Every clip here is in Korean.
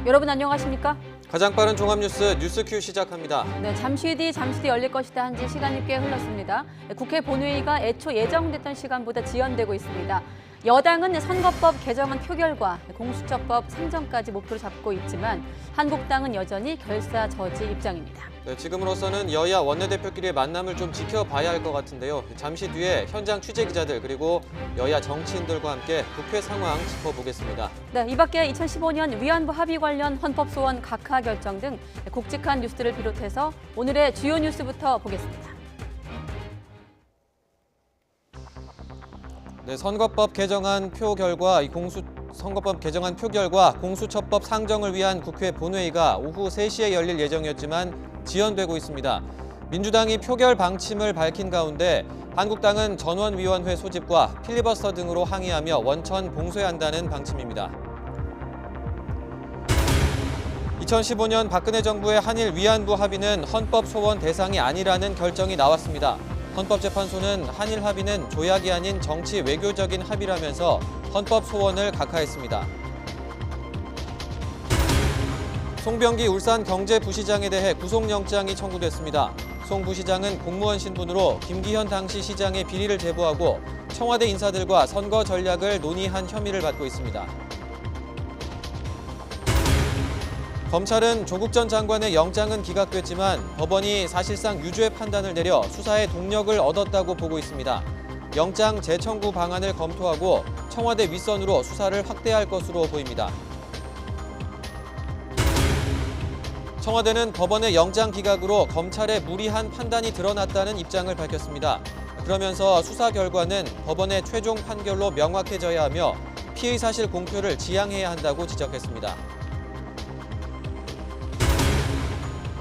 여러분 안녕하십니까? 가장 빠른 종합뉴스 뉴스큐 시작합니다. 네, 잠시 뒤 열릴 것이다 한지 시간이 꽤 흘렀습니다. 국회 본회의가 애초 예정됐던 시간보다 지연되고 있습니다. 여당은 선거법 개정안 표결과 공수처법 상정까지 목표로 잡고 있지만 한국당은 여전히 결사저지 입장입니다. 네, 지금으로서는 여야 원내대표끼리의 만남을 좀 지켜봐야 할 것 같은데요. 잠시 뒤에 현장 취재기자들 그리고 여야 정치인들과 함께 국회 상황 짚어보겠습니다. 네, 이 밖에 2015년 위안부 합의 관련 헌법소원 각하 결정 등 굵직한 뉴스들을 비롯해서 오늘의 주요 뉴스부터 보겠습니다. 네, 선거법 개정안 표결과 공수처법 상정을 위한 국회 본회의가 오후 3시에 열릴 예정이었지만 지연되고 있습니다. 민주당이 표결 방침을 밝힌 가운데 한국당은 전원위원회 소집과 필리버스터 등으로 항의하며 원천 봉쇄한다는 방침입니다. 2015년 박근혜 정부의 한일 위안부 합의는 헌법 소원 대상이 아니라는 결정이 나왔습니다. 헌법재판소는 한일 합의는 조약이 아닌 정치 외교적인 합의라면서 헌법 소원을 각하했습니다. 송병기 울산경제부시장에 대해 구속영장이 청구됐습니다. 송 부시장은 공무원 신분으로 김기현 당시 시장의 비리를 제보하고 청와대 인사들과 선거 전략을 논의한 혐의를 받고 있습니다. 검찰은 조국 전 장관의 영장은 기각됐지만 법원이 사실상 유죄 판단을 내려 수사에 동력을 얻었다고 보고 있습니다. 영장 재청구 방안을 검토하고 청와대 윗선으로 수사를 확대할 것으로 보입니다. 청와대는 법원의 영장 기각으로 검찰의 무리한 판단이 드러났다는 입장을 밝혔습니다. 그러면서 수사 결과는 법원의 최종 판결로 명확해져야 하며 피의 사실 공표를 지양해야 한다고 지적했습니다.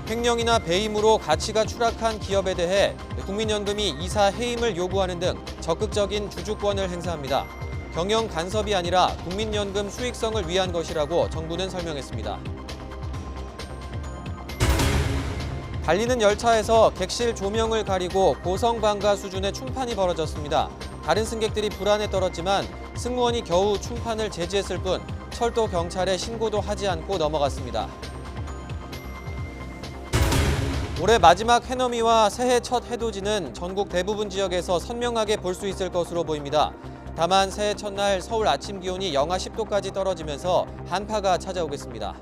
횡령이나 배임으로 가치가 추락한 기업에 대해 국민연금이 이사 해임을 요구하는 등 적극적인 주주권을 행사합니다. 경영 간섭이 아니라 국민연금 수익성을 위한 것이라고 정부는 설명했습니다. 달리는 열차에서 객실 조명을 가리고 고성방가 수준의 충판이 벌어졌습니다. 다른 승객들이 불안에 떨었지만 승무원이 겨우 충판을 제지했을 뿐 철도 경찰에 신고도 하지 않고 넘어갔습니다. 올해 마지막 해넘이와 새해 첫 해돋이는 전국 대부분 지역에서 선명하게 볼 수 있을 것으로 보입니다. 다만 새해 첫날 서울 아침 기온이 영하 10도까지 떨어지면서 한파가 찾아오겠습니다.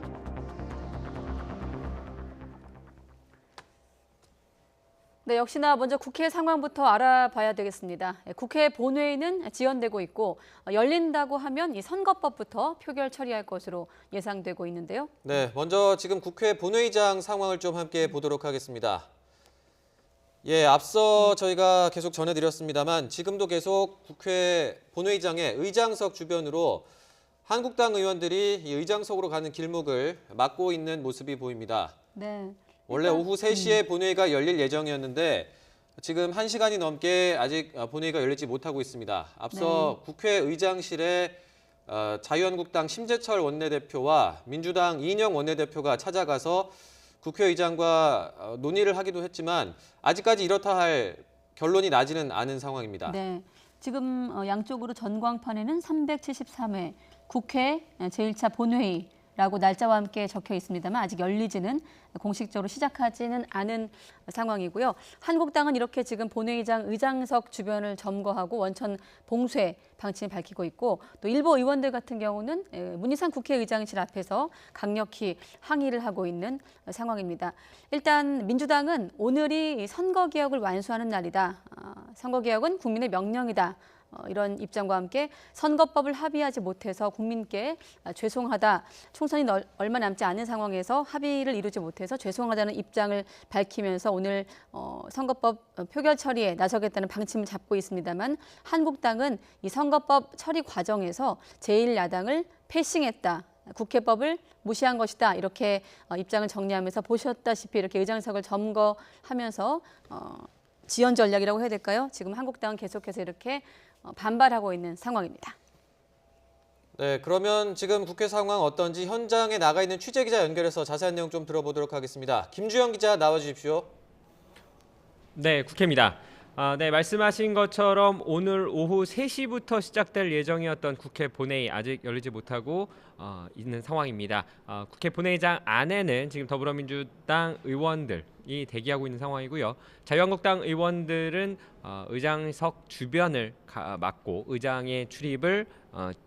네, 역시나 먼저 국회 상황부터 알아봐야 되겠습니다. 국회 본회의는 지연되고 있고 열린다고 하면 이 선거법부터 표결 처리할 것으로 예상되고 있는데요. 네, 먼저 지금 국회 본회의장 상황을 좀 함께 보도록 하겠습니다. 예, 앞서 저희가 계속 전해드렸습니다만 지금도 계속 국회 본회의장의 의장석 주변으로 한국당 의원들이 이 의장석으로 가는 길목을 막고 있는 모습이 보입니다. 네. 원래 오후 3시에 본회의가 열릴 예정이었는데 지금 1시간이 넘게 아직 본회의가 열리지 못하고 있습니다. 앞서 국회의장실에 자유한국당 심재철 원내대표와 민주당 이인영 원내대표가 찾아가서 국회의장과 논의를 하기도 했지만 아직까지 이렇다 할 결론이 나지는 않은 상황입니다. 네, 지금 양쪽으로 전광판에는 373회 국회 제1차 본회의 라고 날짜와 함께 적혀 있습니다만 아직 열리지는 공식적으로 시작하지는 않은 상황이고요. 한국당은 이렇게 지금 본회의장 의장석 주변을 점거하고 원천 봉쇄 방침을 밝히고 있고 또 일부 의원들 같은 경우는 문희상 국회의장실 앞에서 강력히 항의를 하고 있는 상황입니다. 일단 민주당은 오늘이 선거개혁을 완수하는 날이다. 선거개혁은 국민의 명령이다. 이런 입장과 함께 선거법을 합의하지 못해서 국민께 죄송하다. 총선이 얼마 남지 않은 상황에서 합의를 이루지 못해서 죄송하다는 입장을 밝히면서 오늘 선거법 표결 처리에 나서겠다는 방침을 잡고 있습니다만 한국당은 이 선거법 처리 과정에서 제1야당을 패싱했다. 국회법을 무시한 것이다. 이렇게 입장을 정리하면서 보셨다시피 이렇게 의장석을 점거하면서 지연 전략이라고 해야 될까요? 지금 한국당은 계속해서 이렇게 반발하고 있는 상황입니다. 네, 그러면 지금 국회 상황 어떤지 현장에 나가 있는 취재기자 연결해서 자세한 내용 좀 들어보도록 하겠습니다. 김주영 기자 나와 주십시오. 네, 국회입니다. 네, 말씀하신 것처럼 오늘 오후 3시부터 시작될 예정이었던 국회 본회의 아직 열리지 못하고 있는 상황입니다. 국회 본회의장 안에는 지금 더불어민주당 의원들이 대기하고 있는 상황이고요. 자유한국당 의원들은 의장석 주변을 막고 의장의 출입을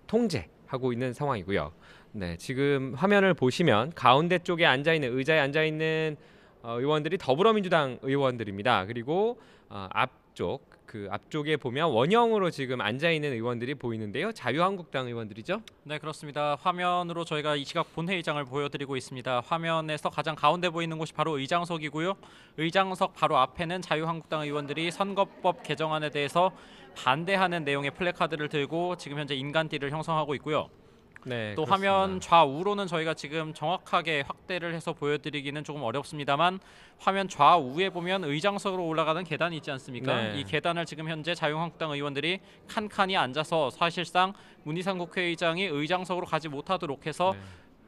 통제하고 있는 상황이고요. 네, 지금 화면을 보시면 가운데 쪽에 의자에 앉아 있는 의원들이 더불어민주당 의원들입니다. 그리고 앞쪽에 보면 원형으로 지금 앉아 있는 의원들이 보이는데요. 자유한국당 의원들이죠. 네, 그렇습니다. 화면으로 저희가 이 시각 본회의장을 보여드리고 있습니다. 화면에서 가장 가운데 보이는 곳이 바로 의장석이고요. 의장석 바로 앞에는 자유한국당 의원들이 선거법 개정안에 대해서 반대하는 내용의 플래카드를 들고 지금 현재 인간띠를 형성하고 있고요. 네, 또 그렇습니다. 화면 좌우로는 저희가 지금 정확하게 확대를 해서 보여드리기는 조금 어렵습니다만 화면 좌우에 보면 의장석으로 올라가는 계단이 있지 않습니까? 네. 이 계단을 지금 현재 자유한국당 의원들이 칸칸이 앉아서 사실상 문희상 국회의장이 의장석으로 가지 못하도록 해서 네.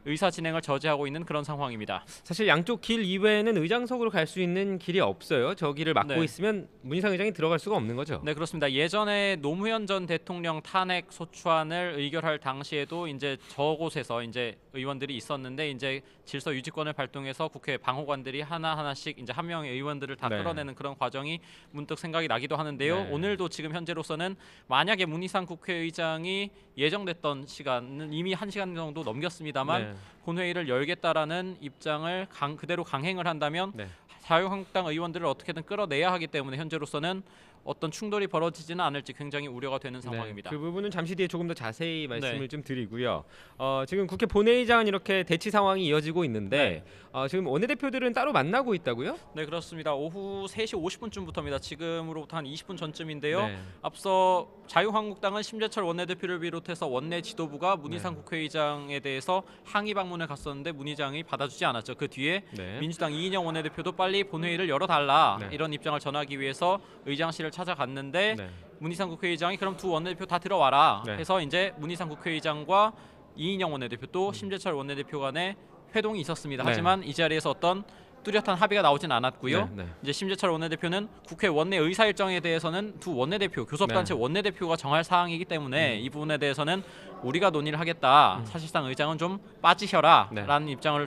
의사 진행을 저지하고 있는 그런 상황입니다. 사실 양쪽 길 이외에는 의장석으로 갈 수 있는 길이 없어요. 저 길을 막고 네. 있으면 문희상 의장이 들어갈 수가 없는 거죠. 네, 그렇습니다. 예전에 노무현 전 대통령 탄핵 소추안을 의결할 당시에도 이제 저곳에서 이제 의원들이 있었는데 이제 질서 유지권을 발동해서 국회 방호관들이 하나하나씩 이제 한 명의 의원들을 다 네. 끌어내는 그런 과정이 문득 생각이 나기도 하는데요. 네. 오늘도 지금 현재로서는 만약에 문희상 국회의장이 예정됐던 시간은 이미 1시간 정도 넘겼습니다만 네. 본회의를 열겠다라는 입장을 그대로 강행을 한다면 네. 자유한국당 의원들을 어떻게든 끌어내야 하기 때문에 현재로서는 어떤 충돌이 벌어지지는 않을지 굉장히 우려가 되는 상황입니다. 네, 그 부분은 잠시 뒤에 조금 더 자세히 말씀을 네. 좀 드리고요. 지금 국회 본회의장은 이렇게 대치 상황이 이어지고 있는데 지금 원내대표들은 따로 만나고 있다고요? 네, 그렇습니다. 오후 3시 50분쯤부터입니다. 지금으로부터 한 20분 전쯤인데요. 네. 앞서 자유한국당은 심재철 원내대표를 비롯해서 원내 지도부가 문희상 네. 국회의장에 대해서 항의 방문을 갔었는데 문 의장이 받아주지 않았죠. 그 뒤에 네. 민주당 이인영 원내대표도 빨리 본회의를 열어달라 네. 이런 입장을 전하기 위해서 의장실을 찾아갔는데 네. 문희상 국회의장이 그럼 두 원내대표 다 들어와라 네. 해서 이제 문희상 국회의장과 이인영 원내대표 또 심재철 원내대표 간에 회동이 있었습니다. 네. 하지만 이 자리에서 어떤 뚜렷한 합의가 나오진 않았고요. 네. 이제 심재철 원내대표는 국회 원내 의사 일정에 대해서는 두 원내대표, 교섭단체 네. 원내대표가 정할 사항이기 때문에 이 부분에 대해서는 우리가 논의를 하겠다. 사실상 의장은 좀 빠지셔라라는 입장을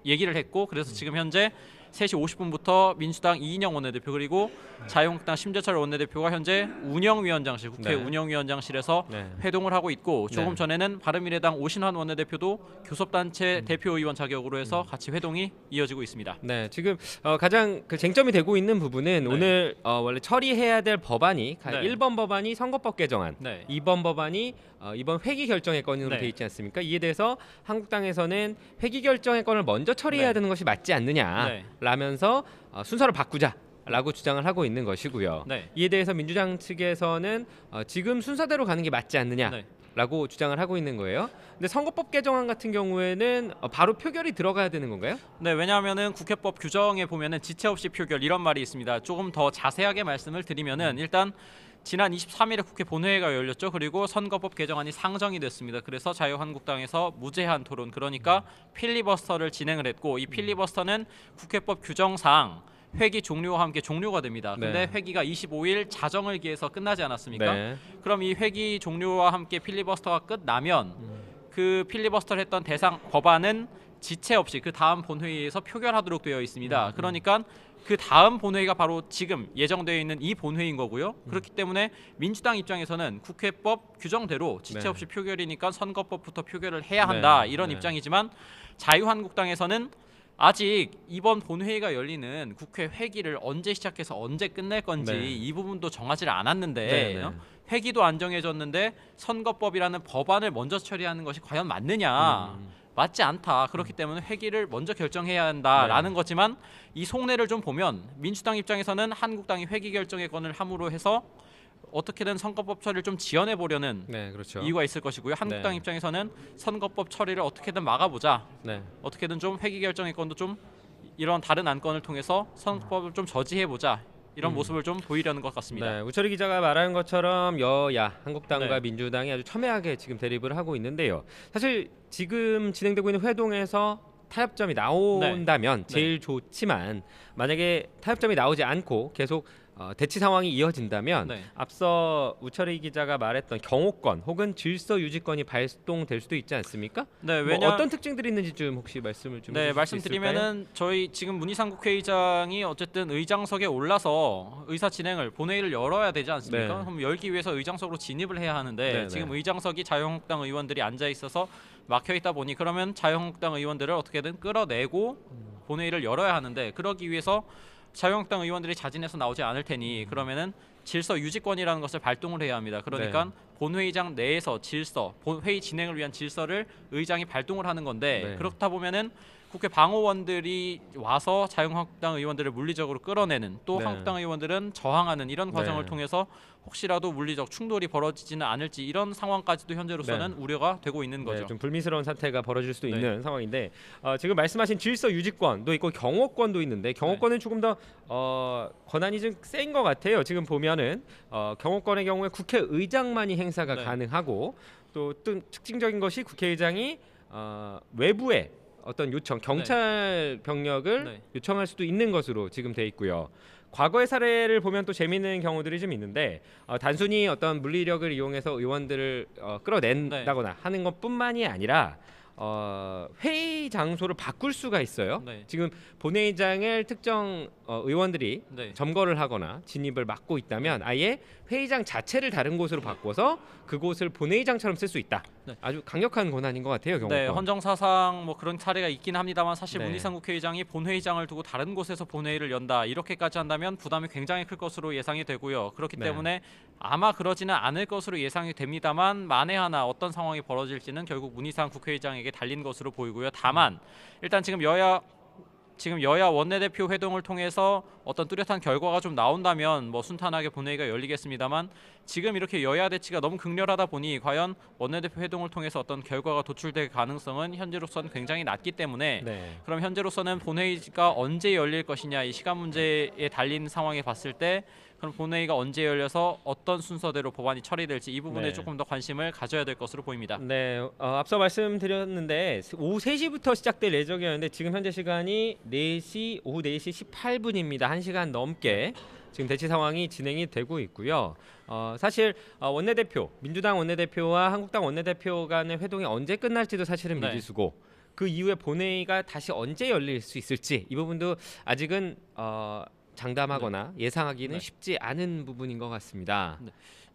얘기를 했고 그래서 지금 현재 3시 50분부터 민주당 이인영 원내대표 그리고 자유한국당 심재철 원내대표가 현재 운영위원장실 국회 네. 운영위원장실에서 네. 회동을 하고 있고 조금 네. 전에는 바른미래당 오신환 원내대표도 교섭단체 대표의원 자격으로 해서 같이 회동이 이어지고 있습니다. 네, 지금 가장 그 쟁점이 되고 있는 부분은 네. 오늘 원래 처리해야 될 법안이 네. 1번 법안이 선거법 개정안, 네. 2번 법안이 이번 회기 결정의 건으로 네. 돼 있지 않습니까? 이에 대해서 한국당에서는 회기 결정의 건을 먼저 처리해야 네. 되는 것이 맞지 않느냐라면서 순서를 바꾸자라고 주장을 하고 있는 것이고요. 네. 이에 대해서 민주당 측에서는 지금 순서대로 가는 게 맞지 않느냐. 네. 라고 주장을 하고 있는 거예요. 근데 선거법 개정안 같은 경우에는 바로 표결이 들어가야 되는 건가요? 네, 왜냐하면은 국회법 규정에 보면은 지체 없이 표결 이런 말이 있습니다. 조금 더 자세하게 말씀을 드리면은 일단 지난 23일에 국회 본회의가 열렸죠. 그리고 선거법 개정안이 상정이 됐습니다. 그래서 자유한국당에서 무제한 토론 그러니까 필리버스터를 진행을 했고 이 필리버스터는 국회법 규정상 회기 종료와 함께 종료가 됩니다. 근데 네. 회기가 25일 자정을 기해서 끝나지 않았습니까? 네. 그럼 이 회기 종료와 함께 필리버스터가 끝나면 그 필리버스터를 했던 대상 법안은 지체 없이 그 다음 본회의에서 표결하도록 되어 있습니다. 그러니까 그 다음 본회의가 바로 지금 예정되어 있는 이 본회의인 거고요. 그렇기 때문에 민주당 입장에서는 국회법 규정대로 지체 네. 없이 표결이니까 선거법부터 표결을 해야 한다 네. 이런 네. 입장이지만 자유한국당에서는 아직 이번 본회의가 열리는 국회 회기를 언제 시작해서 언제 끝낼 건지 네. 이 부분도 정하지를 않았는데 네, 네. 회기도 안 정해졌는데 선거법이라는 법안을 먼저 처리하는 것이 과연 맞느냐 맞지 않다. 그렇기 때문에 회기를 먼저 결정해야 한다라는 거지만 이 속내를 좀 보면 민주당 입장에서는 한국당이 회기 결정의 건을 함으로 해서 어떻게든 선거법 처리를 좀 지연해 보려는 네, 그렇죠. 이유가 있을 것이고요. 한국당 네. 입장에서는 선거법 처리를 어떻게든 막아보자. 네. 어떻게든 좀 회기 결정의 건도 좀 이런 다른 안건을 통해서 선거법을 좀 저지해 보자. 이런 모습을 좀 보이려는 것 같습니다. 네, 우철이 기자가 말한 것처럼 여야 한국당과 네. 민주당이 아주 첨예하게 지금 대립을 하고 있는데요. 사실 지금 진행되고 있는 회동에서 타협점이 나온다면 네. 제일 좋지만 만약에 타협점이 나오지 않고 계속 대치 상황이 이어진다면 네. 앞서 우철희 기자가 말했던 경호권 혹은 질서 유지권이 발동될 수도 있지 않습니까? 네, 뭐 어떤 특징들이 있는지 좀 혹시 말씀을 좀 네, 해주실 수 있을까요? 말씀드리면은 저희 지금 문희상 국회의장이 어쨌든 의장석에 올라서 의사 진행을 본회의를 열어야 되지 않습니까? 네. 그럼 열기 위해서 의장석으로 진입을 해야 하는데 네, 지금 네. 의장석이 자유한국당 의원들이 앉아 있어서 막혀 있다 보니 그러면 자유한국당 의원들을 어떻게든 끌어내고 본회의를 열어야 하는데 그러기 위해서 자유한국당 의원들이 자진해서 나오지 않을 테니 그러면은 질서 유지권이라는 것을 발동을 해야 합니다. 그러니까 네. 본회의장 내에서 질서, 회의 진행을 위한 질서를 의장이 발동을 하는 건데 네. 그렇다 보면은 국회 방어원들이 와서 자유한국당 의원들을 물리적으로 끌어내는 또 네. 한국당 의원들은 저항하는 이런 과정을 네. 통해서 혹시라도 물리적 충돌이 벌어지지는 않을지 이런 상황까지도 현재로서는 우려가 되고 있는 거죠. 네, 좀 불미스러운 사태가 벌어질 수도 네. 있는 상황인데 지금 말씀하신 질서 유지권도 있고 경호권도 있는데 경호권은 조금 더 권한이 좀 센 것 같아요. 지금 보면은 경호권의 경우에 국회의장만이 행사가 네. 가능하고 또 특징적인 것이 국회의장이 외부에 어떤 요청 경찰 병력을 네. 요청할 수도 있는 것으로 지금 돼 있고요. 과거의 사례를 보면 또 재미있는 경우들이 좀 있는데 단순히 어떤 물리력을 이용해서 의원들을 끌어낸다거나 하는 것뿐만이 아니라 회의 장소를 바꿀 수가 있어요. 네. 지금 본회의장을 특정 의원들이 네. 점거를 하거나 진입을 막고 있다면 아예 회의장 자체를 다른 곳으로 바꿔서 그곳을 본회의장처럼 쓸 수 있다. 네. 아주 강력한 권한인 것 같아요. 경호권. 네, 헌정사상 뭐 그런 사례가 있긴 합니다만 사실 네. 문희상 국회의장이 본회의장을 두고 다른 곳에서 본회의를 연다 이렇게까지 한다면 부담이 굉장히 클 것으로 예상이 되고요. 그렇기 네. 때문에 아마 그러지는 않을 것으로 예상이 됩니다만 만에 하나 어떤 상황이 벌어질지는 결국 문희상 국회의장에게 달린 것으로 보이고요. 다만 일단 지금 여야 원내대표 회동을 통해서 어떤 뚜렷한 결과가 좀 나온다면 뭐 순탄하게 본회의가 열리겠습니다만 지금 이렇게 여야 대치가 너무 극렬하다 보니 과연 원내대표 회동을 통해서 어떤 결과가 도출될 가능성은 현재로서는 굉장히 낮기 때문에 네. 그럼 현재로서는 본회의가 언제 열릴 것이냐 이 시간 문제에 달린 상황에 봤을 때 그럼 본회의가 언제 열려서 어떤 순서대로 법안이 처리될지 이 부분에 네. 조금 더 관심을 가져야 될 것으로 보입니다. 네, 앞서 말씀드렸는데 오후 3시부터 시작될 예정이었는데 지금 현재 시간이 오후 4시 18분입니다. 1시간 넘게 지금 대치 상황이 진행이 되고 있고요. 사실 원내대표, 민주당 원내대표와 한국당 원내대표 간의 회동이 언제 끝날지도 사실은 네. 미지수고 그 이후에 본회의가 다시 언제 열릴 수 있을지 이 부분도 아직은 장담하거나 예상하기는 네. 쉽지 않은 부분인 것 같습니다. 네.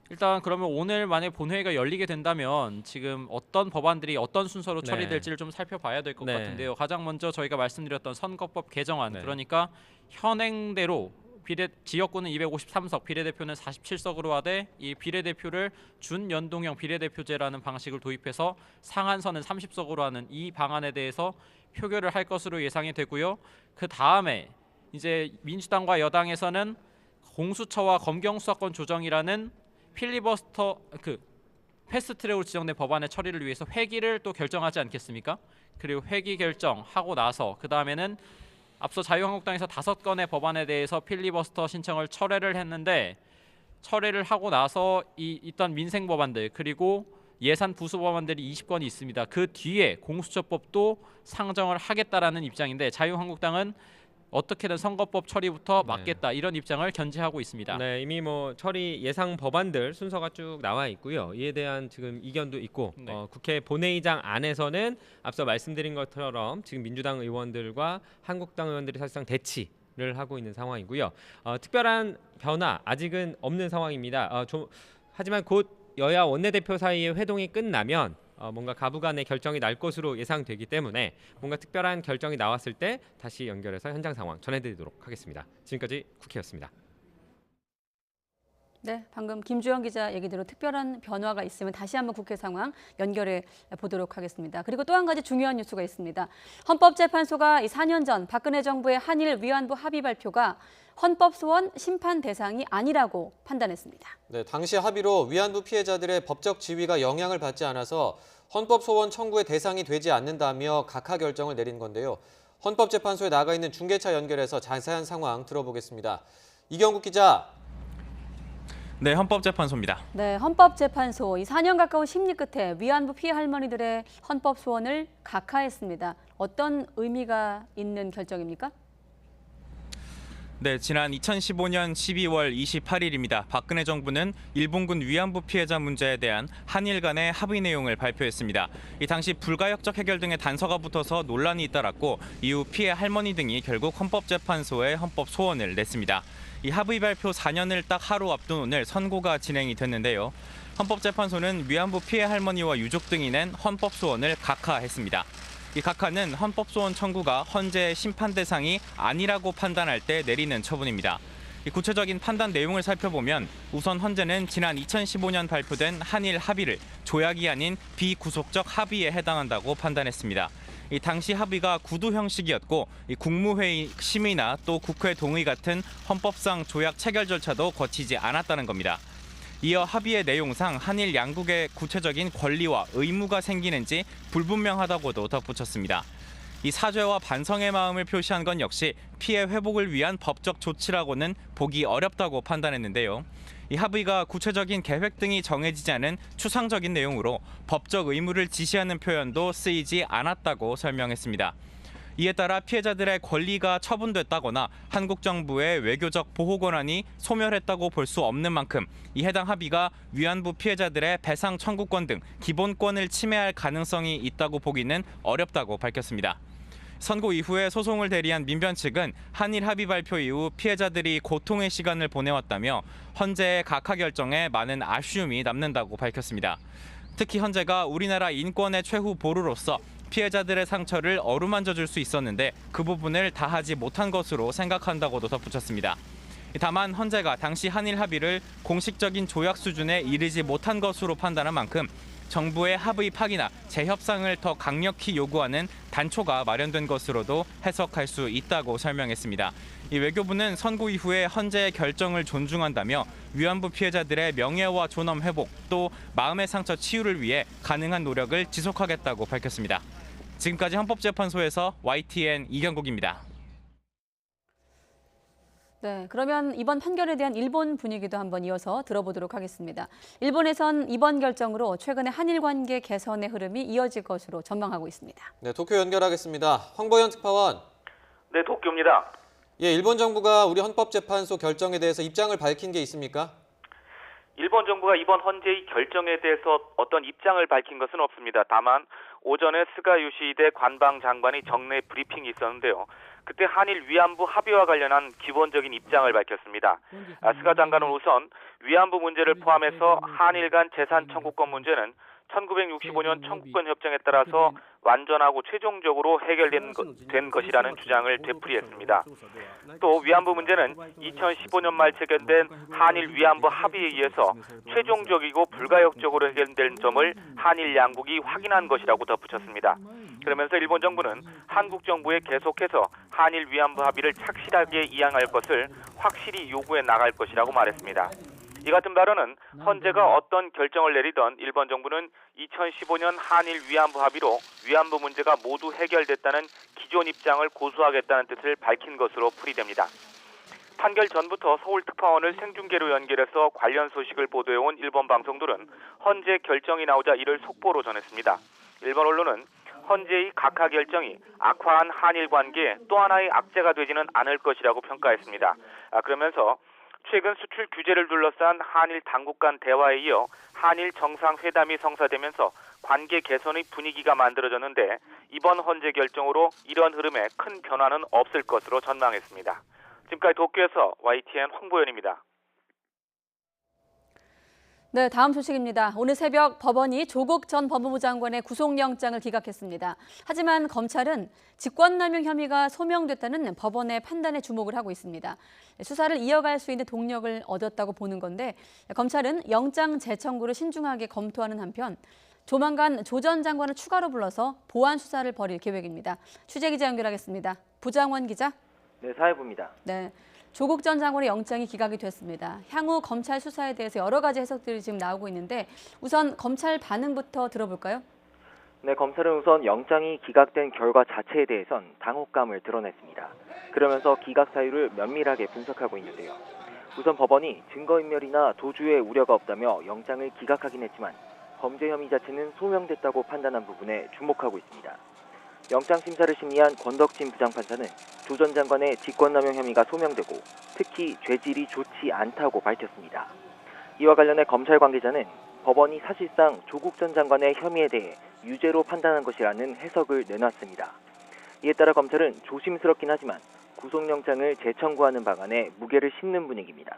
일단 그러면 오늘 만약 본회의가 열리게 된다면 지금 어떤 법안들이 어떤 순서로 네. 처리될지를 좀 살펴봐야 될 것 네. 같은데요. 가장 먼저 저희가 말씀드렸던 선거법 개정안 네. 그러니까 현행대로 지역구는 253석, 비례대표는 47석으로 하되 이 비례대표를 준연동형 비례대표제라는 방식을 도입해서 상한선은 30석으로 하는 이 방안에 대해서 표결을 할 것으로 예상이 되고요. 그 다음에 이제 민주당과 여당에서는 공수처와 검경수사권 조정이라는 필리버스터 패스트트랙으로 지정된 법안의 처리를 위해서 회기를 또 결정하지 않겠습니까? 그리고 회기 결정하고 나서 그 다음에는 앞서 자유한국당에서 5건의 법안에 대해서 필리버스터 신청을 철회를 했는데 철회를 하고 나서 있던 민생 법안들 그리고 예산 부수 법안들이 20건이 있습니다. 그 뒤에 공수처법도 상정을 하겠다라는 입장인데 자유한국당은 어떻게든 선거법 처리부터 막겠다 이런 입장을 견지하고 있습니다. 네, 이미 뭐 처리 예상 법안들 순서가 쭉 나와 있고요. 이에 대한 지금 이견도 있고 네. 국회 본회의장 안에서는 앞서 말씀드린 것처럼 지금 민주당 의원들과 한국당 의원들이 사실상 대치를 하고 있는 상황이고요. 특별한 변화 아직은 없는 상황입니다. 하지만 곧 여야 원내대표 사이의 회동이 끝나면 뭔가 가부간의 결정이 날 것으로 예상되기 때문에 뭔가 특별한 결정이 나왔을 때 다시 연결해서 현장 상황 전해드리도록 하겠습니다. 지금까지 국회였습니다. 네, 방금 김주영 기자 얘기대로 특별한 변화가 있으면 다시 한번 국회 상황 연결해 보도록 하겠습니다. 그리고 또 한 가지 중요한 뉴스가 있습니다. 헌법재판소가 4년 전 박근혜 정부의 한일 위안부 합의 발표가 헌법 소원 심판 대상이 아니라고 판단했습니다. 네, 당시 합의로 위안부 피해자들의 법적 지위가 영향을 받지 않아서 헌법 소원 청구의 대상이 되지 않는다며 각하 결정을 내린 건데요. 헌법재판소에 나가 있는 중계차 연결해서 자세한 상황 들어보겠습니다. 이경국 기자. 네, 헌법재판소입니다. 네, 헌법재판소 4년 가까운 심리 끝에 위안부 피해 할머니들의 헌법 소원을 각하했습니다. 어떤 의미가 있는 결정입니까? 네, 지난 2015년 12월 28일입니다. 박근혜 정부는 일본군 위안부 피해자 문제에 대한 한일 간의 합의 내용을 발표했습니다. 이 당시 불가역적 해결 등의 단서가 붙어서 논란이 잇따랐고 이후 피해 할머니 등이 결국 헌법재판소에 헌법 소원을 냈습니다. 이 합의 발표 4년을 딱 하루 앞둔 오늘 선고가 진행이 됐는데요. 헌법재판소는 위안부 피해 할머니와 유족 등이 낸 헌법 소원을 각하했습니다. 이 각하는 헌법소원 청구가 헌재의 심판 대상이 아니라고 판단할 때 내리는 처분입니다. 이 구체적인 판단 내용을 살펴보면 우선 헌재는 지난 2015년 발표된 한일 합의를 조약이 아닌 비구속적 합의에 해당한다고 판단했습니다. 이 당시 합의가 구두 형식이었고 이 국무회의 심의나 또 국회 동의 같은 헌법상 조약 체결 절차도 거치지 않았다는 겁니다. 이어 합의의 내용상 한일 양국의 구체적인 권리와 의무가 생기는지 불분명하다고도 덧붙였습니다. 이 사죄와 반성의 마음을 표시한 건 역시 피해 회복을 위한 법적 조치라고는 보기 어렵다고 판단했는데요. 이 합의가 구체적인 계획 등이 정해지지 않은 추상적인 내용으로 법적 의무를 지시하는 표현도 쓰이지 않았다고 설명했습니다. 이에 따라 피해자들의 권리가 처분됐다거나 한국 정부의 외교적 보호 권한이 소멸했다고 볼 수 없는 만큼 이 해당 합의가 위안부 피해자들의 배상 청구권 등 기본권을 침해할 가능성이 있다고 보기는 어렵다고 밝혔습니다. 선고 이후에 소송을 대리한 민변 측은 한일 합의 발표 이후 피해자들이 고통의 시간을 보내왔다며 헌재의 각하 결정에 많은 아쉬움이 남는다고 밝혔습니다. 특히 헌재가 우리나라 인권의 최후 보루로서 피해자들의 상처를 어루만져 줄 수 있었는데 그 부분을 다하지 못한 것으로 생각한다고도 덧붙였습니다. 다만 헌재가 당시 한일 합의를 공식적인 조약 수준에 이르지 못한 것으로 판단한 만큼 정부의 합의 파기나 재협상을 더 강력히 요구하는 단초가 마련된 것으로도 해석할 수 있다고 설명했습니다. 이 외교부는 선고 이후에 헌재의 결정을 존중한다며 위안부 피해자들의 명예와 존엄 회복 또 마음의 상처 치유를 위해 가능한 노력을 지속하겠다고 밝혔습니다. 지금까지 헌법재판소에서 YTN 이경국입니다. 네, 그러면 이번 판결에 대한 일본 분위기도 한번 이어서 들어보도록 하겠습니다. 일본에선 이번 결정으로 최근의 한일 관계 개선의 흐름이 이어질 것으로 전망하고 있습니다. 네, 도쿄 연결하겠습니다. 황보현 특파원. 네, 도쿄입니다. 예, 일본 정부가 우리 헌법재판소 결정에 대해서 입장을 밝힌 게 있습니까? 일본 정부가 이번 헌재의 결정에 대해서 어떤 입장을 밝힌 것은 없습니다. 다만 오전에 스가 요시히데 관방 장관이 정례 브리핑이 있었는데요. 그때 한일 위안부 합의와 관련한 기본적인 입장을 밝혔습니다. 스가 장관은 우선 위안부 문제를 포함해서 한일 간 재산 청구권 문제는 1965년 청구권 협정에 따라서 완전하고 최종적으로 해결된 것이라는 주장을 되풀이했습니다. 또 위안부 문제는 2015년 말 체결된 한일 위안부 합의에 의해서 최종적이고 불가역적으로 해결된 점을 한일 양국이 확인한 것이라고 덧붙였습니다. 그러면서 일본 정부는 한국 정부에 계속해서 한일 위안부 합의를 착실하게 이행할 것을 확실히 요구해 나갈 것이라고 말했습니다. 이 같은 발언은 헌재가 어떤 결정을 내리던 일본 정부는 2015년 한일 위안부 합의로 위안부 문제가 모두 해결됐다는 기존 입장을 고수하겠다는 뜻을 밝힌 것으로 풀이됩니다. 판결 전부터 서울 특파원을 생중계로 연결해서 관련 소식을 보도해온 일본 방송들은 헌재 결정이 나오자 이를 속보로 전했습니다. 일본 언론은 헌재의 각하 결정이 악화한 한일 관계에 또 하나의 악재가 되지는 않을 것이라고 평가했습니다. 그러면서 최근 수출 규제를 둘러싼 한일 당국 간 대화에 이어 한일 정상회담이 성사되면서 관계 개선의 분위기가 만들어졌는데 이번 헌재 결정으로 이런 흐름에 큰 변화는 없을 것으로 전망했습니다. 지금까지 도쿄에서 YTN 황보현입니다. 네, 다음 소식입니다. 오늘 새벽 법원이 조국 전 법무부 장관의 구속영장을 기각했습니다. 하지만 검찰은 직권남용 혐의가 소명됐다는 법원의 판단에 주목을 하고 있습니다. 수사를 이어갈 수 있는 동력을 얻었다고 보는 건데 검찰은 영장 재청구를 신중하게 검토하는 한편 조만간 조 전 장관을 추가로 불러서 보완 수사를 벌일 계획입니다. 취재기자 연결하겠습니다. 부장원 기자. 네, 사회부입니다. 네. 조국 전 장관의 영장이 기각이 됐습니다. 향후 검찰 수사에 대해서 여러 가지 해석들이 지금 나오고 있는데 우선 검찰 반응부터 들어볼까요? 네, 검찰은 우선 영장이 기각된 결과 자체에 대해선 당혹감을 드러냈습니다. 그러면서 기각 사유를 면밀하게 분석하고 있는데요. 우선 법원이 증거인멸이나 도주의 우려가 없다며 영장을 기각하긴 했지만 범죄 혐의 자체는 소명됐다고 판단한 부분에 주목하고 있습니다. 영장심사를 심리한 권덕진 부장판사는 조 전 장관의 직권남용 혐의가 소명되고 특히 죄질이 좋지 않다고 밝혔습니다. 이와 관련해 검찰 관계자는 법원이 사실상 조국 전 장관의 혐의에 대해 유죄로 판단한 것이라는 해석을 내놨습니다. 이에 따라 검찰은 조심스럽긴 하지만 구속영장을 재청구하는 방안에 무게를 싣는 분위기입니다.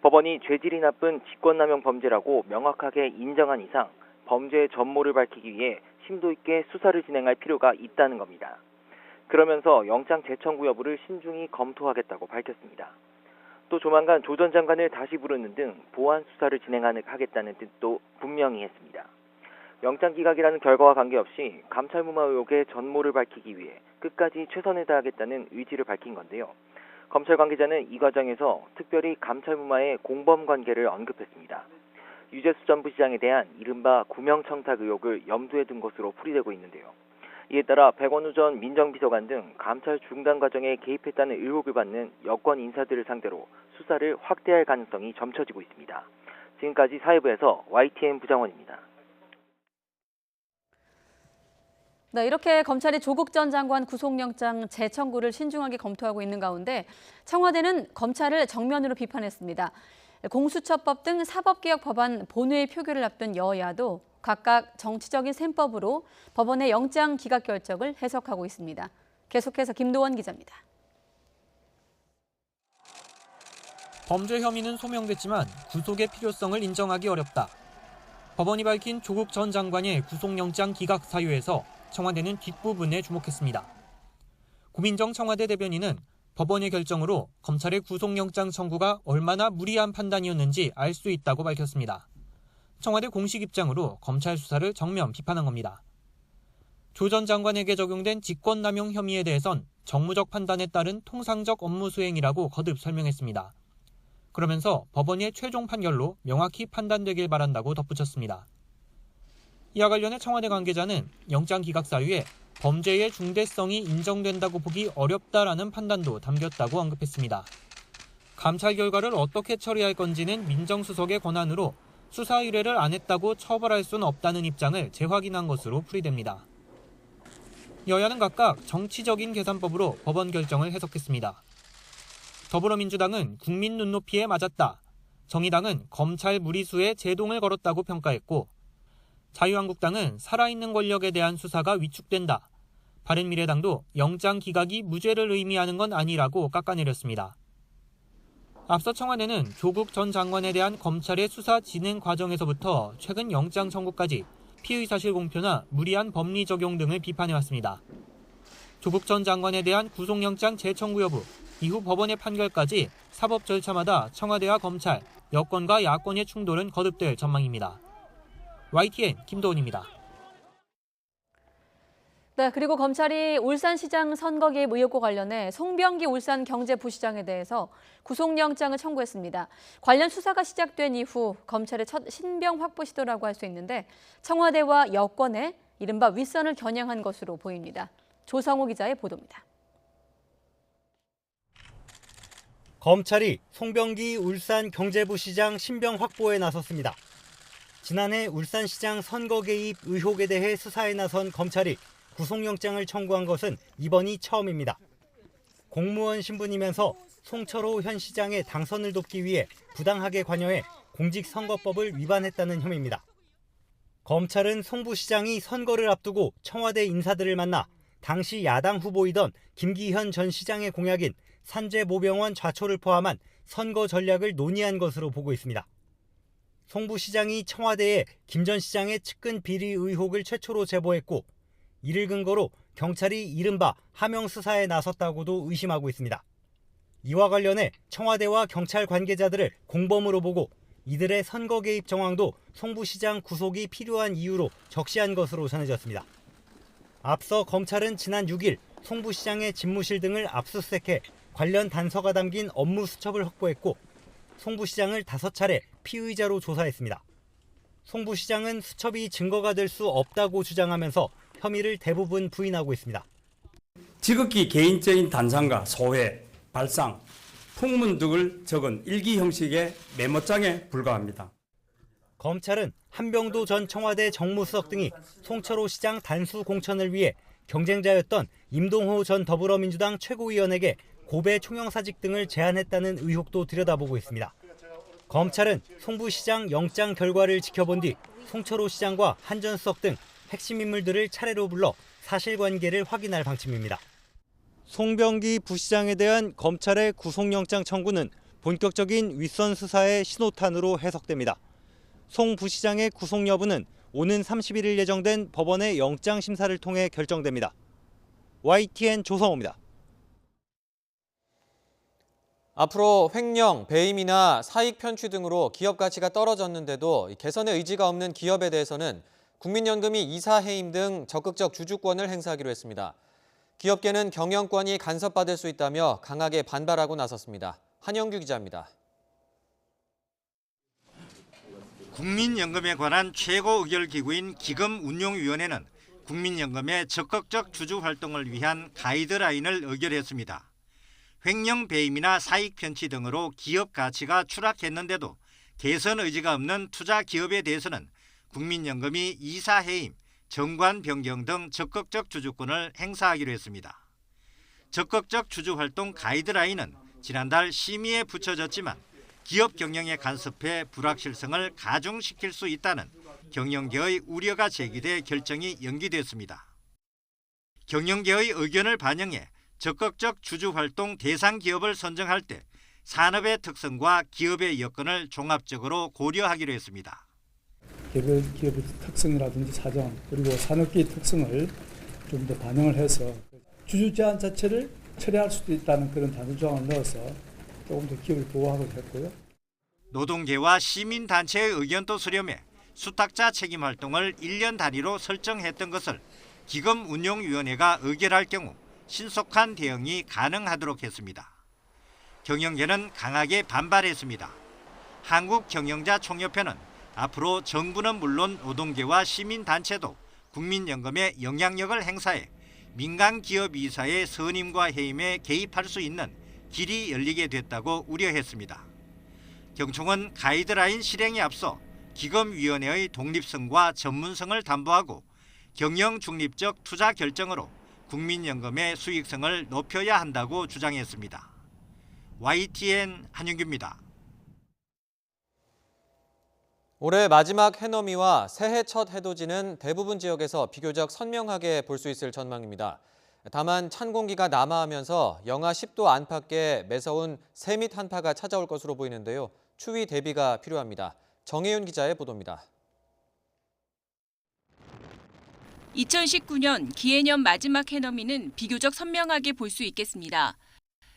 법원이 죄질이 나쁜 직권남용 범죄라고 명확하게 인정한 이상 범죄의 전모를 밝히기 위해 심도 있게 수사를 진행할 필요가 있다는 겁니다. 그러면서 영장 재청구 여부를 신중히 검토하겠다고 밝혔습니다. 또 조만간 조 전 장관을 다시 부르는 등 보완 수사를 진행하겠다는 뜻도 분명히 했습니다. 영장 기각이라는 결과와 관계없이 감찰 무마 의혹의 전모를 밝히기 위해 끝까지 최선을 다하겠다는 의지를 밝힌 건데요. 검찰 관계자는 이 과정에서 특별히 감찰 무마의 공범 관계를 언급했습니다. 유재수 전 부시장에 대한 이른바 구명청탁 의혹을 염두에 둔 것으로 풀이되고 있는데요. 이에 따라 백원우 전 민정비서관 등 감찰 중단 과정에 개입했다는 의혹을 받는 여권 인사들을 상대로 수사를 확대할 가능성이 점쳐지고 있습니다. 지금까지 사회부에서 YTN 부장원입니다. 네, 이렇게 검찰이 조국 전 장관 구속영장 재청구를 신중하게 검토하고 있는 가운데 청와대는 검찰을 정면으로 비판했습니다. 공수처법 등 사법개혁 법안 본회의 표결을 앞둔 여야도 각각 정치적인 셈법으로 법원의 영장 기각 결정을 해석하고 있습니다. 계속해서 김도원 기자입니다. 범죄 혐의는 소명됐지만 구속의 필요성을 인정하기 어렵다. 법원이 밝힌 조국 전 장관의 구속영장 기각 사유에서 청와대는 뒷부분에 주목했습니다. 고민정 청와대 대변인은 법원의 결정으로 검찰의 구속영장 청구가 얼마나 무리한 판단이었는지 알 수 있다고 밝혔습니다. 청와대 공식 입장으로 검찰 수사를 정면 비판한 겁니다. 조 전 장관에게 적용된 직권남용 혐의에 대해선 정무적 판단에 따른 통상적 업무 수행이라고 거듭 설명했습니다. 그러면서 법원의 최종 판결로 명확히 판단되길 바란다고 덧붙였습니다. 이와 관련해 청와대 관계자는 영장 기각 사유에 범죄의 중대성이 인정된다고 보기 어렵다라는 판단도 담겼다고 언급했습니다. 감찰 결과를 어떻게 처리할 건지는 민정수석의 권한으로 수사 의뢰를 안 했다고 처벌할 수는 없다는 입장을 재확인한 것으로 풀이됩니다. 여야는 각각 정치적인 계산법으로 법원 결정을 해석했습니다. 더불어민주당은 국민 눈높이에 맞았다. 정의당은 검찰 무리수에 제동을 걸었다고 평가했고 자유한국당은 살아있는 권력에 대한 수사가 위축된다. 바른미래당도 영장 기각이 무죄를 의미하는 건 아니라고 깎아내렸습니다. 앞서 청와대는 조국 전 장관에 대한 검찰의 수사 진행 과정에서부터 최근 영장 청구까지 피의 사실 공표나 무리한 법리 적용 등을 비판해왔습니다. 조국 전 장관에 대한 구속영장 재청구 여부, 이후 법원의 판결까지 사법 절차마다 청와대와 검찰, 여권과 야권의 충돌은 거듭될 전망입니다. YTN 김도훈입니다. 네, 그리고 검찰이 울산시장 선거 개입 의혹과 관련해 송병기 울산경제부시장에 대해서 구속영장을 청구했습니다. 관련 수사가 시작된 이후 검찰의 첫 신병 확보 시도라고 할 수 있는데 청와대와 여권의 이른바 윗선을 겨냥한 것으로 보입니다. 조성호 기자의 보도입니다. 검찰이 송병기 울산경제부시장 신병 확보에 나섰습니다. 지난해 울산시장 선거 개입 의혹에 대해 수사에 나선 검찰이 구속영장을 청구한 것은 이번이 처음입니다. 공무원 신분이면서 송철호 현 시장의 당선을 돕기 위해 부당하게 관여해 공직선거법을 위반했다는 혐의입니다. 검찰은 송 부시장이 선거를 앞두고 청와대 인사들을 만나 당시 야당 후보이던 김기현 전 시장의 공약인 산재모병원 좌초를 포함한 선거 전략을 논의한 것으로 보고 있습니다. 송 부시장이 청와대에 김 전 시장의 측근 비리 의혹을 최초로 제보했고 이를 근거로 경찰이 이른바 하명 수사에 나섰다고도 의심하고 있습니다. 이와 관련해 청와대와 경찰 관계자들을 공범으로 보고 이들의 선거 개입 정황도 송 부시장 구속이 필요한 이유로 적시한 것으로 전해졌습니다. 앞서 검찰은 지난 6일 송 부시장의 집무실 등을 압수수색해 관련 단서가 담긴 업무 수첩을 확보했고 송 부시장을 5차례 피의자로 조사했습니다. 송 부시장은 수첩이 증거가 될 수 없다고 주장하면서 혐의를 대부분 부인하고 있습니다. 지극히 개인적인 단상과 소회, 발상, 풍문 등을 적은 일기 형식의 메모장에 불과합니다. 검찰은 한병도 전 청와대 정무수석 등이 송철호 시장 단수 공천을 위해 경쟁자였던 임동호 전 더불어민주당 최고위원에게 고배 총영사직 등을 제안했다는 의혹도 들여다보고 있습니다. 검찰은 송부시장 영장 결과를 지켜본 뒤 송철호 시장과 한전수석 등 핵심 인물들을 차례로 불러 사실관계를 확인할 방침입니다. 송병기 부시장에 대한 검찰의 구속영장 청구는 본격적인 윗선 수사의 신호탄으로 해석됩니다. 송 부시장의 구속 여부는 오는 31일 예정된 법원의 영장 심사를 통해 결정됩니다. YTN 조성호입니다. 앞으로 횡령, 배임이나 사익 편취 등으로 기업 가치가 떨어졌는데도 개선의 의지가 없는 기업에 대해서는 국민연금이 이사해임 등 적극적 주주권을 행사하기로 했습니다. 기업계는 경영권이 간섭받을 수 있다며 강하게 반발하고 나섰습니다. 한영규 기자입니다. 국민연금에 관한 최고 의결기구인 기금운용위원회는 국민연금의 적극적 주주 활동을 위한 가이드라인을 의결했습니다. 횡령 배임이나 사익 편취 등으로 기업 가치가 추락했는데도 개선 의지가 없는 투자 기업에 대해서는 국민연금이 이사 해임, 정관 변경 등 적극적 주주권을 행사하기로 했습니다. 적극적 주주 활동 가이드라인은 지난달 심의에 붙여졌지만 기업 경영에 간섭해 불확실성을 가중시킬 수 있다는 경영계의 우려가 제기돼 결정이 연기됐습니다. 경영계의 의견을 반영해 적극적 주주활동 대상 기업을 선정할 때 산업의 특성과 기업의 여건을 종합적으로 고려하기로 했습니다. 개별 기업의 특성이라든지 사정 그리고 산업계의 특성을 좀 더 반영을 해서 주주 제한 자체를 철회할 수도 있다는 그런 단순 조항을 넣어서 조금 더 기업을 보호하기로 했고요. 노동계와 시민단체의 의견도 수렴해 수탁자 책임 활동을 1년 단위로 설정했던 것을 기금운용위원회가 의결할 경우 신속한 대응이 가능하도록 했습니다. 경영계는 강하게 반발했습니다. 한국경영자총협회는 앞으로 정부는 물론 노동계와 시민단체도 국민연금에 영향력을 행사해 민간기업 이사의 선임과 해임에 개입할 수 있는 길이 열리게 됐다고 우려했습니다. 경총은 가이드라인 실행에 앞서 기금위원회의 독립성과 전문성을 담보하고 경영 중립적 투자 결정으로 국민연금의 수익성을 높여야 한다고 주장했습니다. YTN 한윤규입니다. 올해 마지막 해넘이와 새해 첫 해돋이는 대부분 지역에서 비교적 선명하게 볼 수 있을 전망입니다. 다만 찬 공기가 남하하면서 영하 10도 안팎의 매서운 새밑 한파가 찾아올 것으로 보이는데요. 추위 대비가 필요합니다. 정혜윤 기자의 보도입니다. 2019년 기해년 마지막 해넘이는 비교적 선명하게 볼 수 있겠습니다.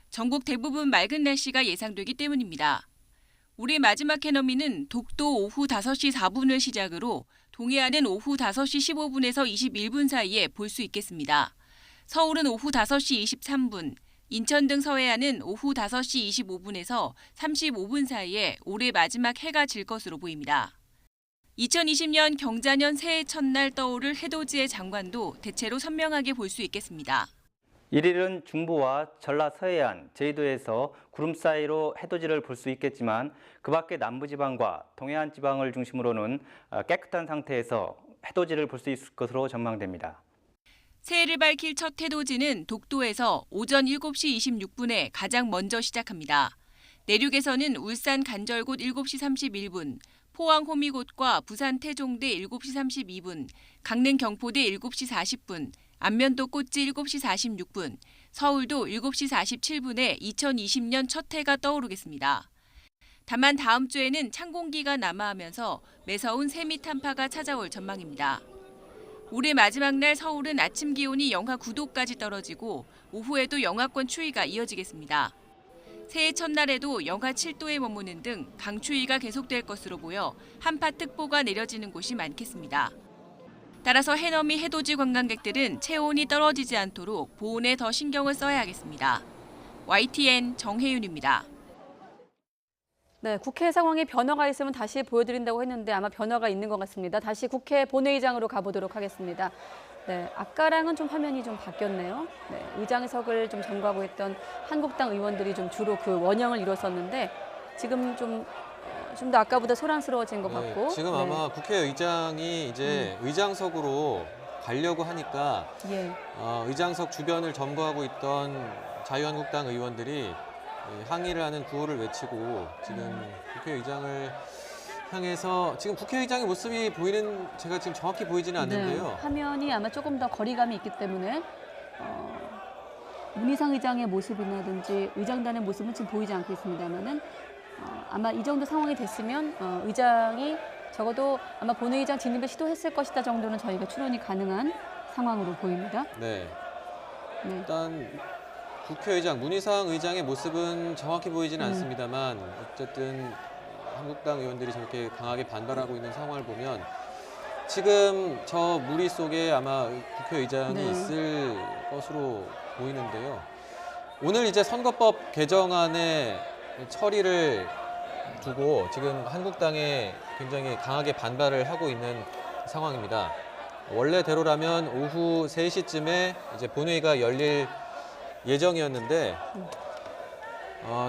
전국 대부분 맑은 날씨가 예상되기 때문입니다. 올해 마지막 해넘이는 독도 오후 5시 4분을 시작으로 동해안은 오후 5시 15분에서 21분 사이에 볼 수 있겠습니다. 서울은 오후 5시 23분, 인천 등 서해안은 오후 5시 25분에서 35분 사이에 올해 마지막 해가 질 것으로 보입니다. 2020년 경자년 새해 첫날 떠오를 해돋이의 장관도 대체로 선명하게 볼 수 있겠습니다. 1일은 중부와 전라 서해안, 제주도에서 구름 사이로 해돋이를 볼 수 있겠지만 그 밖의 남부지방과 동해안 지방을 중심으로는 깨끗한 상태에서 해돋이를 볼 수 있을 것으로 전망됩니다. 새해를 밝힐 첫 해돋이는 독도에서 오전 7시 26분에 가장 먼저 시작합니다. 내륙에서는 울산 간절곶 7시 31분, 포항 호미곶과 부산 태종대 7시 32분, 강릉 경포대 7시 40분, 안면도 꽃지 7시 46분, 서울도 7시 47분에 2020년 첫 해가 떠오르겠습니다. 다만 다음 주에는 찬 공기가 남하하면서 매서운 새밑 한파가 찾아올 전망입니다. 올해 마지막 날 서울은 아침 기온이 영하 9도까지 떨어지고 오후에도 영하권 추위가 이어지겠습니다. 새해 첫날에도 영하 7도에 머무는 등 강추위가 계속될 것으로 보여 한파특보가 내려지는 곳이 많겠습니다. 따라서 해넘이 해돋이 관광객들은 체온이 떨어지지 않도록 보온에 더 신경을 써야 하겠습니다. YTN 정혜윤입니다. 네, 국회 상황에 변화가 있으면 다시 보여드린다고 했는데 아마 변화가 있는 것 같습니다. 다시 국회 본회의장으로 가보도록 하겠습니다. 네, 아까랑은 좀 화면이 좀 바뀌었네요. 네, 의장석을 좀 점거하고 있던 한국당 의원들이 좀 주로 그 원형을 이뤘었는데 지금 좀 더 아까보다 소란스러워진 것 같고. 지금 아마 국회의장이 이제 의장석으로 가려고 하니까 예. 의장석 주변을 점거하고 있던 자유한국당 의원들이 항의를 하는 구호를 외치고 지금 국회의장을 향해서 지금 국회의장의 모습이 보이는 제가 지금 정확히 보이지는 않는데요. 네, 화면이 아마 조금 더 거리감이 있기 때문에 문희상 의장의 모습이라든지 의장단의 모습은 지금 보이지 않고 있습니다만은 아마 이 정도 상황이 됐으면 의장이 적어도 아마 본회의장 진입을 시도했을 것이다 정도는 저희가 추론이 가능한 상황으로 보입니다. 네. 일단 국회의장 문희상 의장의 모습은 정확히 보이지는 않습니다만 어쨌든 한국당 의원들이 저렇게 강하게 반발하고 있는 상황을 보면 지금 저 무리 속에 아마 국회의장이 있을 것으로 보이는데요. 오늘 이제 선거법 개정안의 처리를 두고 지금 한국당에 굉장히 강하게 반발을 하고 있는 상황입니다. 원래대로라면 오후 3시쯤에 이제 본회의가 열릴 예정이었는데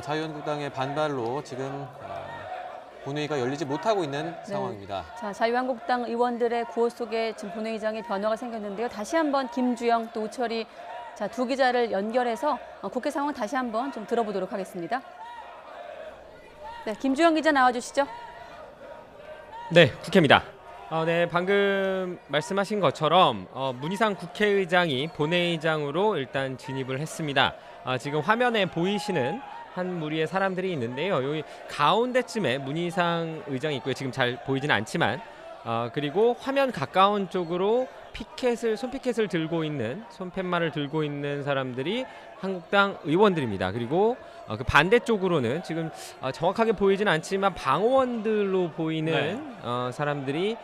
자유한국당의 반발로 지금 본회의가 열리지 못하고 있는 상황입니다. 자, 자유한국당 의원들의 구호 속에 지금 본회의장에 변화가 생겼는데요. 다시 한번 김주영 또 우철이 자, 두 기자를 연결해서 국회 상황 다시 한번 좀 들어보도록 하겠습니다. 네, 김주영 기자 나와주시죠. 네, 국회입니다. 네, 방금 말씀하신 것처럼 문희상 국회의장이 본회의장으로 일단 진입을 했습니다. 지금 화면에 보이시는 한 무리의 사람들이 있는데요. 여기 가운데쯤에 문희상 의장이 있고요. 지금 잘 보이지는 않지만 그리고 화면 가까운 쪽으로 손피켓을 들고 있는 손팻말을 들고 있는 사람들이 한국당 의원들입니다. 그리고 그 반대쪽으로는 지금 정확하게 보이지는 않지만 방어원들로 보이는 사람들이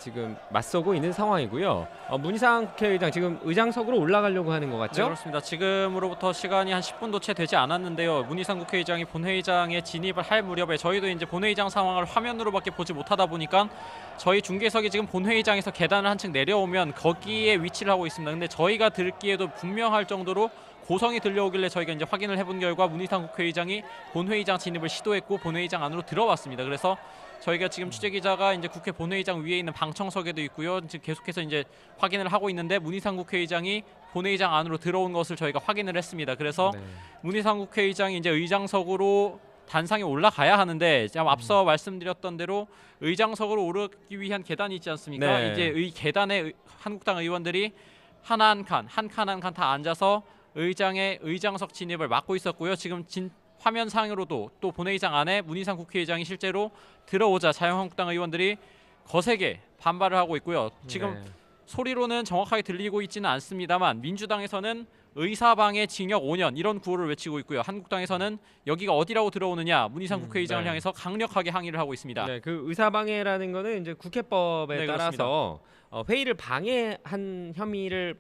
지금 맞서고 있는 상황이고요. 문희상 국회의장 지금 의장석으로 올라가려고 하는 것 같죠? 네, 그렇습니다. 지금으로부터 시간이 한 10분도 채 되지 않았는데요. 문희상 국회의장이 본회의장에 진입을 할 무렵에 저희도 이제 본회의장 상황을 화면으로밖에 보지 못하다 보니까 저희 중계석이 지금 본회의장에서 계단을 한층 내려오면 거기에 위치를 하고 있습니다. 근데 저희가 듣기에도 분명할 정도로 고성이 들려오길래 저희가 이제 확인을 해본 결과 문희상 국회의장이 본회의장 진입을 시도했고 본회의장 안으로 들어왔습니다. 그래서 저희가 지금 취재기자가 이제 국회 본회의장 위에 있는 방청석에도 있고요. 지금 계속해서 이제 확인을 하고 있는데 문희상 국회의장이 본회의장 안으로 들어온 것을 저희가 확인을 했습니다. 그래서 문희상 국회의장이 이제 의장석으로 단상에 올라가야 하는데 앞서 말씀드렸던 대로 의장석으로 오르기 위한 계단이 있지 않습니까? 네. 이제 이 계단에 한국당 의원들이 한 칸 다 앉아서 의장의 의장석 진입을 막고 있었고요. 지금 화면상으로도 또 본회의장 안에 문희상 국회의장이 실제로 들어오자 자유한국당 의원들이 거세게 반발을 하고 있고요. 지금 소리로는 정확하게 들리고 있지는 않습니다만 민주당에서는 의사방해 징역 5년 이런 구호를 외치고 있고요. 한국당에서는 여기가 어디라고 들어오느냐 문희상 국회의장을 향해서 강력하게 항의를 하고 있습니다. 네, 그 의사방해라는 거는 이제 국회법에 따라서 회의를 방해한 혐의를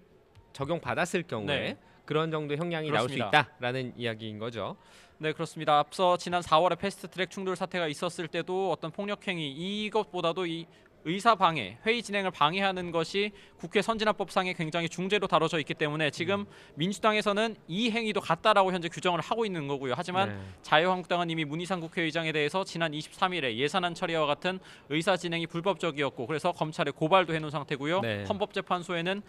적용받았을 경우에 그런 정도 형량이 나올 수 있다라는 이야기인 거죠. 네, 그렇습니다. 앞서 지난 4월에 패스트트랙 충돌 사태가 있었을 때도 어떤 폭력행위 이것보다도 이 의사방해, 회의 진행을 방해하는 것이 국회 선진화법상에 굉장히 중죄로 다뤄져 있기 때문에 지금 민주당에서는 이 행위도 같다라고 현재 규정을 하고 있는 거고요. 하지만 자유한국당은 이미 문희상 국회의장에 대해서 지난 23일에 예산안 처리와 같은 의사 진행이 불법적이었고 그래서 검찰에 고발도 해놓은 상태고요. 헌법재판소에는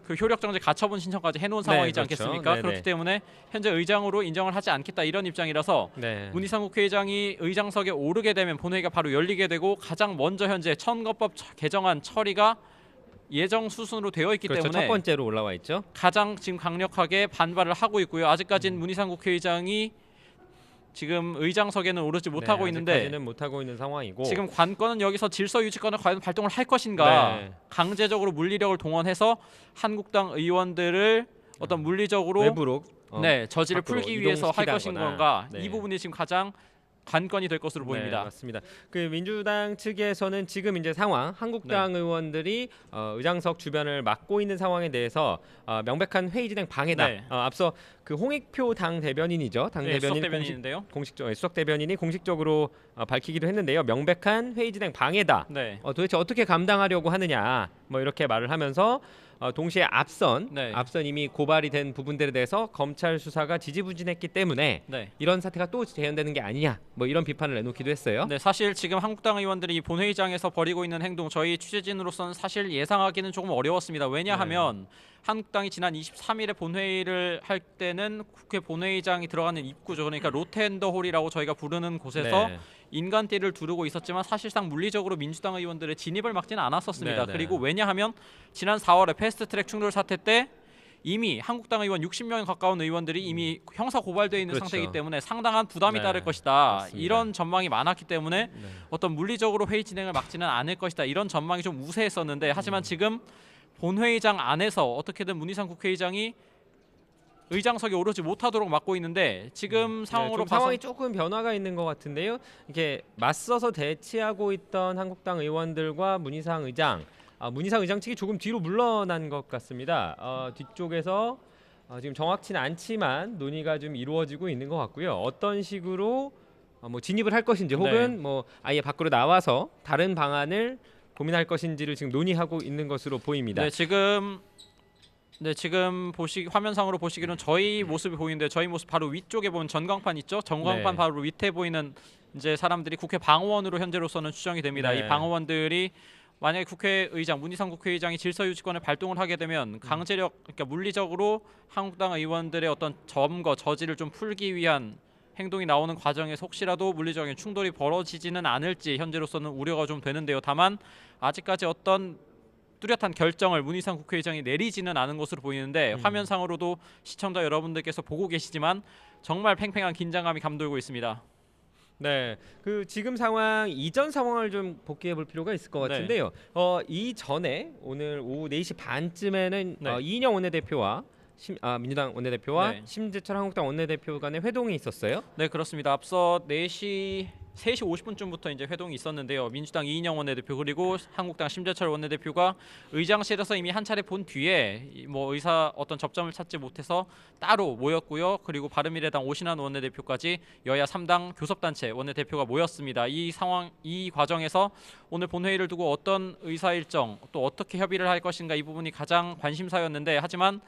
그 효력정지 가처분 신청까지 해놓은 상황이지 않겠습니까? 그렇기 때문에 현재 의장으로 인정을 하지 않겠다 이런 입장이라서 문희상 국회의장이 의장석에 오르게 되면 본회의가 바로 열리게 되고 가장 먼저 현재 선거법 개정안 처리가 예정 수순으로 되어 있기 때문에 첫 번째로 올라와 있죠. 가장 지금 강력하게 반발을 하고 있고요. 아직까지는 문희상 국회의장이 지금 의장석에는 오르지 못하고 있는데 아직까지는 못하고 있는 상황이고 지금 관건은 여기서 질서 유지권을 과연 발동을 할 것인가 강제적으로 물리력을 동원해서 한국당 의원들을 어떤 물리적으로 외부로 저지를 풀기 위해서 할 것인 건가 이 부분이 지금 가장 관건이 될 것으로 보입니다. 맞습니다. 그 민주당 측에서는 지금 이제 상황 한국당 의원들이 의장석 주변을 막고 있는 상황에 대해서 명백한 회의 진행 방해다. 앞서 그 홍익표 당 대변인이죠. 당 대변인인데요. 수석 대변인이 공식적으로 밝히기도 했는데요. 명백한 회의 진행 방해다. 도대체 어떻게 감당하려고 하느냐. 뭐 이렇게 말을 하면서 동시에 앞선 네. 이미 고발이 된 부분들에 대해서 검찰 수사가 지지부진했기 때문에 네. 이런 사태가 또 재현되는 게 아니냐 뭐 이런 비판을 내놓기도 했어요. 네, 사실 지금 한국당 의원들이 이 본회의장에서 벌이고 있는 행동 저희 취재진으로서는 사실 예상하기는 조금 어려웠습니다. 왜냐하면 한국당이 지난 23일에 본회의를 할 때는 국회 본회의장이 들어가는 입구죠. 그러니까 로텐더홀이라고 저희가 부르는 곳에서 네. 인간띠를 두르고 있었지만 사실상 물리적으로 민주당 의원들의 진입을 막지는 않았었습니다. 네. 그리고 왜냐하면 지난 4월에 패스트트랙 충돌 사태 때 이미 한국당 의원 60명 가까운 의원들이 이미 형사 고발되어 있는 그렇죠. 상태이기 때문에 상당한 부담이 네, 따를 것이다. 맞습니다. 이런 전망이 많았기 때문에 어떤 물리적으로 회의 진행을 막지는 않을 것이다. 이런 전망이 좀 우세했었는데 하지만 지금 본회의장 안에서 어떻게든 문희상 국회의장이 의장석에 오르지 못하도록 막고 있는데 지금 상황으로 좀 봐서 상황이 조금 변화가 있는 것 같은데요. 이렇게 맞서서 대치하고 있던 한국당 의원들과 문희상 의장 측이 조금 뒤로 물러난 것 같습니다. 뒤쪽에서 지금 정확치는 않지만 논의가 좀 이루어지고 있는 것 같고요. 어떤 식으로 뭐 진입을 할 것인지 혹은 뭐 아예 밖으로 나와서 다른 방안을 고민할 것인지를 지금 논의하고 있는 것으로 보입니다. 네, 지금 화면상으로 보시기로는 저희 모습이 보이는데 저희 모습 바로 위쪽에 보면 전광판 있죠? 전광판 네. 바로 밑에 보이는 이제 사람들이 국회 방어원으로 현재로서는 추정이 됩니다. 네. 이 방어원들이 만약에 국회의장 문희상 국회의장이 질서유지권을 발동을 하게 되면 강제력 그러니까 물리적으로 한국당 의원들의 어떤 점거 저지를 좀 풀기 위한 행동이 나오는 과정에서 혹시라도 물리적인 충돌이 벌어지지는 않을지 현재로서는 우려가 좀 되는데요. 다만 아직까지 어떤 뚜렷한 결정을 문희상 국회의장이 내리지는 않은 것으로 보이는데 화면상으로도 시청자 여러분들께서 보고 계시지만 정말 팽팽한 긴장감이 감돌고 있습니다. 네, 그 지금 상황 이전 상황을 좀 복귀해 볼 필요가 있을 것 같은데요. 이전에 오늘 오후 4시 반쯤에는 이인영 원내대표와 민주당 원내대표와 심재철 한국당 원내대표 간의 회동이 있었어요. 네, 그렇습니다. 앞서 3시 50분쯤부터 이제 회동이 있었는데요. 민주당 이인영 원내대표 그리고 한국당 심재철 원내대표가 의장실에서 이미 한 차례 본 뒤에 뭐 의사 어떤 접점을 찾지 못해서 따로 모였고요. 그리고 바른미래당 오신환 원내대표까지 여야 3당 교섭단체 원내대표가 모였습니다. 이 과정에서 오늘 본회의를 두고 어떤 의사 일정 또 어떻게 협의를 할 것인가 이 부분이 가장 관심사였는데 하지만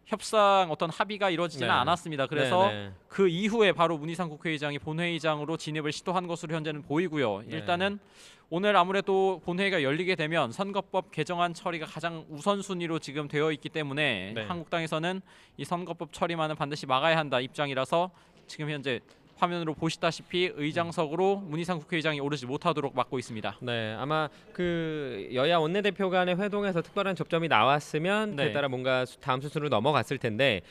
협상 어떤 합의가 이루어지지는 않았습니다. 그래서 그 이후에 바로 문희상 국회의장이 본회의장으로 진입을 시도한 것으로 현재는 보이고요. 일단은 오늘 아무래도 본회의가 열리게 되면 선거법 개정안 처리가 가장 우선순위로 지금 되어 있기 때문에 한국당에서는 이 선거법 처리만은 반드시 막아야 한다 입장이라서 지금 현재 화면으로 보시다시피 의장석으로 문희상 국회의장이 오르지 못하도록 막고 있습니다. 네, 아마 그 여야 원내대표 간의 회동에서 특별한 접점이 나왔으면 그에 따라 뭔가 다음 순서로 넘어갔을 텐데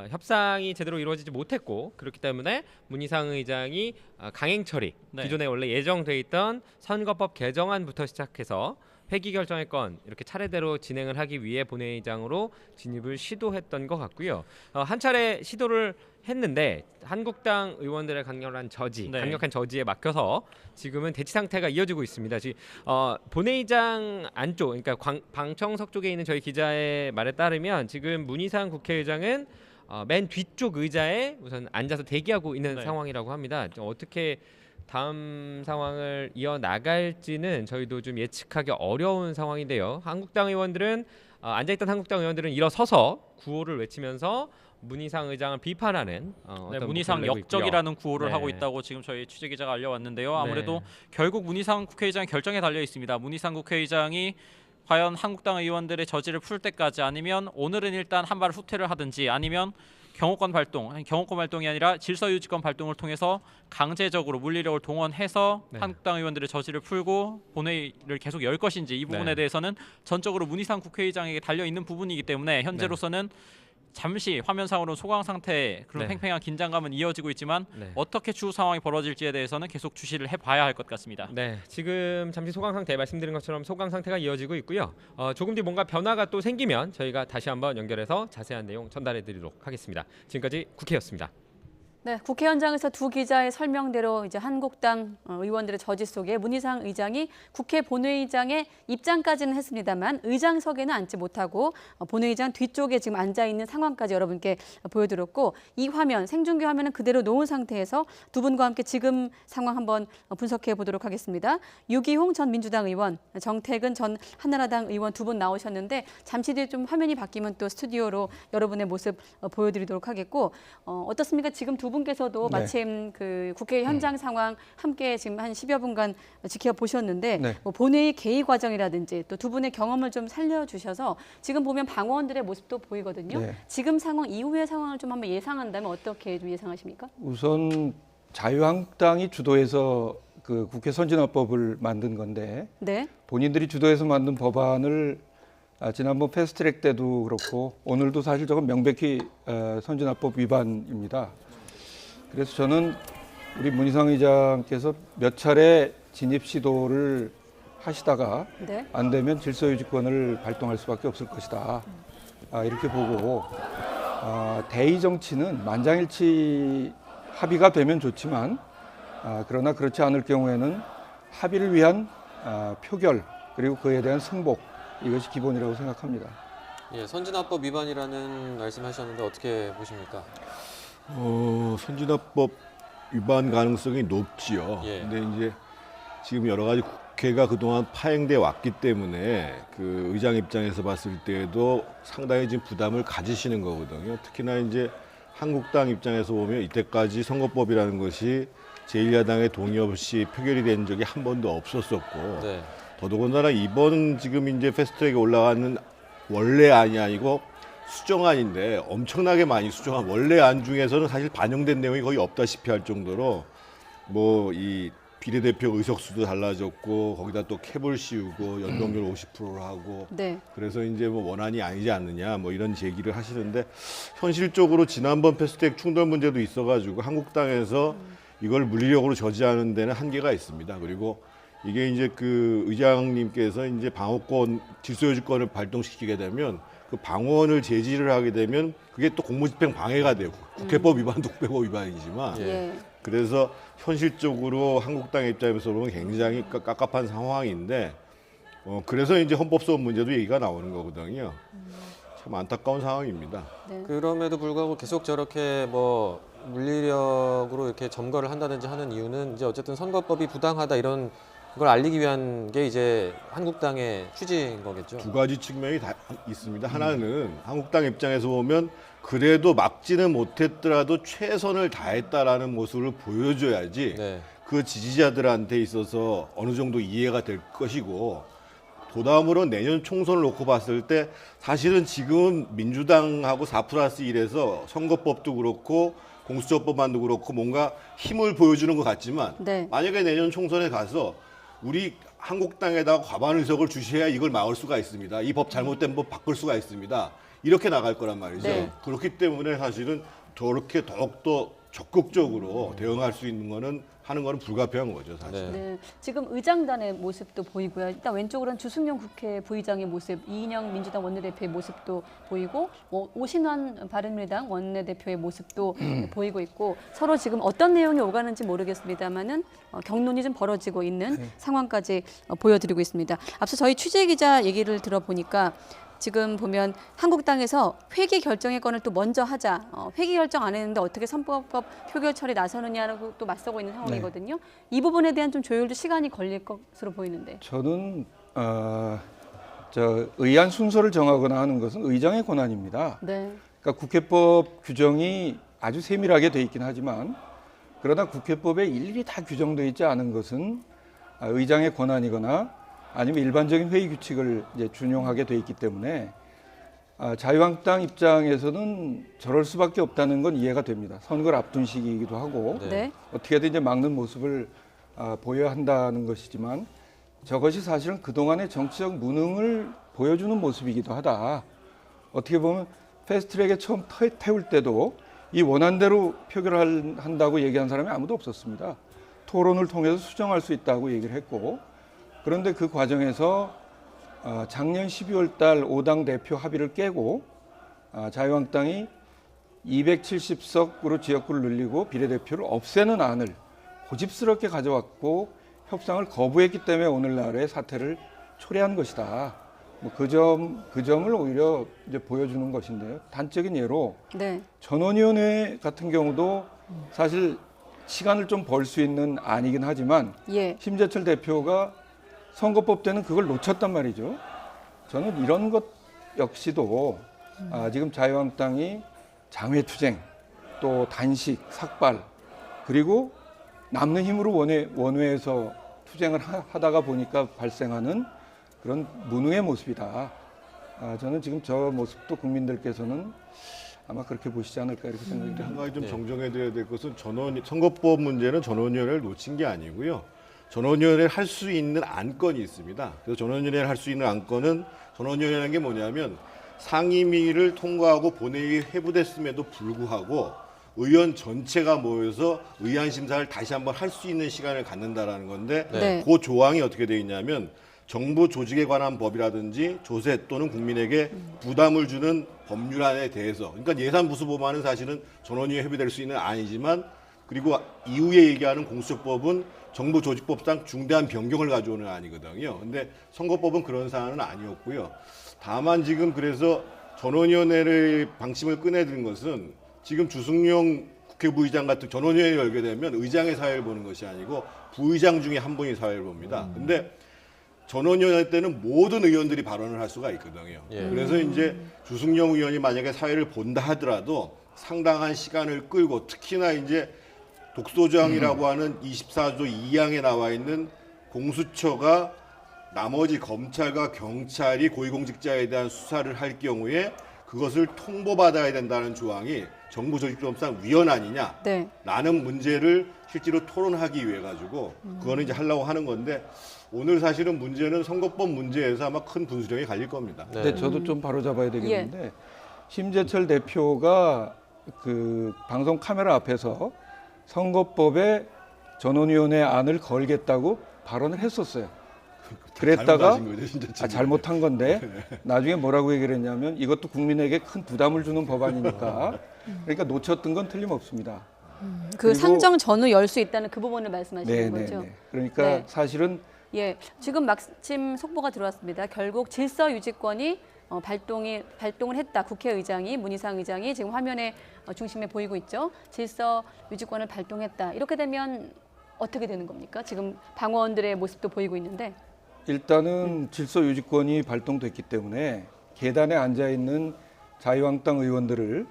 협상이 제대로 이루어지지 못했고 그렇기 때문에 문희상 의장이 강행 처리 기존에 원래 예정돼 있던 선거법 개정안부터 시작해서 회기 결정의 건 이렇게 차례대로 진행을 하기 위해 본회의장으로 진입을 시도했던 것 같고요. 한 차례 시도를 했는데 한국당 의원들의 강력한 저지에 막혀서 지금은 대치 상태가 이어지고 있습니다. 지금 본회의장 안쪽, 그러니까 방청석 쪽에 있는 저희 기자의 말에 따르면 지금 문희상 국회의장은 맨 뒤쪽 의자에 우선 앉아서 대기하고 있는 상황이라고 합니다. 어떻게 다음 상황을 이어나갈지는 저희도 좀 예측하기 어려운 상황인데요. 앉아있던 한국당 의원들은 일어서서 구호를 외치면서 문희상 의장을 비판하는 문희상 역적이라는 구호를 하고 있다고 지금 저희 취재기자가 알려왔는데요. 아무래도 결국 문희상 국회의장 결정에 달려 있습니다. 문희상 국회의장이 과연 한국당 의원들의 저지를 풀 때까지 아니면 오늘은 일단 한 발 후퇴를 하든지 아니면 경호권 발동이 아니라 질서유지권 발동을 통해서 강제적으로 물리력을 동원해서 한국당 의원들의 저지를 풀고 본회의를 계속 열 것인지 이 부분에 대해서는 전적으로 문희상 국회의장에게 달려 있는 부분이기 때문에 현재로서는 잠시 화면상으로는 소강 상태의 그런 팽팽한 긴장감은 이어지고 있지만 어떻게 추후 상황이 벌어질지에 대해서는 계속 주시를 해봐야 할 것 같습니다. 네, 지금 잠시 소강 상태 말씀드린 것처럼 소강 상태가 이어지고 있고요. 조금 뒤 뭔가 변화가 또 생기면 저희가 다시 한번 연결해서 자세한 내용 전달해드리도록 하겠습니다. 지금까지 국회였습니다. 네, 국회 현장에서 두 기자의 설명대로 이제 한국당 의원들의 저지 속에 문희상 의장이 국회 본회의장에 입장까지는 했습니다만 의장석에는 앉지 못하고 본회의장 뒤쪽에 지금 앉아 있는 상황까지 여러분께 보여드렸고, 이 화면, 생중계 화면은 그대로 놓은 상태에서 두 분과 함께 지금 상황 한번 분석해 보도록 하겠습니다. 유기홍 전 민주당 의원, 정태근 전 한나라당 의원 두 분 나오셨는데 잠시 뒤에 좀 화면이 바뀌면 또 스튜디오로 여러분의 모습 보여드리도록 하겠고, 어떻습니까? 지금 두 분께서도 네. 마침 그 국회 현장 상황 함께 지금 한 10여 분간 지켜보셨는데 네. 뭐 본회의 개의 과정이라든지 또 두 분의 경험을 좀 살려주셔서 지금 보면 방어원들의 모습도 보이거든요. 네. 지금 상황 이후의 상황을 좀 한번 예상한다면 어떻게 좀 예상하십니까? 우선 자유한국당이 주도해서 그 국회 선진화법을 만든 건데 네. 본인들이 주도해서 만든 법안을 지난번 패스트트랙 때도 그렇고 오늘도 사실 저건 명백히 선진화법 위반입니다. 그래서 저는 우리 문희상 의장께서 몇 차례 진입 시도를 하시다가 네. 안 되면 질서유지권을 발동할 수밖에 없을 것이다. 이렇게 보고 대의 정치는 만장일치 합의가 되면 좋지만 그러나 그렇지 않을 경우에는 합의를 위한 표결 그리고 그에 대한 승복 이것이 기본이라고 생각합니다. 예, 선진화법 위반이라는 말씀하셨는데 어떻게 보십니까? 선진화법 위반 가능성이 높지요. 예. 근데 이제 지금 여러 가지 국회가 그동안 파행돼 왔기 때문에 그 의장 입장에서 봤을 때도 상당히 지금 부담을 가지시는 거거든요. 특히나 이제 한국당 입장에서 보면 이때까지 선거법이라는 것이 제1야당의 동의 없이 표결이 된 적이 한 번도 없었었고 네. 더더군다나 이번 지금 이제 패스트트랙에 올라가는 원래 안이 아니고 수정안인데 엄청나게 많이 수정한 원래 안 중에서는 사실 반영된 내용이 거의 없다시피 할 정도로 뭐 이 비례대표 의석수도 달라졌고 거기다 또 캡을 씌우고 연동률 50%를 하고 네. 그래서 이제 뭐 원안이 아니지 않느냐 뭐 이런 제기를 하시는데 현실적으로 지난번 패스트트랙 충돌 문제도 있어가지고 한국당에서 이걸 물리력으로 저지하는 데는 한계가 있습니다. 그리고 이게 이제 그 의장님께서 이제 방어권, 질서유지권을 발동시키게 되면 그 방어원을 제지를 하게 되면 그게 또 공무집행 방해가 되고 국회법 위반도 국회법 위반이지만 예. 그래서 현실적으로 한국당의 입장에서 보면 굉장히 깝깝한 상황인데 그래서 이제 헌법소원 문제도 얘기가 나오는 거거든요. 참 안타까운 상황입니다. 네. 그럼에도 불구하고 계속 저렇게 뭐 물리력으로 이렇게 점거를 한다든지 하는 이유는 이제 어쨌든 선거법이 부당하다 이런 걸 알리기 위한 게 이제 한국당의 취지인 거겠죠. 두 가지 측면이 다 있습니다. 하나는 한국당 입장에서 보면 그래도 막지는 못했더라도 최선을 다했다라는 모습을 보여줘야지 네. 그 지지자들한테 있어서 어느 정도 이해가 될 것이고 그다음으로 내년 총선을 놓고 봤을 때 사실은 지금 민주당하고 4+1에서 선거법도 그렇고 공수처법안도 그렇고 뭔가 힘을 보여주는 것 같지만 네. 만약에 내년 총선에 가서 우리 한국당에다가 과반 의석을 주셔야 이걸 막을 수가 있습니다. 이 법 잘못된 법 바꿀 수가 있습니다. 이렇게 나갈 거란 말이죠. 네. 그렇기 때문에 사실은 저렇게 더욱더 적극적으로 대응할 수 있는 거는 하는 거는 불가피한 거죠, 사실. 네. 지금 의장단의 모습도 보이고요. 일단 왼쪽으로는 주승용 국회 부의장의 모습, 이인영 민주당 원내대표의 모습도 보이고, 뭐 오신환 바른미래당 원내대표의 모습도 보이고 있고, 서로 지금 어떤 내용이 오가는지 모르겠습니다만은 격론이 좀 벌어지고 있는 상황까지 보여드리고 있습니다. 앞서 저희 취재 기자 얘기를 들어보니까. 지금 보면 한국당에서 회기 결정의 건을 또 먼저 하자. 회기 결정 안 했는데 어떻게 선거법 표결 처리 나서느냐고 또 맞서고 있는 상황이거든요. 네. 이 부분에 대한 좀 조율도 시간이 걸릴 것으로 보이는데. 저는 의안 순서를 정하거나 하는 것은 의장의 권한입니다. 네. 그러니까 국회법 규정이 아주 세밀하게 돼 있긴 하지만 그러나 국회법에 일일이 다 규정되어 있지 않은 것은 의장의 권한이거나 아니면 일반적인 회의 규칙을 이제 준용하게 돼 있기 때문에 자유한국당 입장에서는 저럴 수밖에 없다는 건 이해가 됩니다. 선거를 앞둔 시기이기도 하고 네. 어떻게든 이제 막는 모습을 보여야 한다는 것이지만 저것이 사실은 그동안의 정치적 무능을 보여주는 모습이기도 하다. 어떻게 보면 패스트트랙에 처음 태울 때도 이 원안대로 표결한다고 얘기한 사람이 아무도 없었습니다. 토론을 통해서 수정할 수 있다고 얘기를 했고 그런데 그 과정에서 작년 12월 달 5당 대표 합의를 깨고 자유한국당이 270석으로 지역구를 늘리고 비례대표를 없애는 안을 고집스럽게 가져왔고 협상을 거부했기 때문에 오늘날의 사태를 초래한 것이다. 뭐 그 점을 오히려 이제 보여주는 것인데요. 단적인 예로 네. 전원위원회 같은 경우도 사실 시간을 좀 벌 수 있는 안이긴 하지만 예. 심재철 대표가 선거법 때는 그걸 놓쳤단 말이죠. 저는 이런 것 역시도 지금 자유한국당이 장외투쟁, 또 단식, 삭발, 그리고 남는 힘으로 원외에서 투쟁을 하다가 보니까 발생하는 그런 무능의 모습이다. 저는 지금 저 모습도 국민들께서는 아마 그렇게 보시지 않을까 이렇게 생각이 듭니다. 한 가지 좀 정정해드려야 될 것은 선거법 문제는 전원위원회를 놓친 게 아니고요. 전원위원회를 할 수 있는 안건이 있습니다. 그래서 전원위원회를 할 수 있는 안건은 전원위원회라는 게 뭐냐면 상임위를 통과하고 본회의에 회부됐음에도 불구하고 의원 전체가 모여서 의안 심사를 다시 한번 할 수 있는 시간을 갖는다라는 건데 네. 그 조항이 어떻게 되어 있냐면 정부 조직에 관한 법이라든지 조세 또는 국민에게 부담을 주는 법률안에 대해서 그러니까 예산 부수 법안은 사실은 전원위에 회부될 수 있는 안이지만 그리고 이후에 얘기하는 공수처법은 정부 조직법상 중대한 변경을 가져오는 안이거든요. 근데 선거법은 그런 사안은 아니었고요. 다만 지금 그래서 전원위원회를 방침을 꺼내든 것은 지금 주승용 국회부의장 같은 전원위원회를 열게 되면 의장의 사회를 보는 것이 아니고 부의장 중에 한 분이 사회를 봅니다. 근데 전원위원회 때는 모든 의원들이 발언을 할 수가 있거든요. 예. 그래서 이제 주승용 의원이 만약에 사회를 본다 하더라도 상당한 시간을 끌고 특히나 이제 독소조항이라고 하는 24조 2항에 나와 있는 공수처가 나머지 검찰과 경찰이 고위공직자에 대한 수사를 할 경우에 그것을 통보받아야 된다는 조항이 정부 조직법상 위헌 아니냐? 네. 라는 문제를 실제로 토론하기 위해 가지고 그거는 이제 하려고 하는 건데 오늘 사실은 문제는 선거법 문제에서 아마 큰 분수령이 갈릴 겁니다. 네. 근데 저도 좀 바로 잡아야 되겠는데 심재철 대표가 그 방송 카메라 앞에서 선거법에 전원위원회 안을 걸겠다고 발언을 했었어요. 그랬다가 잘못한 건데 나중에 뭐라고 얘기를 했냐면 이것도 국민에게 큰 부담을 주는 법안이니까 그러니까 놓쳤던 건 틀림없습니다. 그 상정 전후 열 수 있다는 그 부분을 말씀하시는 거죠. 그러니까 네. 사실은 지금 마침 속보가 들어왔습니다. 결국 질서 유지권이 발동을 했다. 국회의장이 문희상 의장이 지금 화면에 중심에 보이고 있죠. 질서 유지권을 발동했다. 이렇게 되면 어떻게 되는 겁니까? 지금 방어원들의 모습도 보이고 있는데. 일단은 질서 유지권이 발동됐기 때문에 계단에 앉아 있는 자유한국당 의원들을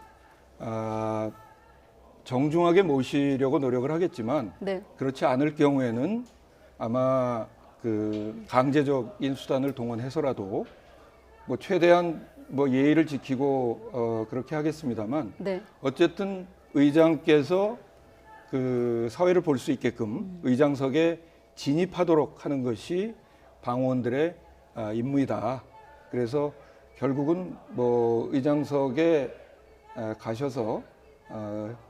정중하게 모시려고 노력을 하겠지만 그렇지 않을 경우에는 아마 그 강제적인 수단을 동원해서라도 뭐 최대한 뭐 예의를 지키고 그렇게 하겠습니다만 어쨌든 의장께서 그 사회를 볼 수 있게끔 의장석에 진입하도록 하는 것이 방어원들의 임무이다. 그래서 결국은 뭐 의장석에 가셔서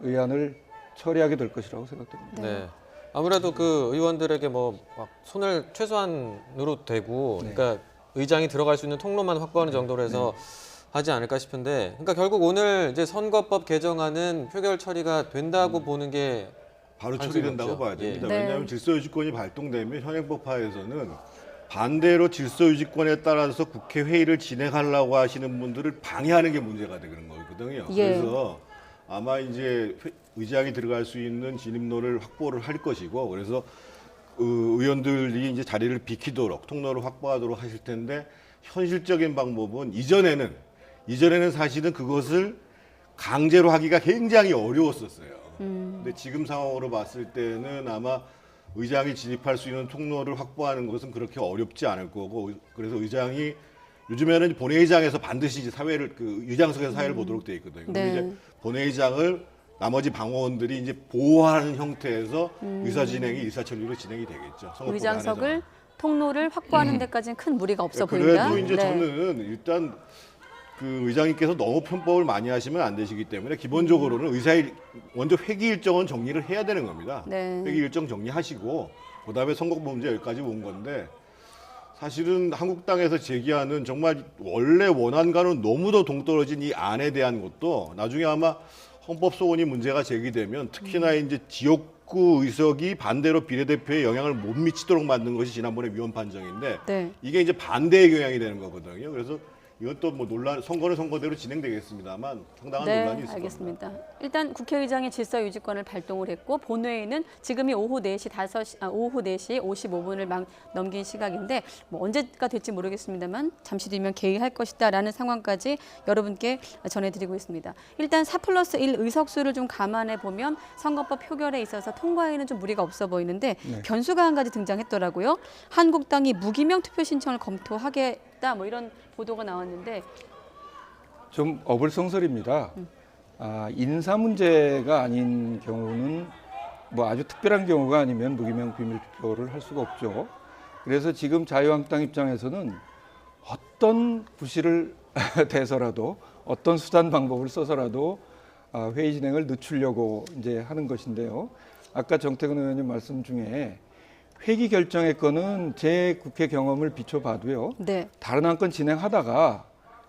의안을 처리하게 될 것이라고 생각됩니다. 네. 아무래도 그 의원들에게 뭐 막 손을 최소한으로 대고 그러니까 의장이 들어갈 수 있는 통로만 확보하는 정도로 해서 하지 않을까 싶은데 그러니까 결국 오늘 이제 선거법 개정안은 표결 처리가 된다고 보는 게 바로 처리된다고 봐야 됩니다. 네. 왜냐하면 질서유지권이 발동되면 현행법하에서는 반대로 질서유지권에 따라서 국회 회의를 진행하려고 하시는 분들을 방해하는 게 문제가 되는 거거든요. 그래서 아마 이제 의장이 들어갈 수 있는 진입로를 확보를 할 것이고 그래서 의원들이 이제 자리를 비키도록 통로를 확보하도록 하실 텐데 현실적인 방법은 이전에는 사실은 그것을 강제로 하기가 굉장히 어려웠었어요. 근데 지금 상황으로 봤을 때는 아마 의장이 진입할 수 있는 통로를 확보하는 것은 그렇게 어렵지 않을 거고 그래서 의장이 요즘에는 본회의장에서 반드시 이제 사회를 그 의장석에서 사회를 보도록 돼 있거든요. 근데 이제 본회의장을 나머지 방어원들이 이제 보호하는 형태에서 의사처리로 진행이 되겠죠. 의장석을 통로를 확보하는 데까지는 큰 무리가 없어 보인다. 그래도 이제 저는 일단 그 의장님께서 너무 편법을 많이 하시면 안 되시기 때문에 기본적으로는 먼저 회기 일정은 정리를 해야 되는 겁니다. 회기 일정 정리하시고 그다음에 선거법 문제 여기까지 온 건데 사실은 한국당에서 제기하는 정말 원래 원안과는 너무도 동떨어진 이 안에 대한 것도 나중에 아마 헌법 소원이 문제가 제기되면 특히나 이제 지역구 의석이 반대로 비례대표에 영향을 못 미치도록 만든 것이 지난번에 위헌 판정인데 네. 이게 이제 반대의 경향이 되는 거거든요. 그래서 이것도 뭐 논란, 선거는 선거대로 진행되겠습니다만 상당한 논란이 있을 알겠습니다. 겁니다. 일단 국회의장이 질서 유지권을 발동을 했고 본회의는 지금이 오후 4시 55분을 막 넘긴 시각인데 뭐 언제가 될지 모르겠습니다만 잠시 뒤면 개의할 것이다라는 상황까지 여러분께 전해드리고 있습니다. 일단 4+1 의석수를 좀 감안해 보면 선거법 표결에 있어서 통과에는 좀 무리가 없어 보이는데 네. 변수가 한 가지 등장했더라고요. 한국당이 무기명 투표 신청을 검토하겠다 뭐 이런 보도가 나왔는데 좀 어불성설입니다. 인사 문제가 아닌 경우는 뭐 아주 특별한 경우가 아니면 무기명 비밀 투표를 할 수가 없죠. 그래서 지금 자유한국당 입장에서는 어떤 구실을 대서라도 어떤 수단 방법을 써서라도 회의 진행을 늦추려고 이제 하는 것인데요. 아까 정태근 의원님 말씀 중에 회기 결정의 건은 제 국회 경험을 비춰봐도요. 네. 다른 한 건 진행하다가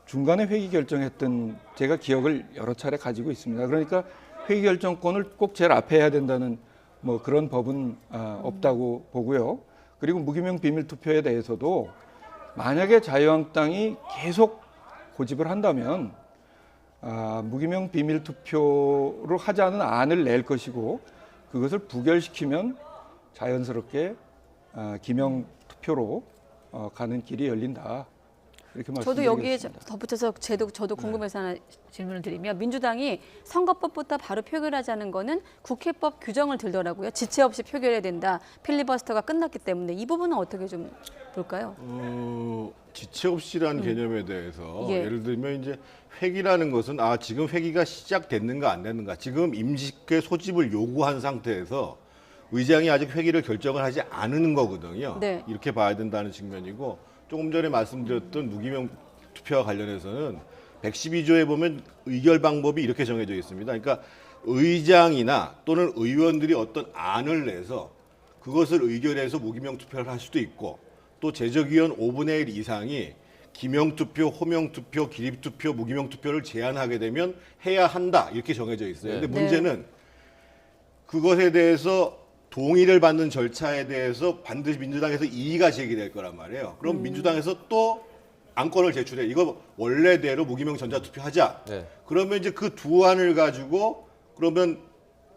중간에 회기 결정했던 제가 기억을 여러 차례 가지고 있습니다. 그러니까 회기 결정권을 꼭 제일 앞에 해야 된다는 뭐 그런 법은 없다고 보고요. 그리고 무기명 비밀 투표에 대해서도 만약에 자유한국당이 계속 고집을 한다면 무기명 비밀 투표로 하자는 안을 낼 것이고 그것을 부결시키면 자연스럽게 기명 투표로 가는 길이 열린다. 이렇게 말씀드리겠습니다. 저도 여기에 덧붙여서 저도 궁금해서 하나 질문을 드리면 민주당이 선거법부터 바로 표결하자는 거는 국회법 규정을 들더라고요. 지체 없이 표결해야 된다. 필리버스터가 끝났기 때문에 이 부분은 어떻게 좀 볼까요? 지체 없이라는 개념에 대해서 예. 예를 들면 이제 회기라는 것은 지금 회기가 시작됐는가 안 됐는가 지금 임시국회 소집을 요구한 상태에서 의장이 아직 회기를 결정을 하지 않은 거거든요. 네. 이렇게 봐야 된다는 측면이고 조금 전에 말씀드렸던 무기명 투표와 관련해서는 112조에 보면 의결 방법이 이렇게 정해져 있습니다. 그러니까 의장이나 또는 의원들이 어떤 안을 내서 그것을 의결해서 무기명 투표를 할 수도 있고 또 제적위원 5분의 1 이상이 기명투표, 호명투표, 기립투표, 무기명 투표를 제한하게 되면 해야 한다 이렇게 정해져 있어요. 근데 문제는 그것에 대해서 동의를 받는 절차에 대해서 반드시 민주당에서 이의가 제기될 거란 말이에요. 그럼 민주당에서 또 안건을 제출해. 이거 원래대로 무기명 전자투표하자. 네. 그러면 이제 그 두 안을 가지고 그러면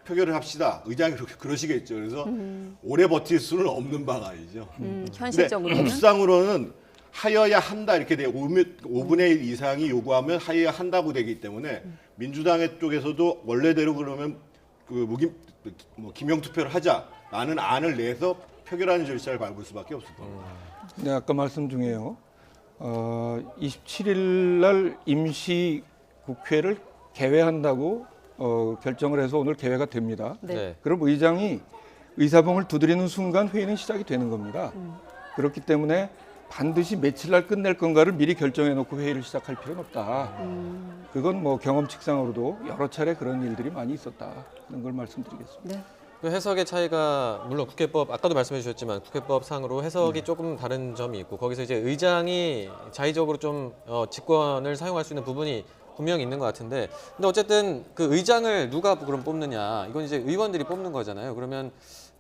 표결을 합시다. 의장이 그러시겠죠. 그래서 오래 버틸 수는 없는 바가 아니죠. 현실적으로는? 법상으로는 하여야 한다 이렇게 돼요. 5분의 1 이상이 요구하면 하여야 한다고 되기 때문에 민주당의 쪽에서도 원래대로 그러면 그 기명 투표를 하자라는 안을 내서 표결하는 절차를 밟을 수밖에 없을 겁니다. 네, 아까 말씀 중에요. 27일 날 임시 국회를 개회한다고 결정을 해서 오늘 개회가 됩니다. 네. 그럼 의장이 의사봉을 두드리는 순간 회의는 시작이 되는 겁니다. 그렇기 때문에 반드시 며칠 날 끝낼 건가를 미리 결정해 놓고 회의를 시작할 필요는 없다. 그건 뭐 경험칙상으로도 여러 차례 그런 일들이 많이 있었다는 걸 말씀드리겠습니다. 네. 그 해석의 차이가 물론 국회법 아까도 말씀해 주셨지만 국회법상으로 해석이 조금 다른 점이 있고 거기서 이제 의장이 자의적으로 좀 직권을 사용할 수 있는 부분이 분명히 있는 것 같은데 근데 어쨌든 그 의장을 누가 그럼 뽑느냐 이건 이제 의원들이 뽑는 거잖아요. 그러면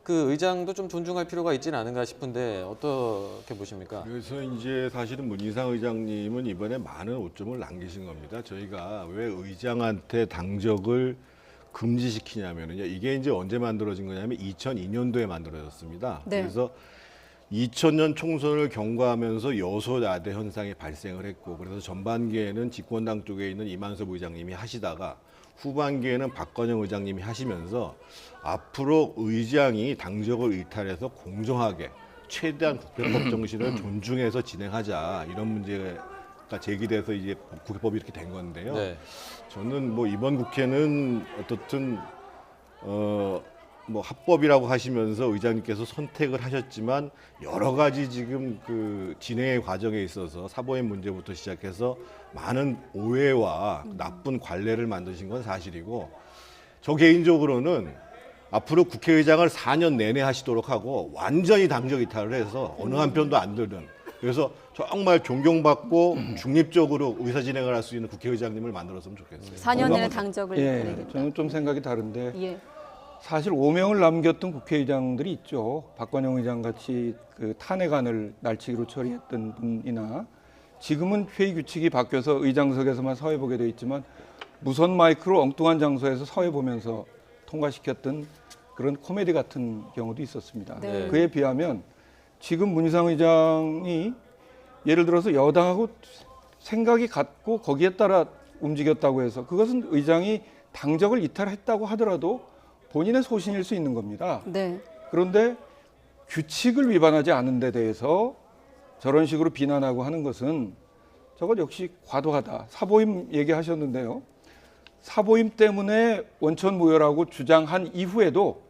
그 의장도 좀 존중할 필요가 있지는 않은가 싶은데 어떻게 보십니까? 그래서 이제 사실은 문희상 의장님은 이번에 많은 오점을 남기신 겁니다. 저희가 왜 의장한테 당적을 금지시키냐면요. 이게 이제 언제 만들어진 거냐면 2002년도에 만들어졌습니다. 네. 그래서 2000년 총선을 경과하면서 여소야대 현상이 발생을 했고 그래서 전반기에는 집권당 쪽에 있는 이만섭 의장님이 하시다가 후반기에는 박건영 의장님이 하시면서 앞으로 의장이 당적을 이탈해서 공정하게 최대한 국회법 정신을 존중해서 진행하자 이런 문제가 제기돼서 이제 국회법이 이렇게 된 건데요. 네. 저는 뭐 이번 국회는 어떻든 뭐 합법이라고 하시면서 의장님께서 선택을 하셨지만 여러 가지 지금 그 진행의 과정에 있어서 사보임 문제부터 시작해서 많은 오해와 나쁜 관례를 만드신 건 사실이고 저 개인적으로는 앞으로 국회의장을 4년 내내 하시도록 하고 완전히 당적 이탈을 해서 어느 한편도 안 들든 그래서 정말 존경받고 중립적으로 의사 진행을 할 수 있는 국회의장님을 만들었으면 좋겠어요. 4년 내내 당적을 예, 내리겠다. 저는 좀 생각이 다른데 예. 사실 오명을 남겼던 국회의장들이 있죠. 박관영 의장 같이 그 탄핵안을 날치기로 처리했던 분이나 지금은 회의 규칙이 바뀌어서 의장석에서만 서해 보게 돼 있지만 무선 마이크로 엉뚱한 장소에서 서해 보면서 통과시켰던 그런 코미디 같은 경우도 있었습니다. 네. 그에 비하면 지금 문희상 의장이 예를 들어서 여당하고 생각이 같고 거기에 따라 움직였다고 해서 그것은 의장이 당적을 이탈했다고 하더라도 본인의 소신일 수 있는 겁니다. 네. 그런데 규칙을 위반하지 않은 데 대해서 저런 식으로 비난하고 하는 것은 저것 역시 과도하다. 사보임 얘기하셨는데요. 사보임 때문에 원천 무효라고 주장한 이후에도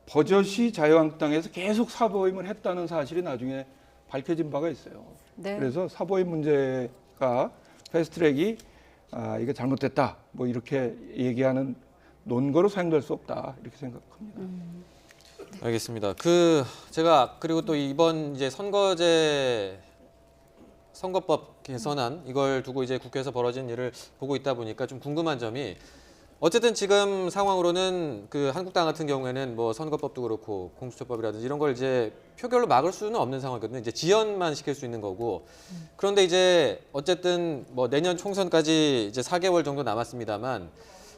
버젓이 자유한국당에서 계속 사보임을 했다는 사실이 나중에 밝혀진 바가 있어요. 네. 그래서 사보임 문제가 패스트트랙이 이게 잘못됐다 뭐 이렇게 얘기하는 논거로 사용될 수 없다 이렇게 생각합니다. 알겠습니다. 제가 그리고 또 이번 이제 선거법 개선안 이걸 두고 이제 국회에서 벌어진 일을 보고 있다 보니까 좀 궁금한 점이 어쨌든 지금 상황으로는 그 한국당 같은 경우에는 뭐 선거법도 그렇고 공수처법이라든지 이런 걸 이제 표결로 막을 수는 없는 상황이거든요. 이제 지연만 시킬 수 있는 거고. 그런데 이제 어쨌든 뭐 내년 총선까지 이제 4개월 정도 남았습니다만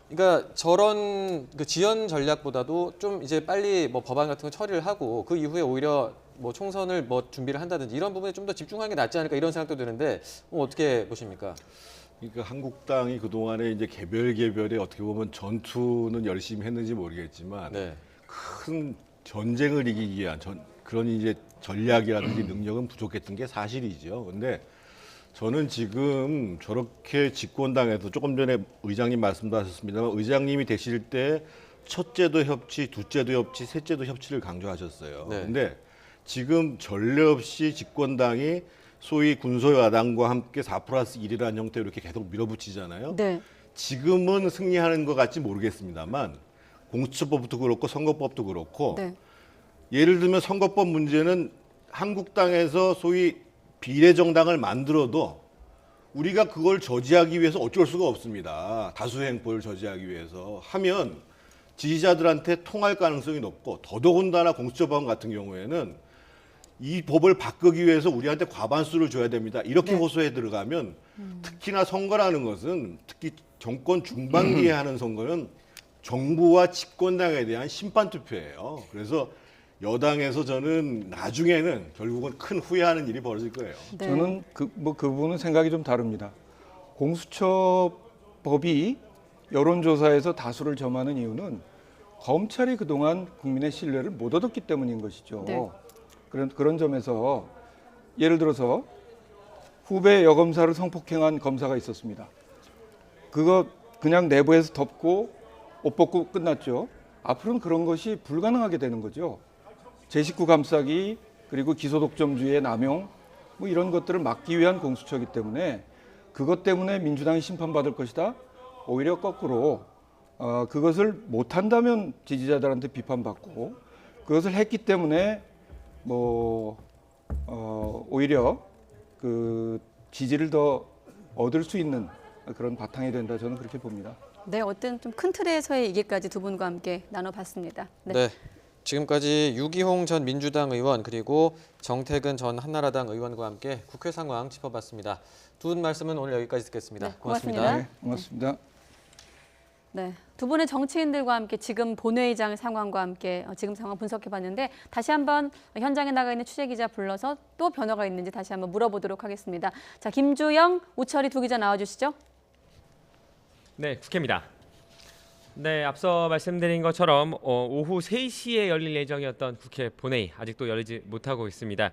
그러니까 저런 그 지연 전략보다도 좀 이제 빨리 뭐 법안 같은 거 처리를 하고 그 이후에 오히려 뭐 총선을 뭐 준비를 한다든지 이런 부분에 좀 더 집중하는 게 낫지 않을까 이런 생각도 드는데 어떻게 보십니까? 그러니까 한국당이 그동안에 이제 개별의 어떻게 보면 전투는 열심히 했는지 모르겠지만 네. 큰 전쟁을 이기기 위한 그런 이제 전략이라든지 능력은 부족했던 게 사실이죠. 근데 저는 지금 저렇게 집권당에서 조금 전에 의장님 말씀도 하셨습니다만 의장님이 되실 때 첫째도 협치, 둘째도 협치, 셋째도 협치를 강조하셨어요. 네. 근데 지금 전례 없이 집권당이 소위 군소야당과 함께 4+1이라는 형태로 이렇게 계속 밀어붙이잖아요. 네. 지금은 승리하는 것 같지 모르겠습니다만 공수처법도 그렇고 선거법도 그렇고 네. 예를 들면 선거법 문제는 한국당에서 소위 비례정당을 만들어도 우리가 그걸 저지하기 위해서 어쩔 수가 없습니다. 다수행포를 저지하기 위해서 하면 지지자들한테 통할 가능성이 높고 더더군다나 공수처법 같은 경우에는 이 법을 바꾸기 위해서 우리한테 과반수를 줘야 됩니다. 이렇게 호소해 들어가면 특히나 선거라는 것은 특히 정권 중반기에 하는 선거는 정부와 집권당에 대한 심판 투표예요. 그래서 여당에서 저는 나중에는 결국은 큰 후회하는 일이 벌어질 거예요. 네. 저는 그 부분은 생각이 좀 다릅니다. 공수처법이 여론조사에서 다수를 점하는 이유는 검찰이 그동안 국민의 신뢰를 못 얻었기 때문인 것이죠. 네. 그런 점에서 예를 들어서 후배 여검사를 성폭행한 검사가 있었습니다. 그거 그냥 내부에서 덮고 옷 벗고 끝났죠. 앞으로는 그런 것이 불가능하게 되는 거죠. 제 식구 감싸기 그리고 기소독점주의의 남용 뭐 이런 것들을 막기 위한 공수처이기 때문에 그것 때문에 민주당이 심판받을 것이다. 오히려 거꾸로 그것을 못한다면 지지자들한테 비판받고 그것을 했기 때문에 오히려 그 지지를 더 얻을 수 있는 그런 바탕이 된다. 저는 그렇게 봅니다. 네, 어떤 좀 큰 틀에서의 얘기까지 두 분과 함께 나눠봤습니다. 네. 지금까지 유기홍 전 민주당 의원 그리고 정태근 전 한나라당 의원과 함께 국회 상황 짚어봤습니다. 두 분 말씀은 오늘 여기까지 듣겠습니다. 네, 고맙습니다. 고맙습니다. 네, 고맙습니다. 네, 두 분의 정치인들과 함께 지금 본회의장 상황과 함께 지금 상황 분석해봤는데 다시 한번 현장에 나가 있는 취재기자 불러서 또 변화가 있는지 다시 한번 물어보도록 하겠습니다. 자, 김주영, 우철이 두 기자 나와주시죠. 네, 국회입니다. 네, 앞서 말씀드린 것처럼 오후 3시에 열릴 예정이었던 국회 본회의 아직도 열리지 못하고 있습니다.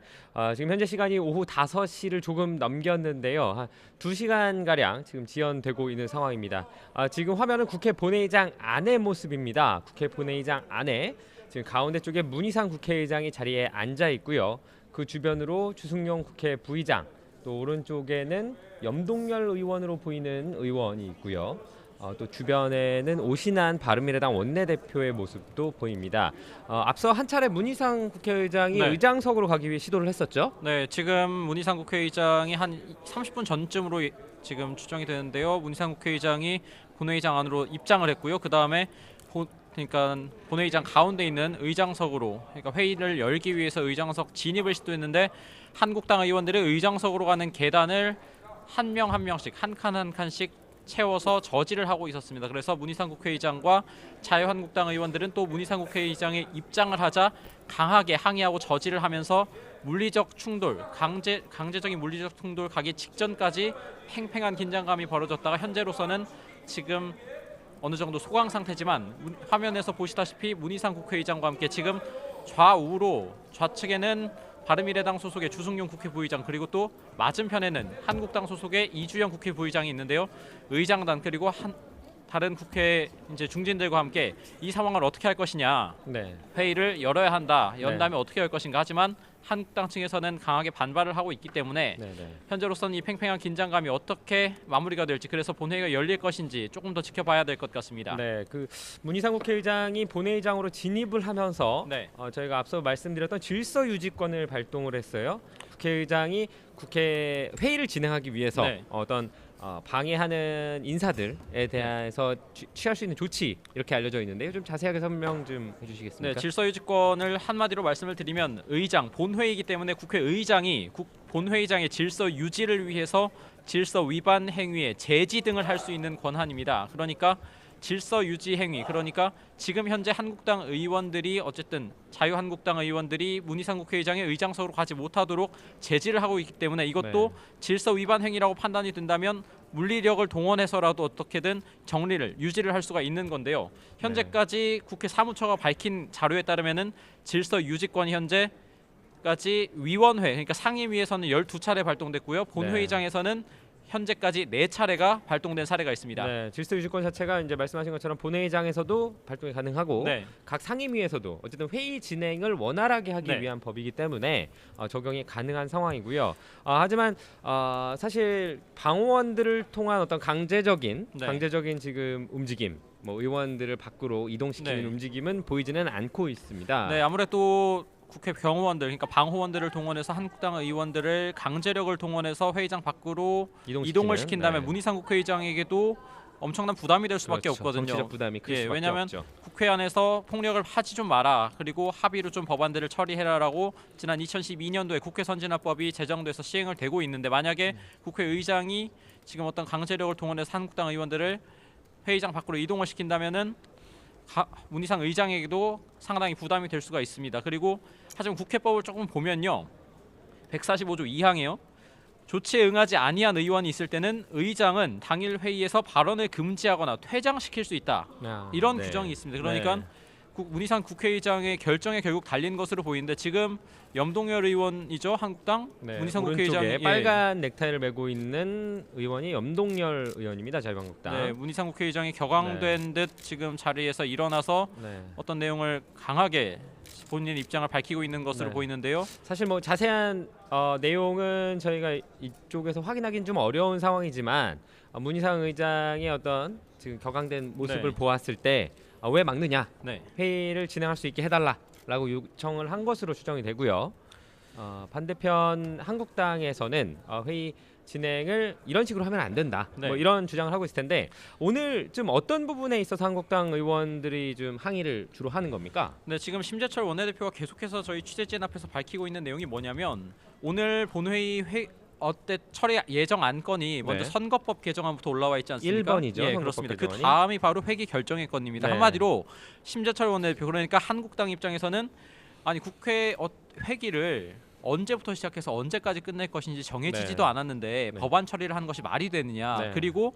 지금 현재 시간이 오후 5시를 조금 넘겼는데요. 한 2시간가량 지금 지연되고 있는 상황입니다. 지금 화면은 국회 본회의장 안의 모습입니다. 국회 본회의장 안에 지금 가운데 쪽에 문희상 국회의장이 자리에 앉아 있고요. 그 주변으로 주승용 국회 부의장, 또 오른쪽에는 염동열 의원으로 보이는 의원이 있고요. 또 주변에는 오신환 바른미래당 원내대표의 모습도 보입니다. 앞서 한 차례 문희상 국회의장이 네. 의장석으로 가기 위해 시도를 했었죠. 네, 지금 문희상 국회의장이 한 30분 전쯤으로 지금 추정이 되는데요. 문희상 국회의장이 본회의장 안으로 입장을 했고요. 그 다음에 그러니까 본회의장 가운데 있는 의장석으로, 그러니까 회의를 열기 위해서 의장석 진입을 시도했는데 한국당 의원들이 의장석으로 가는 계단을 한 명 한 명씩 한 칸 한 칸씩 채워서 저지를 하고 있었습니다. 그래서 문희상 국회의장과 자유한국당 의원들은 또 문희상 국회의장의 입장을 하자 강하게 항의하고 저지를 하면서 물리적 충돌, 강제적인 물리적 충돌 가기 직전까지 팽팽한 긴장감이 벌어졌다가 현재로서는 지금 어느 정도 소강 상태지만 화면에서 보시다시피 문희상 국회의장과 함께 지금 좌우로 좌측에는 바른미래당 소속의 주승용 국회 부의장, 그리고 또 맞은편에는 한국당 소속의 이주영 국회 부의장이 있는데요. 의장단 그리고 다른 국회 이제 중진들과 함께 이 상황을 어떻게 할 것이냐, 회의를 열어야 한다, 연 다음에 어떻게 할 것인가. 하지만 한국당 측에서는 강하게 반발을 하고 있기 때문에 현재로서는 이 팽팽한 긴장감이 어떻게 마무리가 될지, 그래서 본회의가 열릴 것인지 조금 더 지켜봐야 될 것 같습니다. 네, 그 문희상 국회의장이 본회의장으로 진입을 하면서 저희가 앞서 말씀드렸던 질서 유지권을 발동을 했어요. 국회의장이 국회 회의를 진행하기 위해서 어떤 방해하는 인사들에 대해서 취할 수 있는 조치, 이렇게 알려져 있는데요. 좀 자세하게 설명 좀 해주시겠습니까? 네, 질서유지권을 한마디로 말씀을 드리면 의장, 본회의이기 때문에 국회의장이 본회의장의 질서 유지를 위해서 질서 위반 행위의 제지 등을 할 수 있는 권한입니다. 그러니까 질서 유지 행위, 그러니까 지금 현재 한국당 의원들이 어쨌든 자유한국당 의원들이 문희상 국회의장의 의장석으로 가지 못하도록 제지를 하고 있기 때문에 이것도 질서 위반 행위라고 판단이 된다면 물리력을 동원해서라도 어떻게든 정리를 유지를 할 수가 있는 건데요. 현재까지 국회 사무처가 밝힌 자료에 따르면은 질서 유지권이 현재까지 위원회, 그러니까 상임위에서는 12차례 발동됐고요. 본회의장에서는 현재까지 4차례가 발동된 사례가 있습니다. 네, 질서 유지권 자체가 이제 말씀하신 것처럼 본회의장에서도 발동이 가능하고 네. 각 상임위에서도 어쨌든 회의 진행을 원활하게 하기 네. 위한 법이기 때문에 적용이 가능한 상황이고요. 하지만 사실 방호원들을 통한 어떤 강제적인 지금 움직임, 뭐 의원들을 밖으로 이동시키는 움직임은 보이지는 않고 있습니다. 네, 아무래도 국회 경호원들, 그러니까 방호원들을 동원해서 한국당 의원들을 강제력을 동원해서 회의장 밖으로 이동을 시킨 다음에 문희상 국회의장에게도 엄청난 부담이 될 수밖에 없거든요. 정치적 부담이 클 수밖에 왜냐하면 없죠. 국회 안에서 폭력을 하지 좀 마라, 그리고 합의로 좀 법안들을 처리해라라고 지난 2012년도에 국회 선진화법이 제정돼서 시행을 되고 있는데, 만약에 국회의장이 지금 어떤 강제력을 동원해서 한국당 의원들을 회의장 밖으로 이동을 시킨다면은 문희상 의장에게도 상당히 부담이 될 수가 있습니다. 그리고 하지만 국회법을 조금 보면요, 145조 2항에요. 조치에 응하지 아니한 의원이 있을 때는 의장은 당일 회의에서 발언을 금지하거나 퇴장시킬 수 있다. 이런 규정이 있습니다. 그러니까 문희상 국회의장의 결정에 결국 달린 것으로 보이는데, 지금 염동열 의원이죠, 한국당. 문희상 국회의장이 빨간 넥타이를 메고 있는 의원이 염동열 의원입니다, 자유한국당. 네, 문희상 국회의장이 격앙된 듯 지금 자리에서 일어나서 어떤 내용을 강하게 본인의 입장을 밝히고 있는 것으로 보이는데요. 사실 뭐 자세한 내용은 저희가 이쪽에서 확인하기는 좀 어려운 상황이지만 문희상 의장의 어떤 지금 격앙된 모습을 보았을 때 왜 막느냐, 회의를 진행할 수 있게 해달라라고 요청을 한 것으로 추정이 되고요. 반대편 한국당에서는 회의 진행을 이런 식으로 하면 안 된다, 뭐 이런 주장을 하고 있을 텐데, 오늘 좀 어떤 부분에 있어서 한국당 의원들이 좀 항의를 주로 하는 겁니까? 네, 지금 심재철 원내대표가 계속해서 저희 취재진 앞에서 밝히고 있는 내용이 뭐냐면, 오늘 본회의 처리 예정 안건이 먼저 선거법 개정안부터 올라와 있지 않습니까? 1번이죠. 예, 그렇습니다. 그 다음이 바로 회기 결정의 건입니다. 한마디로 심재철 원내대표, 그러니까 한국당 입장에서는 아니 국회 회기를 언제부터 시작해서 언제까지 끝낼 것인지 정해지지도 않았는데 법안 처리를 하는 것이 말이 되느냐. 그리고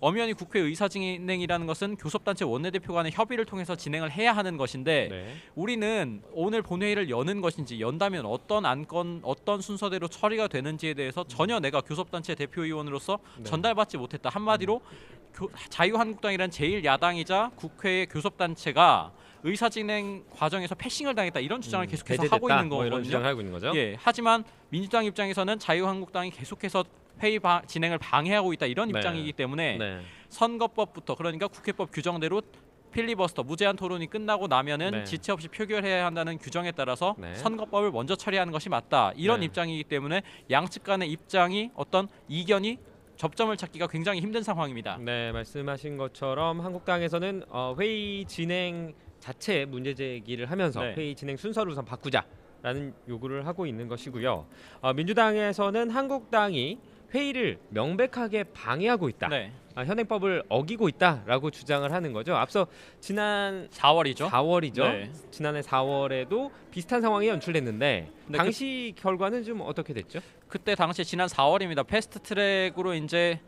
엄연히 국회 의사진행이라는 것은 교섭단체 원내대표 간의 협의를 통해서 진행을 해야 하는 것인데, 우리는 오늘 본회의를 여는 것인지, 연다면 어떤 안건, 어떤 순서대로 처리가 되는지에 대해서 전혀 내가 교섭단체 대표의원으로서 전달받지 못했다. 한마디로 자유한국당이란 제1야당이자 국회의 교섭단체가 의사진행 과정에서 패싱을 당했다, 이런 주장을 계속해서 하고 있는 거거든요. 이런 주장을 하고 있는 거죠. 예, 하지만 민주당 입장에서는 자유한국당이 계속해서 진행을 방해하고 있다 이런 네. 입장이기 때문에 네. 선거법부터 그러니까 국회법 규정대로 필리버스터 무제한 토론이 끝나고 나면은 네. 지체 없이 표결해야 한다는 규정에 따라서 네. 선거법을 먼저 처리하는 것이 맞다 이런 네. 입장이기 때문에 양측 간의 입장이 어떤 이견이 접점을 찾기가 굉장히 힘든 상황입니다. 네, 말씀하신 것처럼 한국당에서는 회의 진행 자체에 문제 제기를 하면서 네. 회의 진행 순서를 우선 바꾸자라는 요구를 하고 있는 것이고요. 민주당에서는 한국당이 회의를 명백하게 방해하고 있다. 네. 현행법을 어기고 있다라고 주장을 하는 거죠. 앞서 지난 4월이죠. 4월이죠. 네. 지난해 4월에도 비슷한 상황이 연출됐는데 네, 당시 결과는 좀 어떻게 됐죠? 그때 당시 지난 4월입니다. 패스트트랙으로 이제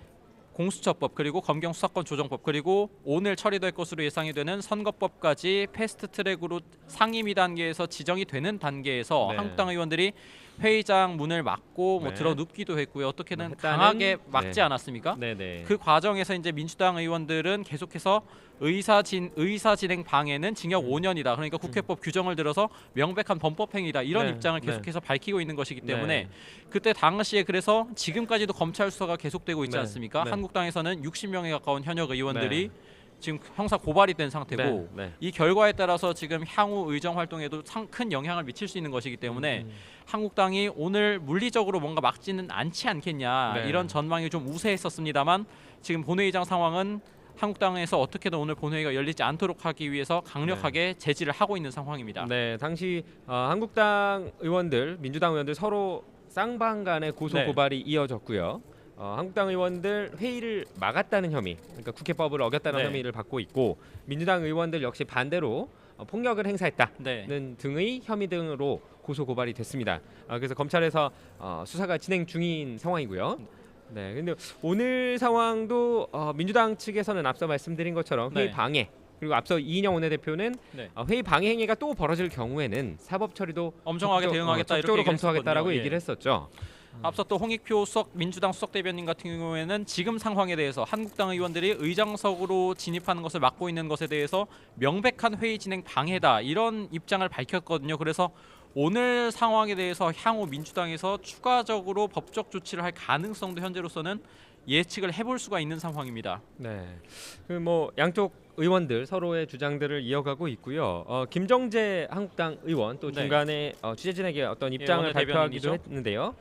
공수처법 그리고 검경수사권 조정법 그리고 오늘 처리될 것으로 예상이 되는 선거법까지 패스트트랙으로 상임위 단계에서 지정이 되는 단계에서 네. 한국당 의원들이 회의장 문을 막고 뭐 네. 들어눕기도 했고요. 어떻게든 했다는, 강하게 막지 네. 않았습니까? 네네. 그 과정에서 이제 민주당 의원들은 계속해서 의사 진행 방해는 징역 5년이다. 그러니까 국회법 규정을 들어서 명백한 범법 행위다. 이런 네. 입장을 네. 계속해서 밝히고 있는 것이기 때문에 네. 그때 당시에 그래서 지금까지도 검찰 수사가 계속되고 있지 네. 않습니까? 네. 한국당에서는 60명에 가까운 현역 의원들이 네. 지금 형사 고발이 된 상태고 네. 네. 이 결과에 따라서 지금 향후 의정 활동에도 큰 영향을 미칠 수 있는 것이기 때문에 한국당이 오늘 물리적으로 뭔가 막지는 않지 않겠냐 네. 이런 전망이 좀 우세했었습니다만 지금 본회의장 상황은 한국당에서 어떻게든 오늘 본회의가 열리지 않도록 하기 위해서 강력하게 제지를 하고 있는 상황입니다. 네, 당시 한국당 의원들, 민주당 의원들 서로 쌍방 간의 고소 네. 고발이 이어졌고요. 한국당 의원들 회의를 막았다는 혐의, 그러니까 국회법을 어겼다는 네. 혐의를 받고 있고 민주당 의원들 역시 반대로 폭력을 행사했다는 네. 등의 혐의 등으로 고소 고발이 됐습니다. 그래서 검찰에서 수사가 진행 중인 상황이고요. 네, 근데 오늘 상황도 민주당 측에서는 앞서 말씀드린 것처럼 회의 네. 방해 그리고 앞서 이인영 원내대표는 네. 회의 방해 행위가 또 벌어질 경우에는 사법 처리도 엄정하게 대응하겠다 이렇게 적극적으로 얘기를 검토하겠다라고 했었거든요. 얘기를 했었죠. 앞서 또 홍익표 민주당 수석 대변인 같은 경우에는 지금 상황에 대해서 한국당 의원들이 의장석으로 진입하는 것을 막고 있는 것에 대해서 명백한 회의 진행 방해다 이런 입장을 밝혔거든요. 그래서 오늘 상황에 대해서 향후 민주당에서 추가적으로 법적 조치를 할 가능성도 현재로서는 예측을 해볼 수가 있는 상황입니다. 네, 그 뭐 양쪽 의원들 서로의 주장들을 이어가고 있고요. 김정재 한국당 의원 또 네. 중간에 취재진에게 어떤 입장을 원내 발표하기도 대변인이죠. 했는데요.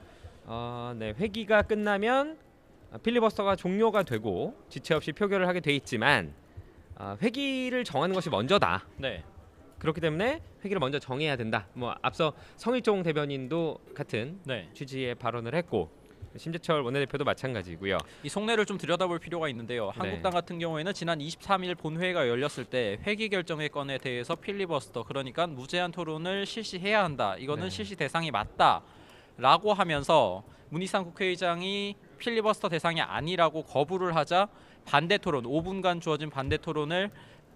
네, 회기가 끝나면 필리버스터가 종료가 되고 지체 없이 표결을 하게 돼 있지만 회기를 정하는 것이 먼저다. 네. 그렇기 때문에 회기를 먼저 정해야 된다. 뭐 앞서 성일종 대변인도 같은 네. 취지의 발언을 했고 심재철 원내대표도 마찬가지고요. 이 속내를 좀 들여다볼 필요가 있는데요. 네. 한국당 같은 경우에는 지난 23일 본회의가 열렸을 때 회기 결정의 건에 대해서 필리버스터 그러니까 무제한 토론을 실시해야 한다. 이거는 네. 실시 대상이 맞다라고 하면서 문희상 국회의장이 필리버스터 대상이 아니라고 거부를 하자 반대 토론 5분간 주어진 반대 토론을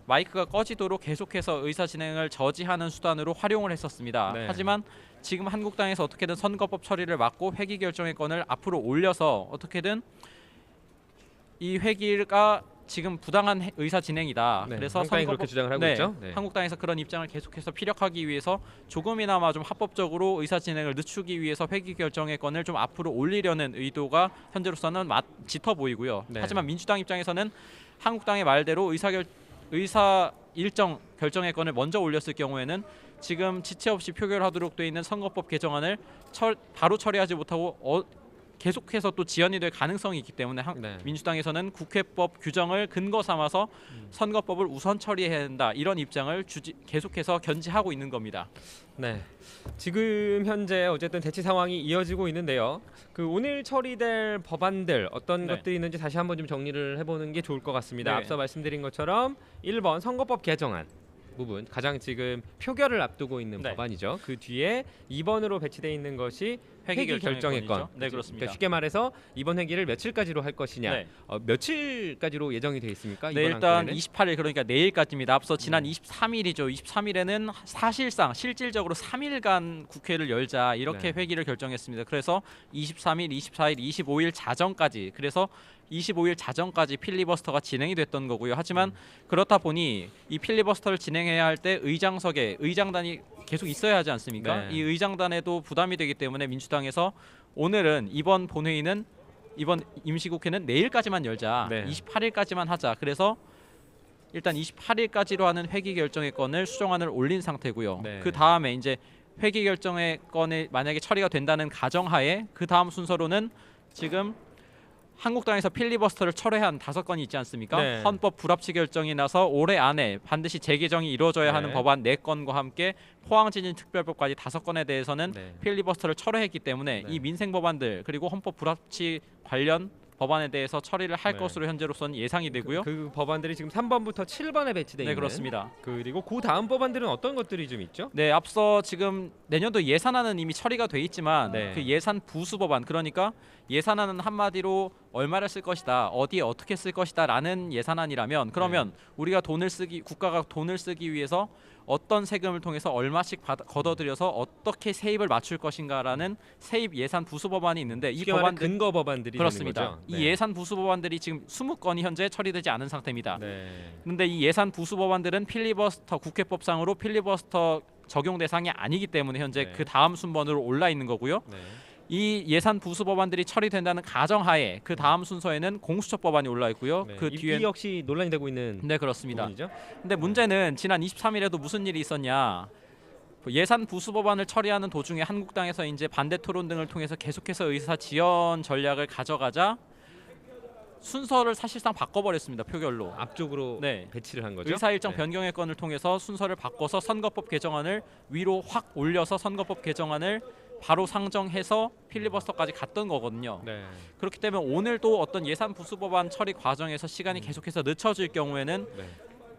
마이크가 꺼지도록 계속해서 의사 진행을 저지하는 수단으로 활용을 했었습니다. 네. 하지만 지금 한국당에서 어떻게든 선거법 처리를 막고 회기 결정의 건을 앞으로 올려서 어떻게든 이 회기가 지금 부당한 의사 진행이다. 네, 그래서 한국당이 그렇게 주장을 하고 있죠. 네. 한국당에서 그런 입장을 계속해서 피력하기 위해서 조금이나마 좀 합법적으로 의사 진행을 늦추기 위해서 회기 결정의 건을 좀 앞으로 올리려는 의도가 현재로서는 짙어 보이고요. 네. 하지만 민주당 입장에서는 한국당의 말대로 의사 일정 결정의 건을 먼저 올렸을 경우에는 지금 지체 없이 표결하도록 되어 있는 선거법 개정안을 바로 처리하지 못하고 계속해서 또 지연이 될 가능성이 있기 때문에 네. 민주당에서는 국회법 규정을 근거 삼아서 선거법을 우선 처리해야 된다 이런 입장을 계속해서 견지하고 있는 겁니다. 네, 지금 현재 어쨌든 대치 상황이 이어지고 있는데요. 그 오늘 처리될 법안들 어떤 네. 것들이 있는지 다시 한번 좀 정리를 해보는 게 좋을 것 같습니다. 네. 앞서 말씀드린 것처럼 1번 선거법 개정안 부분 가장 지금 표결을 앞두고 있는 네. 법안이죠. 그 뒤에 2번으로 배치되어 있는 것이 회기 회기 결정의 건. 네, 그렇습니다. 그러니까 쉽게 말해서 이번 회기를 며칠까지로 할 것이냐. 네. 며칠까지로 예정이 되어 있습니까? 네, 이번 일단 안건에는? 28일 그러니까 내일까지입니다. 앞서 지난 23일이죠. 23일에는 사실상 실질적으로 3일간 국회를 열자 이렇게 네. 회기를 결정했습니다. 그래서 23일, 24일, 25일 자정까지 그래서 25일 자정까지 필리버스터가 진행이 됐던 거고요. 하지만 그렇다 보니 이 필리버스터를 진행해야 할 때 의장석에 의장단이 계속 있어야 하지 않습니까? 네. 이 의장단에도 부담이 되기 때문에 민주당에서 오늘은 이번 본회의는 이번 임시국회는 내일까지만 열자. 네. 28일까지만 하자. 그래서 일단 28일까지로 하는 회기 결정의 건을 수정안을 올린 상태고요. 네. 그 다음에 이제 회기 결정의 건이 만약에 처리가 된다는 가정하에 그 다음 순서로는 지금 한국당에서 필리버스터를 철회한 5건이 있지 않습니까? 네. 헌법 불합치 결정이 나서 올해 안에 반드시 재개정이 이루어져야 하는 네. 법안 4건과 함께 포항지진 특별법까지 5건에 대해서는 네. 필리버스터를 철회했기 때문에 네. 이 민생 법안들 그리고 헌법 불합치 관련 법안에 대해서 처리를 할 네. 것으로 현재로서는 예상이 되고요. 그 법안들이 지금 3번부터 7번에 배치돼 네, 있는. 그렇습니다. 그리고 그 다음 법안들은 어떤 것들이 좀 있죠? 네, 앞서 지금 내년도 예산안은 이미 처리가 돼 있지만 네. 그 예산 부수 법안, 그러니까 예산안은 한마디로 얼마를 쓸 것이다, 어디에 어떻게 쓸 것이다라는 예산안이라면 그러면 우리가 국가가 돈을 쓰기 위해서 어떤 세금을 통해서 얼마씩 걷어들여서 어떻게 세입을 맞출 것인가라는 세입 예산 부수 법안이 있는데 이 쉽게 말하면 법안들 근거 법안들이 그렇습니다. 되는 거죠? 이 네. 예산 부수 법안들이 지금 20건이 현재 처리되지 않은 상태입니다. 네. 그런데 이 예산 부수 법안들은 필리버스터 국회법상으로 필리버스터 적용 대상이 아니기 때문에 현재 네. 그 다음 순번으로 올라 있는 거고요. 네. 이 예산 부수 법안들이 처리된다는 가정하에 그 다음 순서에는 공수처 법안이 올라 있고요. 네. 그 뒤에 이 역시 논란이 되고 있는. 네, 그렇습니다. 부분이죠? 근데 문제는 지난 23일에도 무슨 일이 있었냐? 예산 부수 법안을 처리하는 도중에 한국당에서 이제 반대 토론 등을 통해서 계속해서 의사 지연 전략을 가져가자 순서를 사실상 바꿔버렸습니다. 표결로. 앞쪽으로 네. 배치를 한 거죠? 의사 일정 네. 변경의 건을 통해서 순서를 바꿔서 선거법 개정안을 위로 확 올려서 선거법 개정안을 바로 상정해서 필리버스터까지 갔던 거거든요. 네. 그렇기 때문에 오늘도 어떤 예산 부수 법안 처리 과정에서 시간이 계속해서 늦춰질 경우에는 네.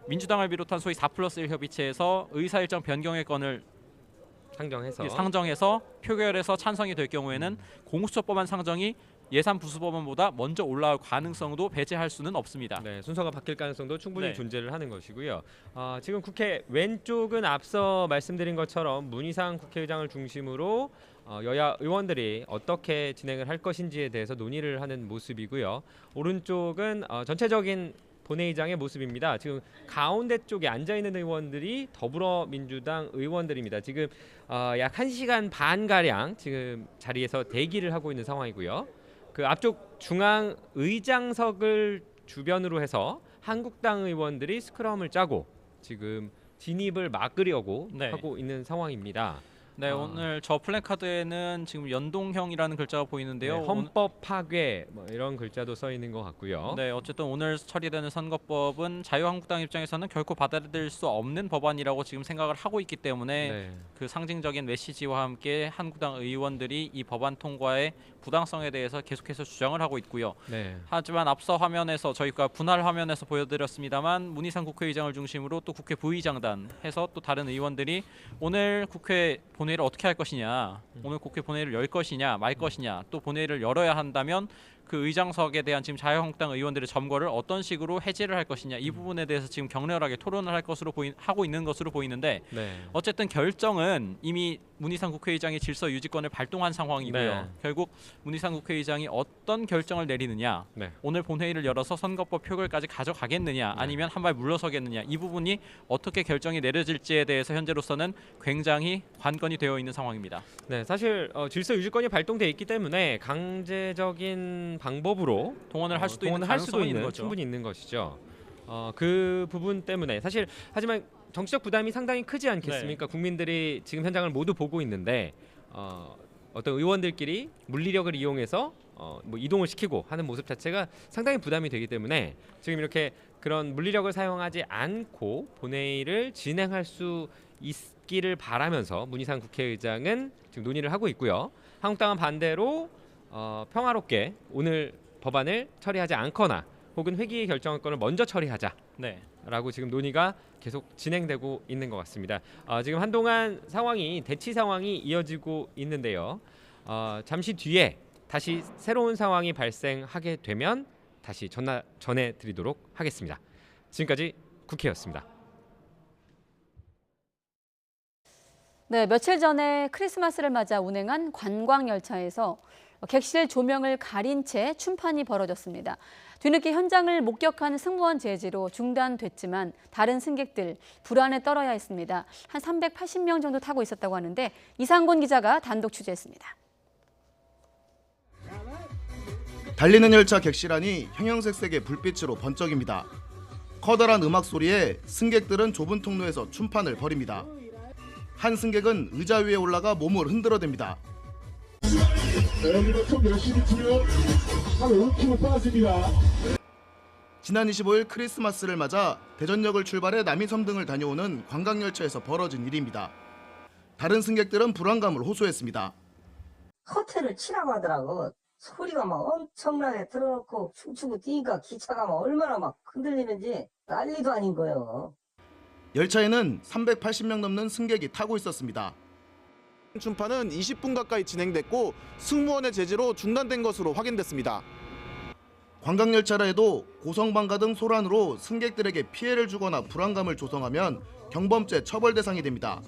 민주당을 비롯한 소위 4+1 협의체에서 의사 일정 변경의 건을 상정해서 표결에서 찬성이 될 경우에는 공수처 법안 상정이 예산 부수 법안보다 먼저 올라올 가능성도 배제할 수는 없습니다. 네, 순서가 바뀔 가능성도 충분히 네. 존재를 하는 것이고요. 지금 국회 왼쪽은 앞서 말씀드린 것처럼 문희상 국회의장을 중심으로 여야 의원들이 어떻게 진행을 할 것인지에 대해서 논의를 하는 모습이고요. 오른쪽은 전체적인 본회의장의 모습입니다. 지금 가운데 쪽에 앉아 있는 의원들이 더불어민주당 의원들입니다. 지금 약 1시간 반 가량 지금 자리에서 대기를 하고 있는 상황이고요. 그 앞쪽 중앙 의장석을 주변으로 해서 한국당 의원들이 스크럼을 짜고 지금 진입을 막으려고 네. 하고 있는 상황입니다. 네, 오늘 저 플래카드에는 지금 연동형이라는 글자가 보이는데요. 네, 헌법 파괴 뭐 이런 글자도 써 있는 것 같고요. 네, 어쨌든 오늘 처리되는 선거법은 자유한국당 입장에서는 결코 받아들일 수 없는 법안이라고 지금 생각을 하고 있기 때문에 네. 그 상징적인 메시지와 함께 한국당 의원들이 이 법안 통과의 부당성에 대해서 계속해서 주장을 하고 있고요. 네. 하지만 앞서 화면에서 저희가 분할 화면에서 보여드렸습니다만 문희상 국회의장을 중심으로 또 국회 부의장단 해서 또 다른 의원들이 오늘 국회 본회의를 어떻게 할 것이냐, 오늘 국회 본회의를 열 것이냐 말 것이냐, 또 본회의를 열어야 한다면 그 의장석에 대한 지금 자유한국당 의원들의 점거를 어떤 식으로 해제를 할 것이냐, 이 부분에 대해서 지금 격렬하게 토론을 할 것으로 하고 있는 것으로 보이는데 네. 어쨌든 결정은 이미 문희상 국회의장이 질서 유지권을 발동한 상황이고요. 네. 결국 문희상 국회의장이 어떤 결정을 내리느냐, 네. 오늘 본회의를 열어서 선거법 표결까지 가져가겠느냐, 아니면 한 발 물러서겠느냐, 이 부분이 어떻게 결정이 내려질지에 대해서 현재로서는 굉장히 관건이 되어 있는 상황입니다. 네, 사실 질서 유지권이 발동돼 있기 때문에 강제적인 방법으로 동원을 할 수도 있는 동원을 할 수도 가능성은 있는 있는 거죠. 충분히 있는 것이죠. 그 부분 때문에 사실 하지만 정치적 부담이 상당히 크지 않겠습니까? 네. 국민들이 지금 현장을 모두 보고 있는데 어떤 의원들끼리 물리력을 이용해서 뭐 이동을 시키고 하는 모습 자체가 상당히 부담이 되기 때문에 지금 이렇게 그런 물리력을 사용하지 않고 본회의를 진행할 수 있기를 바라면서 문희상 국회의장은 지금 논의를 하고 있고요. 한국당은 반대로 평화롭게 오늘 법안을 처리하지 않거나 혹은 회기 결정권을 먼저 처리하자. 네. 라고 지금 논의가 계속 진행되고 있는 것 같습니다. 지금 한동안 상황이 대치 상황이 이어지고 있는데요. 잠시 뒤에 다시 새로운 상황이 발생하게 되면 다시 전해드리도록 하겠습니다. 지금까지 국회였습니다. 네, 며칠 전에 크리스마스를 맞아 운행한 관광열차에서 객실 조명을 가린 채 충판이 벌어졌습니다. 뒤늦게 현장을 목격한 승무원 제지로 중단됐지만 다른 승객들 불안에 떨어야 했습니다. 한 380명 정도 타고 있었다고 하는데 이상곤 기자가 단독 취재했습니다. 달리는 열차 객실안이 형형색색의 불빛으로 번쩍입니다. 커다란 음악 소리에 승객들은 좁은 통로에서 춤판을 벌입니다. 한 승객은 의자 위에 올라가 몸을 흔들어댑니다. 여기서 좀 열심히 추면 한 5km 빠집니다. 지난 25일 크리스마스를 맞아 대전역을 출발해 남이섬 등을 다녀오는 관광열차에서 벌어진 일입니다. 다른 승객들은 불안감을 호소했습니다. 호텔을 치라고 하더라고. 소리가 막 엄청나게 틀어놓고 춤추고 뛰니까 기차가 막 얼마나 막 흔들리는지 난리도 아닌 거예요. 열차에는 380명 넘는 승객이 타고 있었습니다. 춤판은 20분 가까이 진행됐고 승무원의 제지로 중단된 것으로 확인됐습니다. 관광열차라 해도 고성방가 등 소란으로 승객들에게 피해를 주거나 불안감을 조성하면 경범죄 처벌 대상이 됩니다.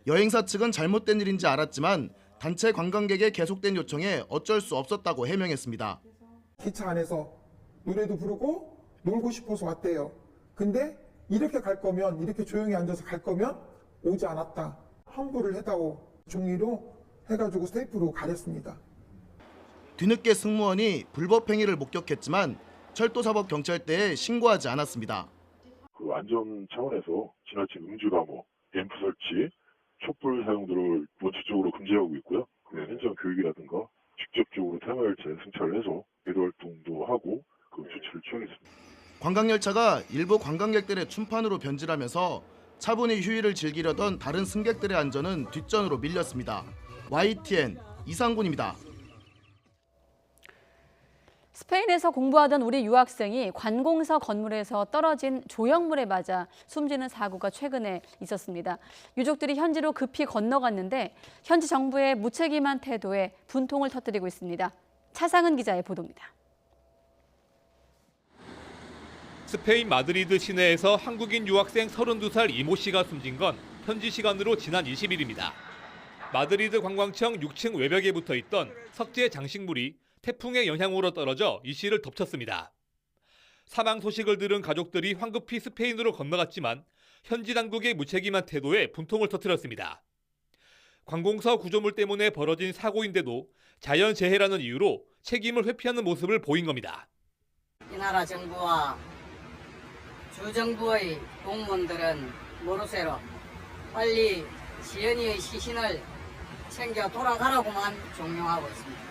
여행사 측은 잘못된 일인지 알았지만 단체 관광객의 계속된 요청에 어쩔 수 없었다고 해명했습니다. 기차 안에서 노래도 부르고 놀고 싶어서 왔대요. 근데 이렇게 갈 거면, 이렇게 조용히 앉아서 갈 거면 오지 않았다. 환불을 해다오. 종이로 해가지고 스테이프로 가렸습니다. 뒤늦게 승무원이 불법 행위를 목격했지만 철도사법경찰대에 신고하지 않았습니다. 그 안전 차원에서 지나친 음주 감호, 앰프 설치, 촛불 사용 등을 원칙적으로 금지하고 있고요. 현장 교육이라든가 직접적으로 테마열차에 승차를 해서 배도 활동도 하고 그 조치를 취하겠습니다. 관광열차가 일부 관광객들의 춤판으로 변질하면서 차분히 휴일을 즐기려던 다른 승객들의 안전은 뒷전으로 밀렸습니다. YTN 이상군입니다. 스페인에서 공부하던 우리 유학생이 관공서 건물에서 떨어진 조형물에 맞아 숨지는 사고가 최근에 있었습니다. 유족들이 현지로 급히 건너갔는데 현지 정부의 무책임한 태도에 분통을 터뜨리고 있습니다. 차상은 기자의 보도입니다. 스페인 마드리드 시내에서 한국인 유학생 32살 이모 씨가 숨진 건 현지 시간으로 지난 20일입니다. 마드리드 관광청 6층 외벽에 붙어 있던 석재 장식물이 태풍의 영향으로 떨어져 이 씨를 덮쳤습니다. 사망 소식을 들은 가족들이 황급히 스페인으로 건너갔지만 현지 당국의 무책임한 태도에 분통을 터뜨렸습니다. 관공서 구조물 때문에 벌어진 사고인데도 자연재해라는 이유로 책임을 회피하는 모습을 보인 겁니다. 이 나라 정부와 주정부의 공무원들은 모르쇠로 빨리 지연이의 시신을 챙겨 돌아가라고만 종용하고 있습니다.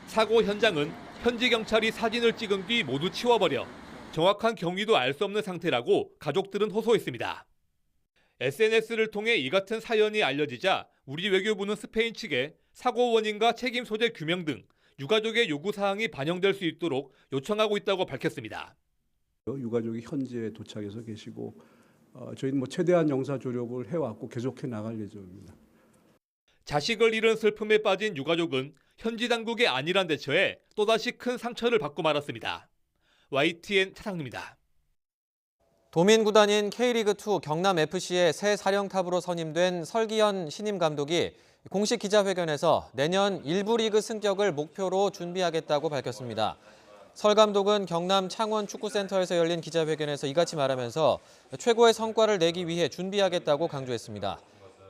사고 현장은 현지 경찰이 사진을 찍은 뒤 모두 치워버려 정확한 경위도 알 수 없는 상태라고 가족들은 호소했습니다. SNS를 통해 이 같은 사연이 알려지자 우리 외교부는 스페인 측에 사고 원인과 책임 소재 규명 등 유가족의 요구사항이 반영될 수 있도록 요청하고 있다고 밝혔습니다. 유가족이 현지에 도착해서 계시고 저희는 최대한 영사 조력을 해왔고 계속해 나갈 예정입니다. 자식을 잃은 슬픔에 빠진 유가족은 현지 당국의 안일한 대처에 또다시 큰 상처를 받고 말았습니다. YTN 차상입니다. 도민구단인 K리그2 경남FC의 새 사령탑으로 선임된 설기현 신임 감독이 공식 기자회견에서 내년 1부 리그 승격을 목표로 준비하겠다고 밝혔습니다. 설 감독은 경남 창원 축구센터에서 열린 기자회견에서 이같이 말하면서 최고의 성과를 내기 위해 준비하겠다고 강조했습니다.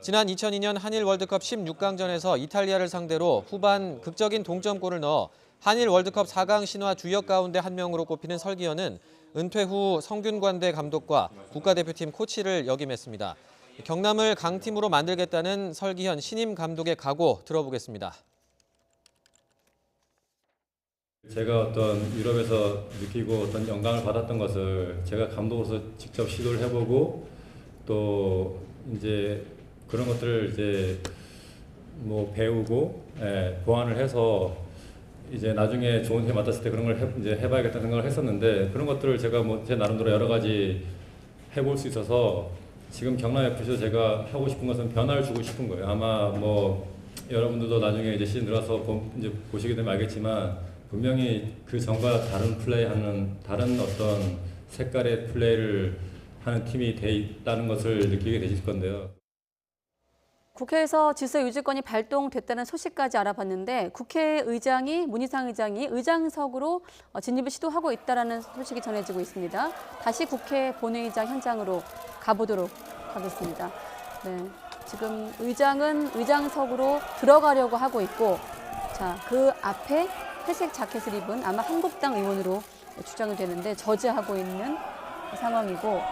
지난 2002년 한일 월드컵 16강전에서 이탈리아를 상대로 후반 극적인 동점골을 넣어 한일 월드컵 4강 신화 주역 가운데 한 명으로 꼽히는 설기현은 은퇴 후 성균관대 감독과 국가대표팀 코치를 역임했습니다. 경남을 강팀으로 만들겠다는 설기현 신임 감독의 각오 들어보겠습니다. 제가 어떤 유럽에서 느끼고 어떤 영감을 받았던 것을 제가 감독으로서 직접 시도를 해보고 또 이제 그런 것들을 이제 배우고 보완을 해서 이제 나중에 좋은 팀 맡았을 때 그런 걸 이제 해봐야겠다는 생각을 했었는데 그런 것들을 제가 제 나름대로 여러 가지 해볼 수 있어서 지금 경남FC에서 제가 하고 싶은 것은 변화를 주고 싶은 거예요. 아마 여러분들도 나중에 이제 시즌 들어서 이제 보시게 되면 알겠지만 분명히 그 전과 다른 플레이하는 다른 어떤 색깔의 플레이를 하는 팀이 돼 있다는 것을 느끼게 되실 건데요. 국회에서 질서 유지권이 발동됐다는 소식까지 알아봤는데 국회의장이 문희상 의장이 의장석으로 진입을 시도하고 있다는 소식이 전해지고 있습니다. 다시 국회 본회의장 현장으로 가보도록 하겠습니다. 네, 지금 의장은 의장석으로 들어가려고 하고 있고, 자, 그 앞에 회색 자켓을 입은 아마 한국당 의원으로 추정이 되는데 저지하고 있는 상황이고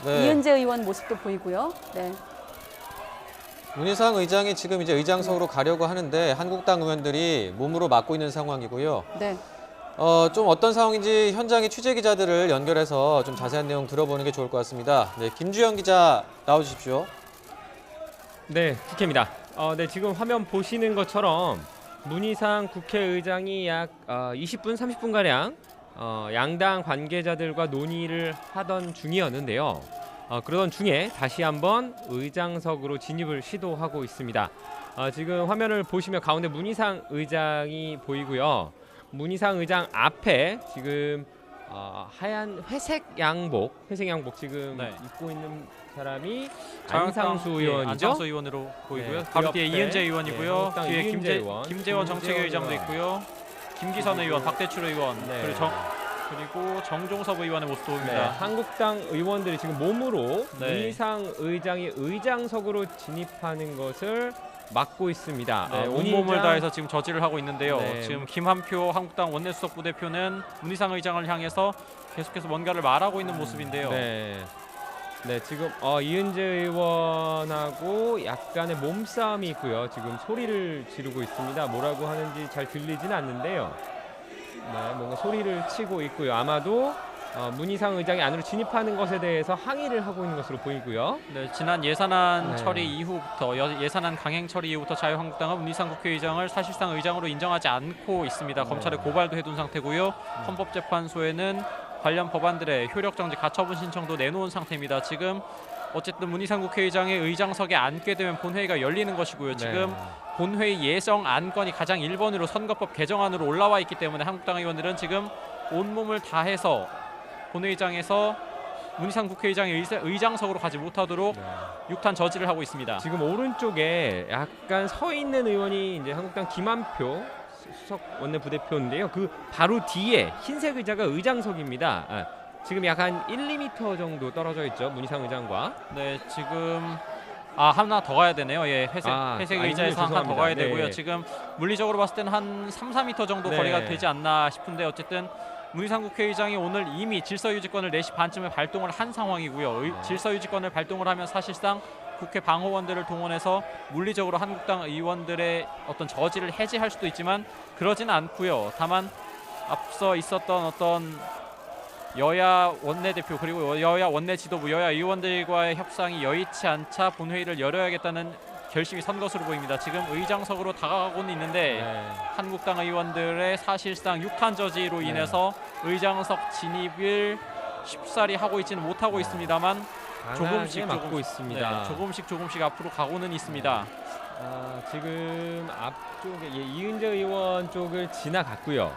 네. 이은재 의원 모습도 보이고요. 네. 문희상 의장이 지금 이제 의장석으로 가려고 하는데 한국당 의원들이 몸으로 막고 있는 상황이고요. 네. 좀 어떤 상황인지 현장의 취재 기자들을 연결해서 좀 자세한 내용 들어보는 게 좋을 것 같습니다. 네, 김주영 기자 나와주십시오. 네, 국회입니다. 네, 지금 화면 보시는 것처럼 문희상 국회의장이 약 20분, 30분가량 양당 관계자들과 논의를 하던 중이었는데요. 그러던 중에 다시 한번 의장석으로 진입을 시도하고 있습니다. 지금 화면을 보시면 가운데 문희상 의장이 보이고요. 문희상 의장 앞에 지금 하얀 회색 양복 지금 네. 입고 있는 사람이 자유한국당, 안상수 의원이죠. 안상수 의원으로 보이고요. 네, 바로 그 뒤에 옆에, 이은재 의원이고요. 네, 뒤에 이은재 의원, 김재원 정책위의장도 의원. 있고요. 김기선 의원, 박대출 의원, 네. 그리고 정종섭 의원의 모습도 보입니다. 네, 한국당 의원들이 지금 몸으로 네. 문희상 의장이 의장석으로 진입하는 것을 막고 있습니다. 네, 문희상- 온몸을 다해서 지금 저지를 하고 있는데요. 네. 지금 김한표 한국당 원내수석 부대표는 문희상 의장을 향해서 계속해서 뭔가를 말하고 있는 모습인데요. 네. 네, 지금 이은재 의원하고 약간의 몸싸움이 있고요. 지금 소리를 지르고 있습니다. 뭐라고 하는지 잘 들리진 않는데요. 네, 뭔가 소리를 치고 있고요. 아마도 문희상 의장이 안으로 진입하는 것에 대해서 항의를 하고 있는 것으로 보이고요. 네, 지난 예산안 네. 처리 이후부터 예산안 강행 처리 이후부터 자유한국당은 문희상 국회의장을 사실상 의장으로 인정하지 않고 있습니다. 네. 검찰에 고발도 해둔 상태고요. 헌법재판소에는 관련 법안들의 효력 정지 가처분 신청도 내놓은 상태입니다. 지금 어쨌든 문희상 국회의장의 의장석에 앉게 되면 본회의가 열리는 것이고요. 지금 본회의 예정 안건이 가장 1번으로 선거법 개정안으로 올라와 있기 때문에 한국당 의원들은 지금 온몸을 다해서 본회의장에서 문희상 국회의장의 의장석으로 가지 못하도록 육탄 저지를 하고 있습니다. 지금 오른쪽에 약간 서 있는 의원이 이제 한국당 김한표 수석 원내 부대표인데요. 그 바로 뒤에 흰색 의자가 의장석입니다. 지금 약간 1, 2m 정도 떨어져 있죠. 문희상 의장과. 네, 지금 하나 더 가야 되네요. 예, 회색 의자에서 하나 더 가야 되고요. 네. 지금 물리적으로 봤을 때는 한 3, 4m 정도 네. 거리가 되지 않나 싶은데 어쨌든 문희상 국회의장이 오늘 이미 질서유지권을 4시 반쯤에 발동을 한 상황이고요. 질서유지권을 발동을 하면 사실상 국회 방호원들을 동원해서 물리적으로 한국당 의원들의 어떤 저지를 해제할 수도 있지만 그러지는 않고요. 다만 앞서 있었던 어떤 여야 원내대표 그리고 여야 원내 지도부 여야 의원들과의 협상이 여의치 않자 본회의를 열어야겠다는 결심이 선 것으로 보입니다. 지금 의장석으로 다가가고는 있는데 한국당 의원들의 사실상 육탄 저지로 인해서 의장석 진입을 쉽사리 하고 있지는 못하고 있습니다만 조금씩 막고 있습니다. 조금씩 앞으로 가고는 있습니다. 지금 앞쪽에 이은재 의원 쪽을 지나갔고요.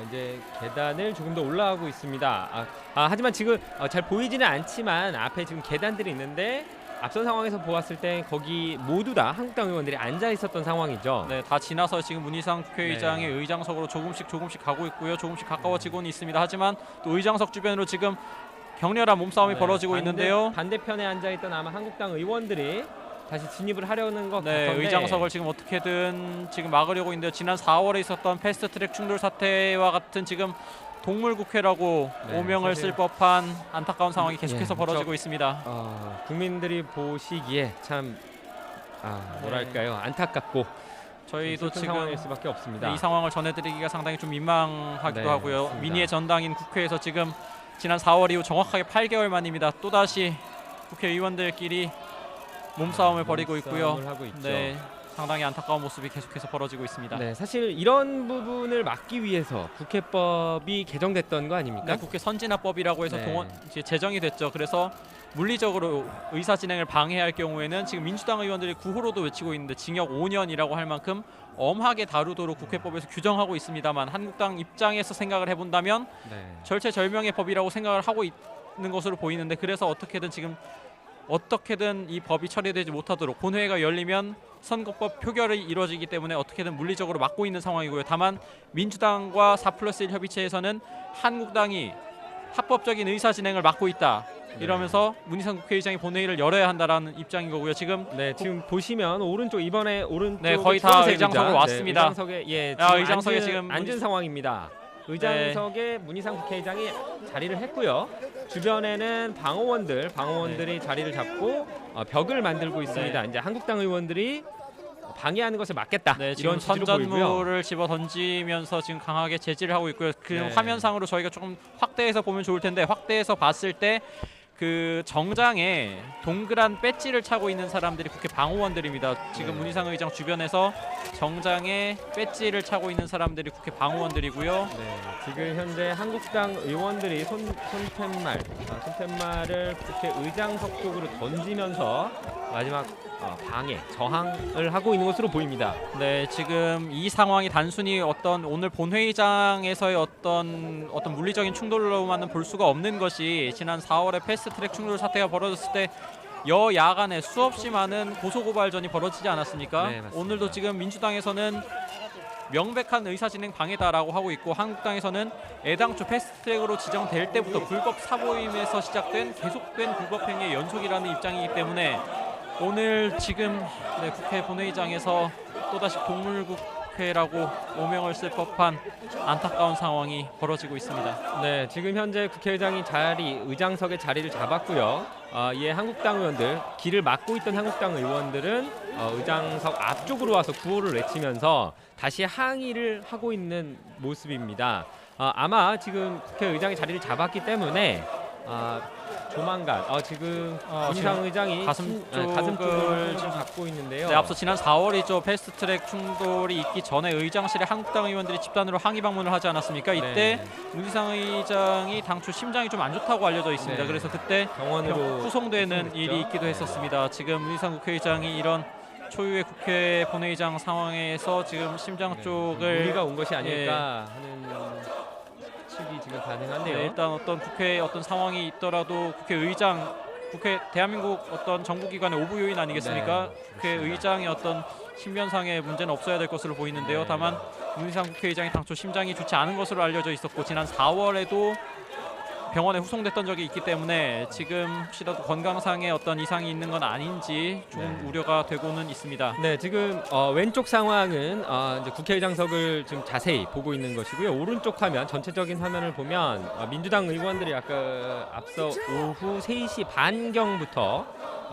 이제 계단을 조금 더 올라가고 있습니다. 하지만 지금 잘 보이지는 않지만 앞에 지금 계단들이 있는데 앞선 상황에서 보았을 때 거기 모두 다 한국당 의원들이 앉아 있었던 상황이죠. 네, 다 지나서 지금 문희상 국회의장의 의장석으로 조금씩 가고 있고요. 조금씩 가까워지고는 있습니다. 하지만 또 의장석 주변으로 지금 격렬한 몸싸움이 벌어지고 있는데요. 반대편에 앉아 있던 아마 한국당 의원들이 다시 진입을 하려는 것 네, 같은데 의장석을 지금 어떻게든 지금 막으려고 있는데요. 지난 4월에 있었던 패스트트랙 충돌 사태와 같은 지금 동물국회라고 오명을 쓸 법한 안타까운 상황이 계속해서 벌어지고 있습니다. 국민들이 보시기에 참 뭐랄까요, 안타깝고 저희도 지금 상황일 수밖에 없습니다. 이 상황을 전해드리기가 상당히 좀 민망하기도 네, 하고요. 맞습니다. 민의의 전당인 국회에서 지금 지난 4월 이후 정확하게 8개월 만입니다. 또다시 국회의원들끼리 몸싸움을 벌이고 있고요. 하고 있죠. 네, 상당히 안타까운 모습이 계속해서 벌어지고 있습니다. 네, 사실 이런 부분을 막기 위해서 국회법이 개정됐던 거 아닙니까? 네, 국회 선진화법이라고 해서 이제 제정이 됐죠. 그래서 물리적으로 의사 진행을 방해할 경우에는 지금 민주당 의원들이 구호로도 외치고 있는데 징역 5년이라고 할 만큼 엄하게 다루도록 국회법에서 규정하고 있습니다만 한국당 입장에서 생각을 해본다면 절체절명의 법이라고 생각을 하고 있는 것으로 보이는데 그래서 어떻게든 이 법이 처리되지 못하도록 본회의가 열리면 선거법 표결이 이루어지기 때문에 어떻게든 물리적으로 막고 있는 상황이고요. 다만 민주당과 4+1 협의체에서는 한국당이 합법적인 의사 진행을 막고 있다. 이러면서 문희상 국회의장이 본회의를 열어야 한다라는 입장인 거고요. 지금 지금 보시면 오른쪽 이번에 오른쪽 거의 다 의장석으로 왔습니다. 의장석에 의장석에 지금 앉은 상황입니다. 의장석에 문희상 국회의장이 자리를 했고요. 주변에는 방어원들이 자리를 잡고 벽을 만들고 있습니다. 이제 한국당 의원들이 방해하는 것을 막겠다. 지금 이런 취지로 보이고요. 선전물을 집어 던지면서 지금 강하게 제지를 하고 있고요. 그 네. 화면상으로 저희가 조금 확대해서 보면 좋을 텐데 확대해서 봤을 때 그 정장에 동그란 배지를 차고 있는 사람들이 국회 방호원들입니다. 지금 문희상 의장 주변에서 정장에 배지를 차고 있는 사람들이 국회 방호원들이고요. 지금 현재 한국당 의원들이 손팻말을 국회 의장석 쪽으로 던지면서 마지막 저항을 하고 있는 것으로 보입니다. 네, 지금 이 상황이 단순히 오늘 본회의장에서의 어떤 물리적인 충돌로만은 볼 수가 없는 것이 지난 4월에 패스트트랙 충돌 사태가 벌어졌을 때 여야 간에 수없이 많은 고소고발전이 벌어지지 않았습니까? 네, 맞습니다. 오늘도 지금 민주당에서는 명백한 의사진행 방해다라고 하고 있고 한국당에서는 애당초 패스트트랙으로 지정될 때부터 불법 사보임에서 시작된 계속된 불법행위의 연속이라는 입장이기 때문에 오늘 지금 국회 본회의장에서 또다시 동물국회라고 오명을 쓸 법한 안타까운 상황이 벌어지고 있습니다. 네, 지금 현재 국회의장이 의장석에 자리를 잡았고요. 이에 한국당 의원들, 길을 막고 있던 한국당 의원들은 의장석 앞쪽으로 와서 구호를 외치면서 다시 항의를 하고 있는 모습입니다. 아마 지금 국회의장이 자리를 잡았기 때문에 조만간 지금 문희상 의장이 가슴 쪽을 지금 잡고 있는데요. 네, 앞서 지난 4월이죠. 패스트트랙 충돌이 있기 전에 의장실에 한국당 의원들이 집단으로 항의 방문을 하지 않았습니까? 이때 문희상 의장이 당초 심장이 좀 안 좋다고 알려져 있습니다. 그래서 그때 병원으로 후송되는 일이 있기도 했었습니다. 지금 문희상 국회의장이 이런 초유의 국회 본회의장 상황에서 지금 심장 쪽을 무리가 온 것이 아닐까 하는 측이 지금 가능한데요. 일단 국회 상황이 있더라도 대한민국 정부기관의 오부 요인 아니겠습니까? 국회의장의 신변상의 문제는 없어야 될 것으로 보이는데요. 다만 문희상 국회의장이 당초 심장이 좋지 않은 것으로 알려져 있었고 지난 4월에도 병원에 후송됐던 적이 있기 때문에 지금 혹시라도 건강상의 이상이 있는 건 아닌지 좀 우려가 되고는 있습니다. 네, 지금 왼쪽 상황은 이제 국회의장석을 지금 자세히 보고 있는 것이고요. 오른쪽 화면, 전체적인 화면을 보면 민주당 의원들이 앞서 오후 3시 반경부터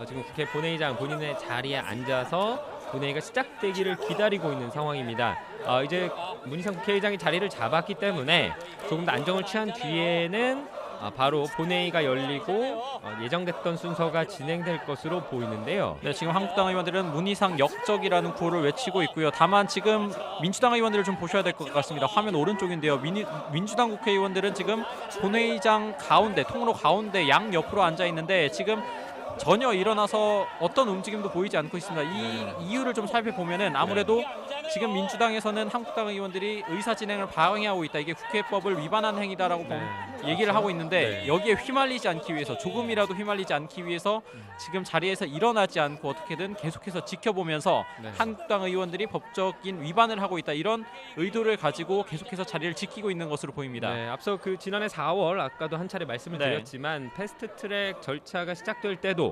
지금 국회 본회의장 본인의 자리에 앉아서 본회의가 시작되기를 기다리고 있는 상황입니다. 이제 문희상 국회의장이 자리를 잡았기 때문에 조금 더 안정을 취한 뒤에는 바로 본회의가 열리고 예정됐던 순서가 진행될 것으로 보이는데요. 네, 지금 한국당 의원들은 문희상 역적이라는 구호를 외치고 있고요. 다만 지금 민주당 의원들을 좀 보셔야 될 것 같습니다. 화면 오른쪽인데요. 민주당 국회의원들은 지금 본회의장 가운데, 통로 가운데 양 옆으로 앉아 있는데 지금 전혀 일어나서 어떤 움직임도 보이지 않고 있습니다. 이 이유를 좀 살펴보면은 아무래도 지금 민주당에서는 한국당 의원들이 의사 진행을 방해하고 있다. 이게 국회법을 위반한 행위다라고 얘기를 하고 있는데 여기에 휘말리지 않기 위해서 조금이라도 휘말리지 않기 위해서 지금 자리에서 일어나지 않고 어떻게든 계속해서 지켜보면서 한국당 의원들이 법적인 위반을 하고 있다. 이런 의도를 가지고 계속해서 자리를 지키고 있는 것으로 보입니다. 네, 앞서 지난해 4월 아까도 한 차례 말씀을 드렸지만 패스트트랙 절차가 시작될 때도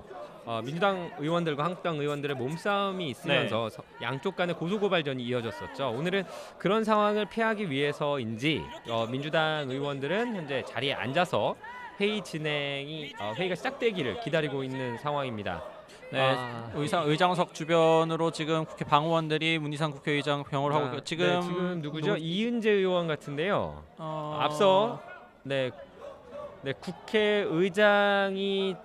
민주당 의원들과 한국당 의원들의 몸싸움이 있으면서 양쪽 간의 고소고발전이 이어졌었죠. 오늘은 그런 상황을 피하기 위해서인지 민주당 의원들은 현재 자리에 앉아서 회의가 시작되기를 기다리고 있는 상황입니다. 네, 의장석 주변으로 지금 국회 방호원들이 문희상 국회의장 병을 하고 있고요. 지금 누구죠? 이은재 의원 같은데요. 앞서 국회의장이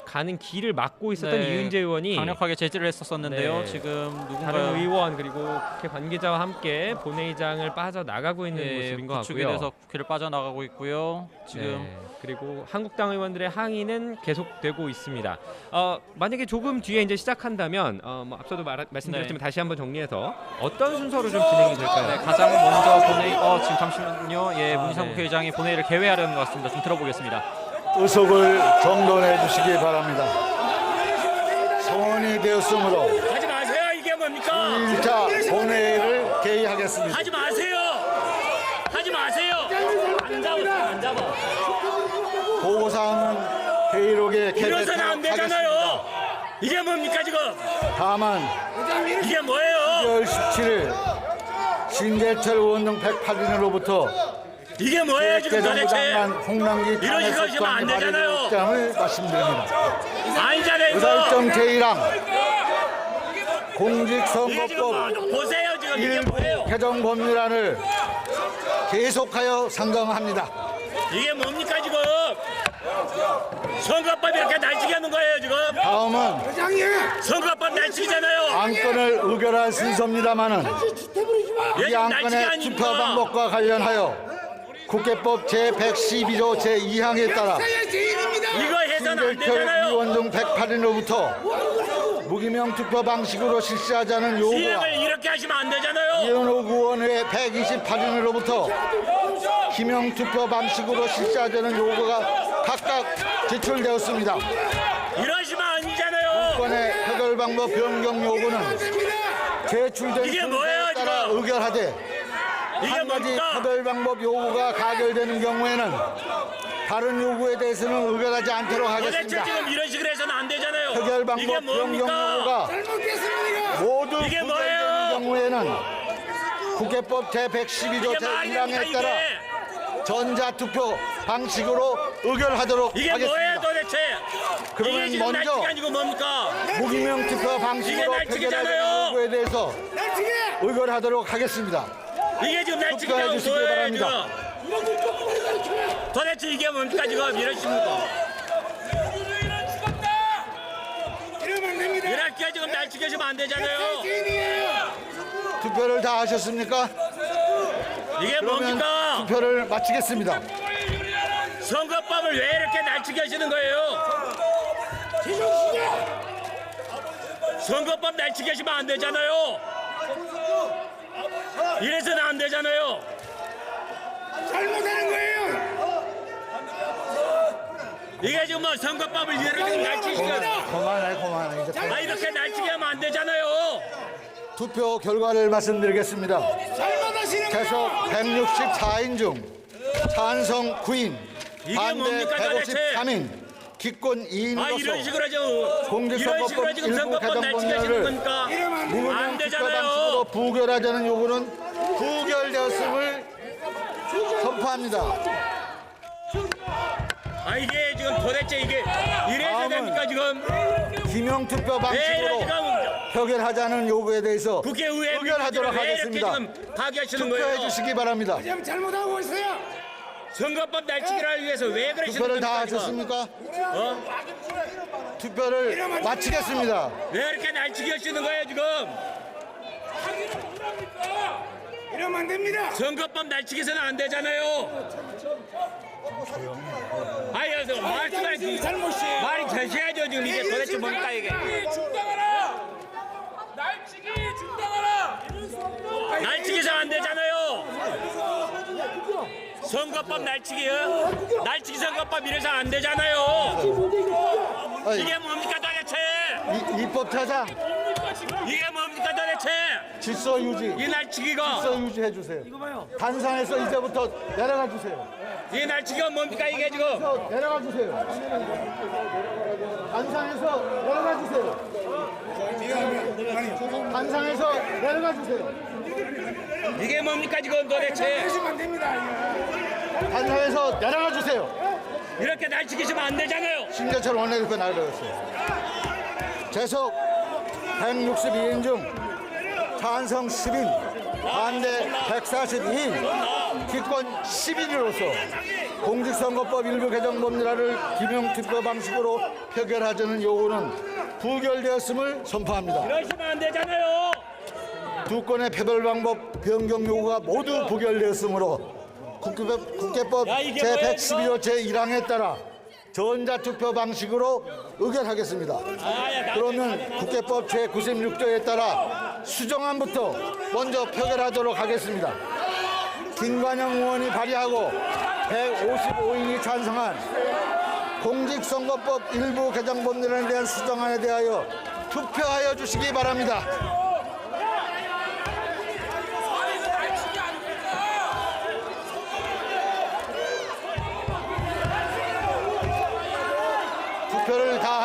가는 길을 막고 있었던 이은재 의원이 강력하게 제지를 했었었는데요. 지금 누군가 다른 의원 그리고 국회 관계자와 함께 본회의장을 빠져나가고 있는 모습인 것 같고요. 돼서 국회를 빠져나가고 있고요. 지금 그리고 한국당 의원들의 항의는 계속되고 있습니다. 만약에 조금 뒤에 이제 시작한다면 앞서도 말씀드렸지만 다시 한번 정리해서 어떤 순서로 좀 진행이 될까요? 가장 먼저 본회의 지금 잠시만요. 문희상 국회의장이 본회의를 개회하려는 것 같습니다. 좀 들어보겠습니다. 의석을 정돈해 주시기 바랍니다. 성원이 되었으므로 하지 마세요. 이게 뭡니까? 1차 본회의를 개의하겠습니다. 하지 마세요. 하지 마세요. 안 잡아. 보고사항은 회의록에 이러서는 안 되잖아요. 하겠습니다. 이게 뭡니까 지금? 다만 이게 뭐예요? 2월 17일 신재철 의원 등 108인으로부터 이게 뭐예요 지금 도대체? 홍남기 이런 식으로 하시면 안 되잖아요. 입장을 말씀드립니다. 아니잖아요 이거. 의사일정 제1항 이게 공직선거법 지금 보세요 지금 이게 일부 뭐예요? 개정 법률안을 계속하여 상정합니다. 이게 뭡니까 지금? 선거법 이렇게 날치기 하는 거예요 지금? 다음은 선거법 날치기잖아요. 안건을 의결할 순서입니다마는 이 안건의 투표 방법과 관련하여 국회법 제112조 제2항에 따라 이거 해서는 안 신재철 되잖아요. 의원 등 108인으로부터 무기명 투표 방식으로 실시하자는 요구와 시행을 이렇게 하시면 안 되잖아요. 이현욱 의원의 128인으로부터 기명 투표 방식으로 실시하자는 요구가 각각 제출되었습니다. 이러시면 아니잖아요. 건의 해결 방법 변경 요구는 제출된 이게 뭐예요, 순서에 따라 지금? 의결하되 이게 한 가지 뭡니까? 해결 방법 요구가 가결되는 경우에는 다른 요구에 대해서는 의결하지 않도록 도대체 하겠습니다. 지금 이런 식으로 해서는 안 되잖아요. 해결 이게 방법 변경 뭡니까? 요구가 모두 이게 부결되는 뭐예요? 경우에는 국회법 제112조 이게 말입니까, 제1항에 따라 이게? 전자투표 방식으로 의결하도록 이게 하겠습니다. 뭐예요 도대체? 그러면 이게 지금 먼저 날치기 아니고 뭡니까? 무기명 투표 방식으로 이게 날치기잖아요. 표결하는 요구에 대해서 의결하도록 하겠습니다. 이게 지금 투표해 날치기라고 주시기 뭐예요 바랍니다. 지금? 도대체 이게 뭡니까 지금 이러십니까? 이렇게 지금 날치기 하시면 안 되잖아요. 투표를 다 하셨습니까? 이게 그러면 뭡니까? 투표를 마치겠습니다. 선거법을 왜 이렇게 날치기 하시는 거예요? 선거법 날치기 하시면 안 되잖아요. 이래서는 안 되잖아요. 잘못하는 거예요. 이게 지금 뭐 선거법을 이렇게 날치기가 그만해 이제. 이렇게 날치기 하면 안 되잖아요. 투표 결과를 말씀드리겠습니다. 계속 164인 중 찬성 9인, 이게 반대 뭡니까, 도대체? 153인, 기권 이런 2인으로서 식으로 지금 이런 공직선거법 식으로 지금 일부 선거법 개정 날치기 하시는 법률을 겁니까? 안 무기명 투표 되잖아요. 방식으로 부결하자는 요구는 부결되었음을 선포합니다. 이게 지금 도대체 이게 이래서 됩니까 지금? 기명 투표 왜 방식으로 지금 표결하자는 요구에 대해서 국회의회 의결하도록 왜 이렇게 하겠습니다. 지금 파기하시는 투표해 거예요? 주시기 바랍니다. 잘못하고 있어요. 선거법 날치기를 위해서 왜 그러시는 투표를 다 겁니까, 지금? 하셨습니까? 어? 투표를 마치겠습니다. 왜 이렇게 날치기 하시는 거예요 지금? 이러면 안 됩니다. 선거법 날치기서는 안 되잖아요. 아여서 말씀하시 말이 되셔야죠 지금 이게 도대체 뭡니까 이게? 중단하라! 날치기 중단하라! 날치기서 안 되잖아요. 선거법 날치기요? 날치기 선거법 이래서 안 되잖아요. 이게 뭡니까 도대체? 입법 타상 이게 뭡니까 도대체? 질서 유지. 이 날치기가 질서 유지해 주세요. 단상에서 이제부터 내려가 주세요. 이 날치기가 뭡니까 이게 지금? 내려가 주세요. 단상에서 내려가 주세요. 단상에서 내려가 주세요. 이게 뭡니까 지금 도대체? 단상에서 내려가 주세요. 이렇게 날치기시면 안 되잖아요. 신재철 원내대표 나가셨어요. 계속 162인 중 찬성 10인, 반대 142인, 기권 11인으로서 공직선거법 일부 개정 법률안을 기명투표 방식으로 표결하자는 요구는 부결되었음을 선포합니다. 이러시면 안 되잖아요. 두 건의 표결 방법 변경 요구가 모두 부결되었으므로 국회법 제112조 제1항에 따라 전자투표 방식으로 의결하겠습니다. 그러면 국회법 제96조에 따라 수정안부터 먼저 표결하도록 하겠습니다. 김관영 의원이 발의하고 155인이 찬성한 공직선거법 일부 개정 법률안에 대한 수정안에 대하여 투표하여 주시기 바랍니다.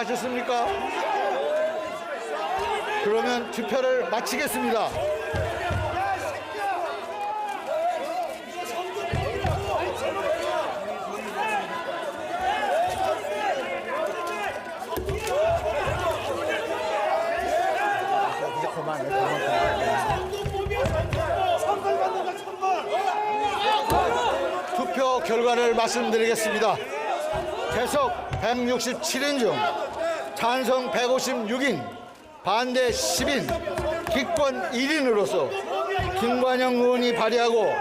하셨습니까? 그러면 투표를 마치겠습니다. 투표 결과를 말씀드리겠습니다. 계속 167인 중 찬성 156인, 반대 10인, 기권 1인으로서 김관영 의원이 발의하고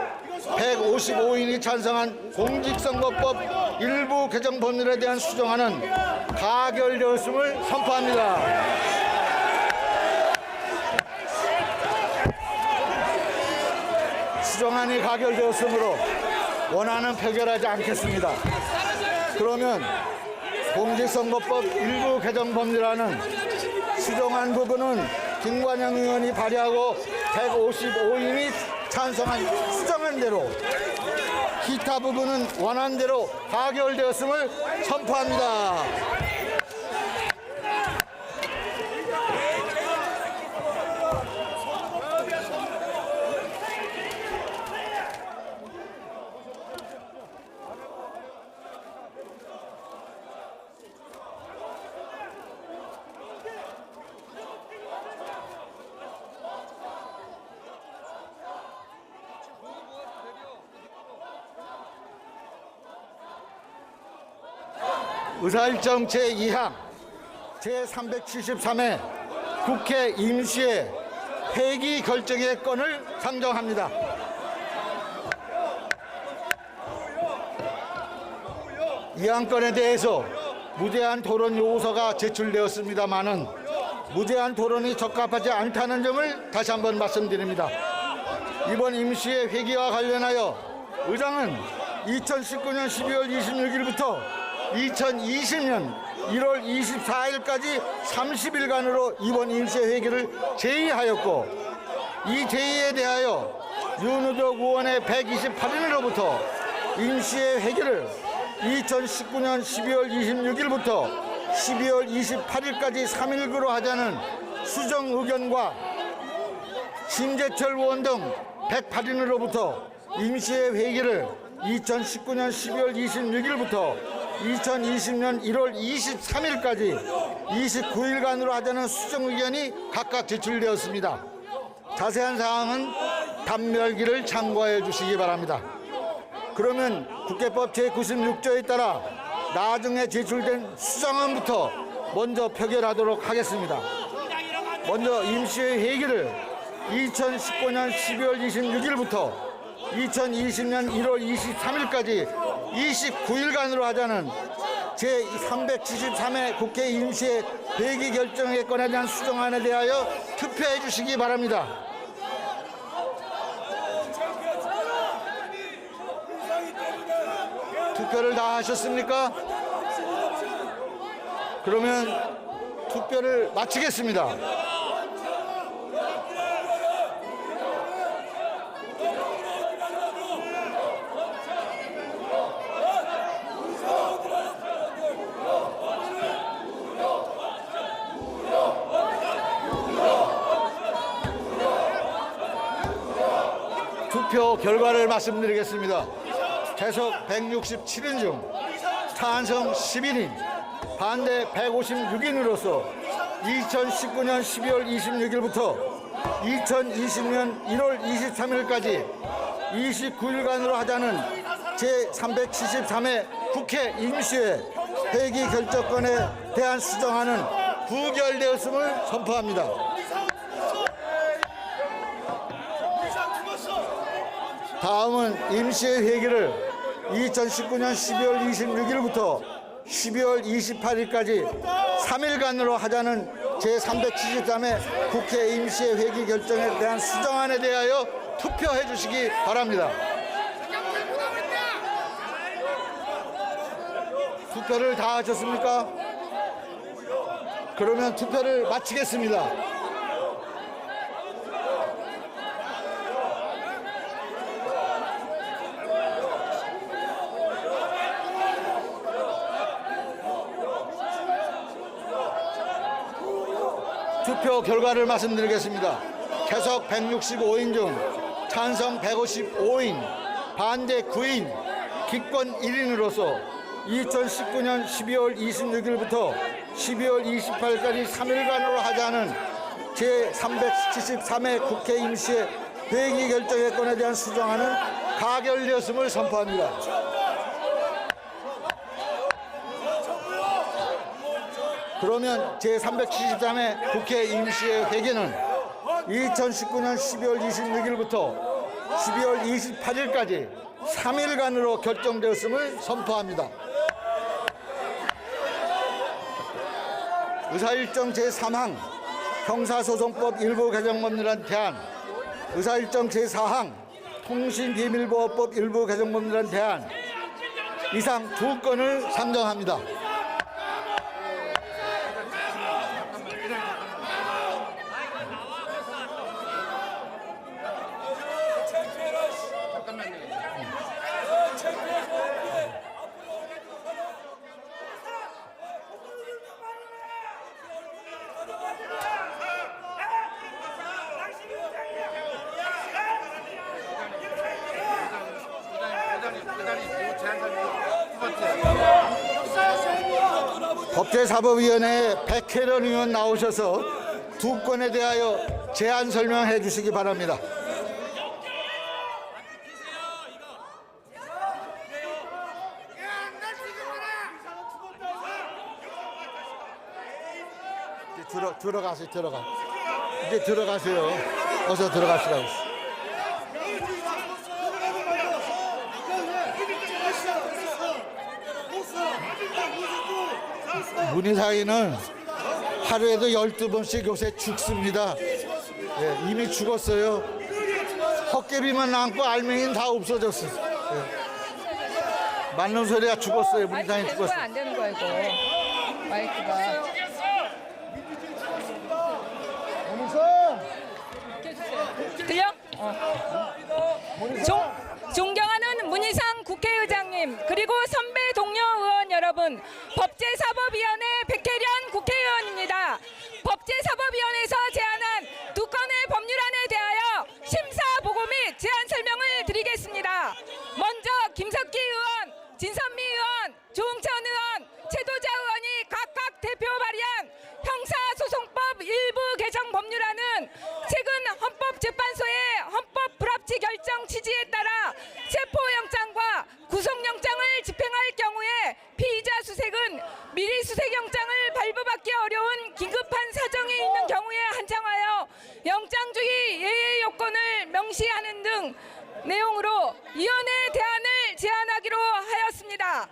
155인이 찬성한 공직선거법 일부 개정 법률에 대한 수정안은 가결되었음을 선포합니다. 수정안이 가결되었으므로 원안은 표결하지 않겠습니다. 그러면 공직선거법 일부 개정 법률안은 수정안 부분은 김관영 의원이 발의하고 155인이 찬성한 수정안대로, 기타 부분은 원안대로 가결되었음을 선포합니다. 의사일정 제2항 제373회 국회 임시회 회기 결정의 건을 상정합니다. 이 안건에 대해서 무제한 토론 요구서가 제출되었습니다마는 무제한 토론이 적합하지 않다는 점을 다시 한번 말씀드립니다. 이번 임시회 회기와 관련하여 의장은 2019년 12월 26일부터 2020년 1월 24일까지 30일간으로 이번 임시회기를 제의하였고, 이 제의에 대하여 윤우덕 의원의 128인으로부터 임시회기를 2019년 12월 26일부터 12월 28일까지 3일구로 하자는 수정 의견과 심재철 의원 등 108인으로부터 임시회기를 2019년 12월 26일부터 2020년 1월 23일까지 29일간으로 하자는 수정 의견이 각각 제출되었습니다. 자세한 사항은 단멸기를 참고해 주시기 바랍니다. 그러면 국회법 제96조에 따라 나중에 제출된 수정안부터 먼저 표결하도록 하겠습니다. 먼저 임시회 회기를 2019년 12월 26일부터 2020년 1월 23일까지 29일간으로 하자는 제373회 국회 임시회 회기 결정의 건에 대한 수정안에 대하여 투표해 주시기 바랍니다. 투표를 다 하셨습니까? 그러면 투표를 마치겠습니다. 투표 결과를 말씀드리겠습니다. 계속 167인 중 찬성 11인, 반대 156인으로서 2019년 12월 26일부터 2020년 1월 23일까지 29일간으로 하자는 제373회 국회 임시회 회기 결정권에 대한 수정안은 부결되었음을 선포합니다. 다음은 임시회 회기를 2019년 12월 26일부터 12월 28일까지 3일간으로 하자는 제373회 국회 임시회 회기 결정에 대한 수정안에 대하여 투표해 주시기 바랍니다. 투표를 다 하셨습니까? 그러면 투표를 마치겠습니다. 투표 결과를 말씀드리겠습니다. 개석 165인 중 찬성 155인, 반대 9인, 기권 1인으로서 2019년 12월 26일부터 12월 28일까지 3일간으로 하자는 제373회 국회 임시회 회기 결정의 건에 대한 수정안은 가결되었음을 선포합니다. 그러면 제373회 국회 임시회 회기는 2019년 12월 26일부터 12월 28일까지 3일간으로 결정되었음을 선포합니다. 의사일정 제3항 형사소송법 일부 개정법률안 대안, 의사일정 제4항 통신비밀보호법 일부 개정법률안 대안 이상 2건을 상정합니다. 법제사법위원회에 백혜련 의원 나오셔서 2건에 대하여 제안 설명해 주시기 바랍니다. 들어가세요. 이제 들어가세요. 어서 들어가시라고. 문희사위는 하루에도 12번씩 요새 죽습니다. 예, 이미 죽었어요. 헛개비만 남고 알맹이는 다 없어졌어요. 예. 맞는 소리가 죽었어요. 문희사위 죽었어요. 안 되는 거야 이거. 마이크가. 들려? 존경하는 문희상 국회의장님, 그리고 선배 동료 의원 여러분, 법제사법위원회 백혜련 국회의원입니다. 법제사법위원회에서 제안한 2건의 법률안에 대하여 심사 보고 및 제안 설명을 드리겠습니다. 먼저 김석기 의원, 진선미 의원, 조응천 의원, 최도자 의원이 각각 대표 발의한 형사소송법 일부 개정 법률안은 최근 헌법재판소의 헌법 불합치 결정 취지에 따라 체포영장과 구속영장을 집행할 경우에 피의자 수색은 미리 수색영장을 발부받기 어려운 긴급한 사정이 있는 경우에 한정하여 영장주의 예외 요건을 명시하는 등 내용으로 위원회 대안을 제안하기로 하였습니다.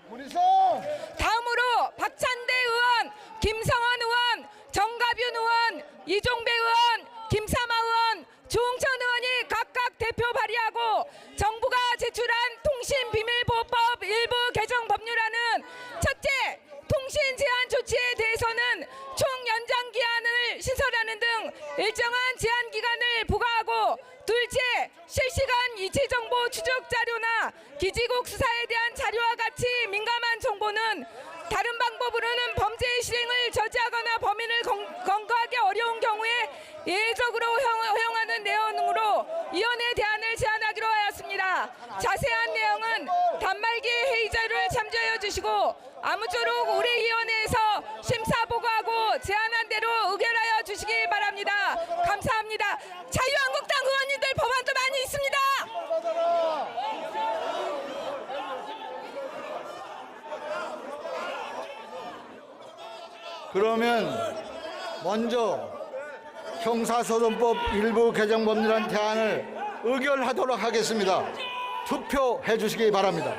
다음으로 박찬대 의원, 김성원 의원, 정가균 의원, 이종배 의원, 김삼아 의원, 조응천 의원이 각각 대표 발의하고 정부가 제출한 통신비밀보호법 일부 개정 법률안은 첫째, 통신 제한 조치에 대해서는 총 연장 기한을 신설하는 등 일정한 제한 기간을 부과하고, 둘째, 실시간 이체정보 추적 자료나 기지국 수사에 대한 자료와 같이 민감한 정보는 다른 방법으로는 범죄의 실행을 저지하거나 범인을 검거하기 어려운 경우에 예외적으로 허용하는 내용으로 위원회 대안을 제안하기로 하였습니다. 자세한 내용은 단말기 회의 자료를 참조해 주시고 아무쪼록 우리 위원회에서 심사 보고하고 제안한 대로 의결하여 주시기 바랍니다. 감사합니다. 자유한국당 의원님들 법안도 많이 있습니다. 그러면 먼저 형사소송법 일부 개정 법률안 대안을 의결하도록 하겠습니다. 투표해 주시기 바랍니다.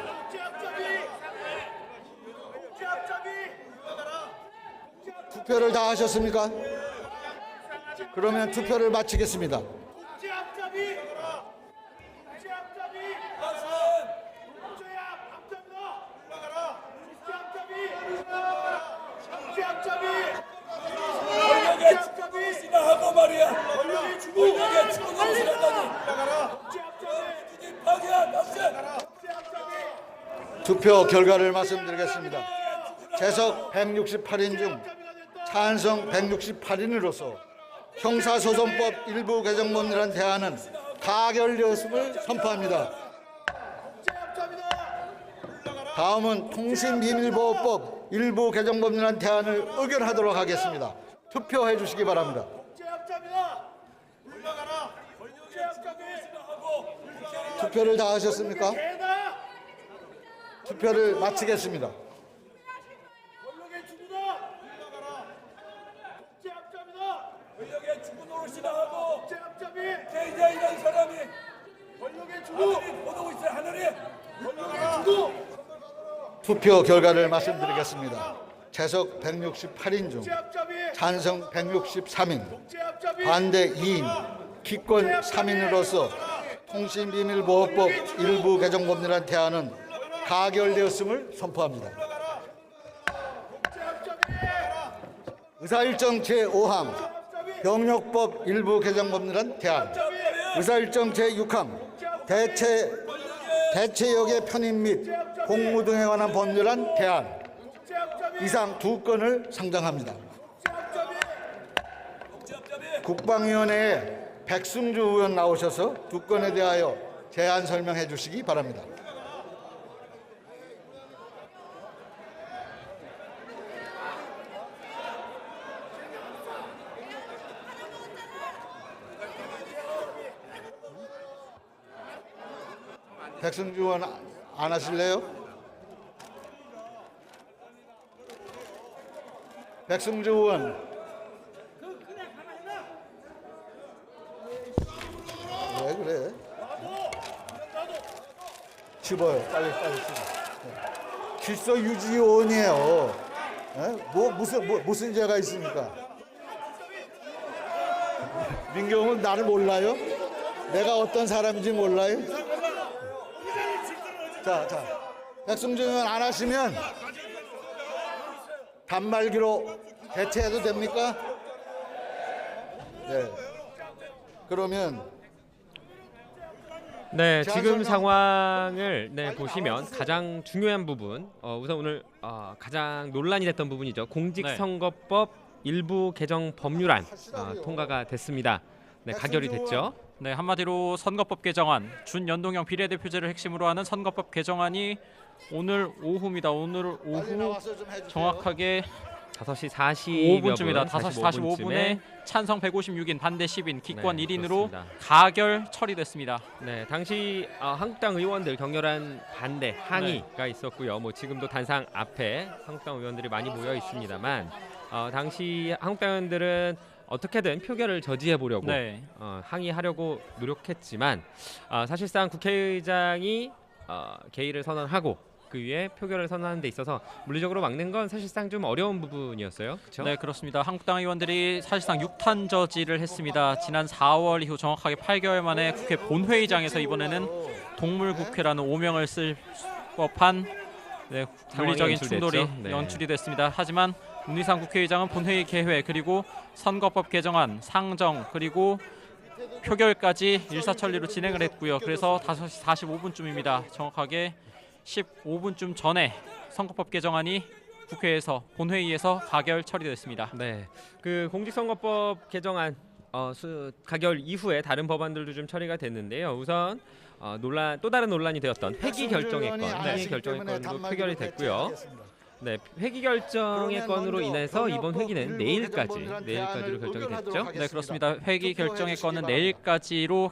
투표를 다 하셨습니까? 그러면 투표를 마치겠습니다. 하고 말이야. 권력이 주고 권력이 주고 나가니. 투표 결과를 말씀드리겠습니다. 재석 168인 중 찬성 168인으로서 형사소송법 일부 개정법이라는 대안은 가결되었음을 선포합니다. 다음은 통신비밀보호법 일부 개정법이라는 대안을 의결하도록 하겠습니다. 투표해 주시기 바랍니다. 투표를 다 하셨습니까? 투표를 마치겠습니다. 권력의 주구 노릇이나 하고 개인자 이런 사람이 권력의 주구 보고 있어요. 하늘에 권력의 주구. 투표 결과를 말씀드리겠습니다. 재석 168인 중 찬성 163인, 반대 2인, 기권 3인으로서 통신비밀보호법 일부 개정법이라는 대안은 가결되었음을 선포합니다. 의사일정 제5항 병력법 일부 개정법이라는 대안, 의사일정 제6항 대체역의 편입 및 공무 등에 관한 법률안 대안 이상 2건을 상정합니다. 국방위원회에 백승주 의원 나오셔서 2건에 대하여 제안 설명해 주시기 바랍니다. 백승주 의원 안 하실래요? 백승주 의원. 왜 그래? 집어요. 빨리 집어. 질서 유지 요원이에요. 무슨 죄가 있습니까? 민경은 나를 몰라요? 내가 어떤 사람인지 몰라요? 자, 백승주 의원 안 하시면 단말기로 대체해도 됩니까? 네. 그러면 네, 지금 상황을 보시면 가장 중요한 부분, 우선 오늘 가장 논란이 됐던 부분이죠. 공직선거법 일부 개정 법률안 통과가 됐습니다. 네, 가결이 됐죠. 네, 한마디로 선거법 개정안, 준연동형 비례대표제를 핵심으로 하는 선거법 개정안이 오늘 오후입니다. 오늘 오후 정확하게 5시 45분쯤입니다. 5시 45분에 찬성 156인, 반대 10인, 기권 네, 1인으로 그렇습니다. 가결 처리됐습니다. 네, 당시 한국당 의원들 격렬한 반대 항의가 있었고요. 뭐 지금도 단상 앞에 한국당 의원들이 많이 모여 있습니다만 당시 한국당 의원들은 어떻게든 표결을 저지해 보려고 항의하려고 노력했지만 사실상 국회의장이 개의를 선언하고 그 위에 표결을 선언하는 데 있어서 물리적으로 막는 건 사실상 좀 어려운 부분이었어요. 그렇죠? 네, 그렇습니다. 한국당 의원들이 사실상 6탄 저지를 했습니다. 지난 4월 이후 정확하게 8개월 만에 국회 본회의장에서 이번에는 동물국회라는 오명을 쓸 법한 물리적인 충돌이 연출이 됐습니다. 하지만 문희상 국회의장은 본회의 개회 그리고 선거법 개정안 상정 그리고 표결까지 일사천리로 진행을 했고요. 그래서 5시 45분쯤입니다. 정확하게 15분쯤 전에 선거법 개정안이 국회에서 본회의에서 가결 처리됐습니다. 네, 그 공직선거법 개정안 가결 이후에 다른 법안들도 좀 처리가 됐는데요. 우선 또 다른 논란이 되었던 회기 결정의 건도 표결이 됐고요. 네, 회기 결정의 건으로 인해서 이번 회기는 내일까지로 결정이 됐죠. 네, 그렇습니다. 회기 결정의 건은 내일까지로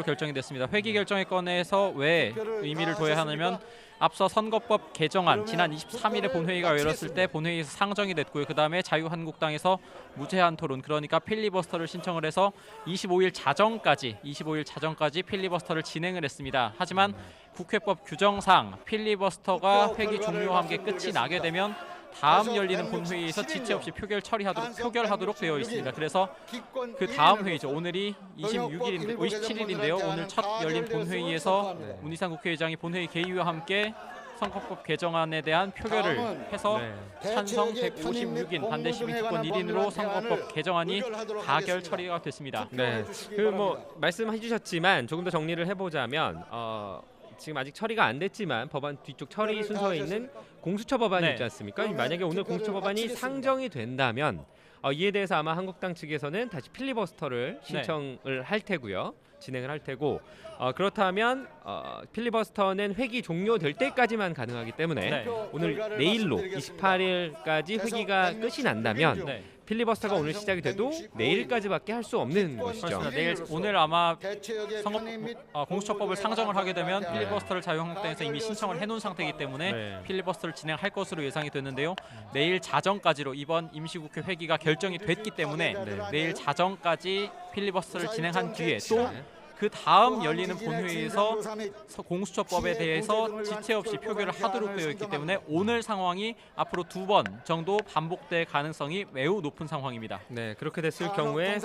결정이 됐습니다. 회기 결정의 건에서 왜 의미를 둬야 하냐면 앞서 선거법 개정안 지난 23일에 본회의가 열렸을 때 본회의에서 상정이 됐고요. 그다음에 자유한국당에서 무제한 토론 그러니까 필리버스터를 신청을 해서 25일 자정까지 필리버스터를 진행을 했습니다. 하지만 국회법 규정상 필리버스터가 회기 종료와 함께 끝이 나게 되면 다음 열리는 본회의에서 지체 없이 표결하도록 되어 있습니다. 그래서 그 다음 회의죠. 오늘이 27일인데요. 오늘 첫 열린 본회의에서 문희상 국회의장이 본회의 개의와 함께 선거법 개정안에 대한 표결을 해서 찬성 156인, 반대 10인, 기권 1인으로 선거법 개정안이 가결 처리가 됐습니다. 네, 그 말씀해 주셨지만 조금 더 정리를 해보자면 지금 아직 처리가 안 됐지만 법안 뒤쪽 처리 순서에 있는 공수처 법안이 있지 않습니까? 만약에 오늘 공수처 법안이 상정이 된다면 이에 대해서 아마 한국당 측에서는 다시 필리버스터를 신청을 할 테고요. 진행을 할 테고 그렇다면 필리버스터는 회기 종료될 때까지만 가능하기 때문에 오늘 내일로 28일까지 회기가 끝이 난다면 필리버스터가 오늘 시작이 돼도 내일까지밖에 할 수 없는 것이죠. 오늘 아마 공수처법을 상정을 하게 되면 필리버스터를 자유한국당에서 이미 신청을 해놓은 상태이기 때문에 필리버스터를 진행할 것으로 예상이 됐는데요. 내일 자정까지로 이번 임시국회 회기가 결정이 됐기 때문에 내일 자정까지 필리버스터를 진행한 뒤에 또 그 다음 열리는 본회의에서 공수처법에 대해서 지체 없이 표결을 하도록 되어 있기 때문에 오늘 상황이 앞으로 2번 정도 반복될 가능성이 매우 높은 상황입니다. 네, 그렇게 됐을 경우에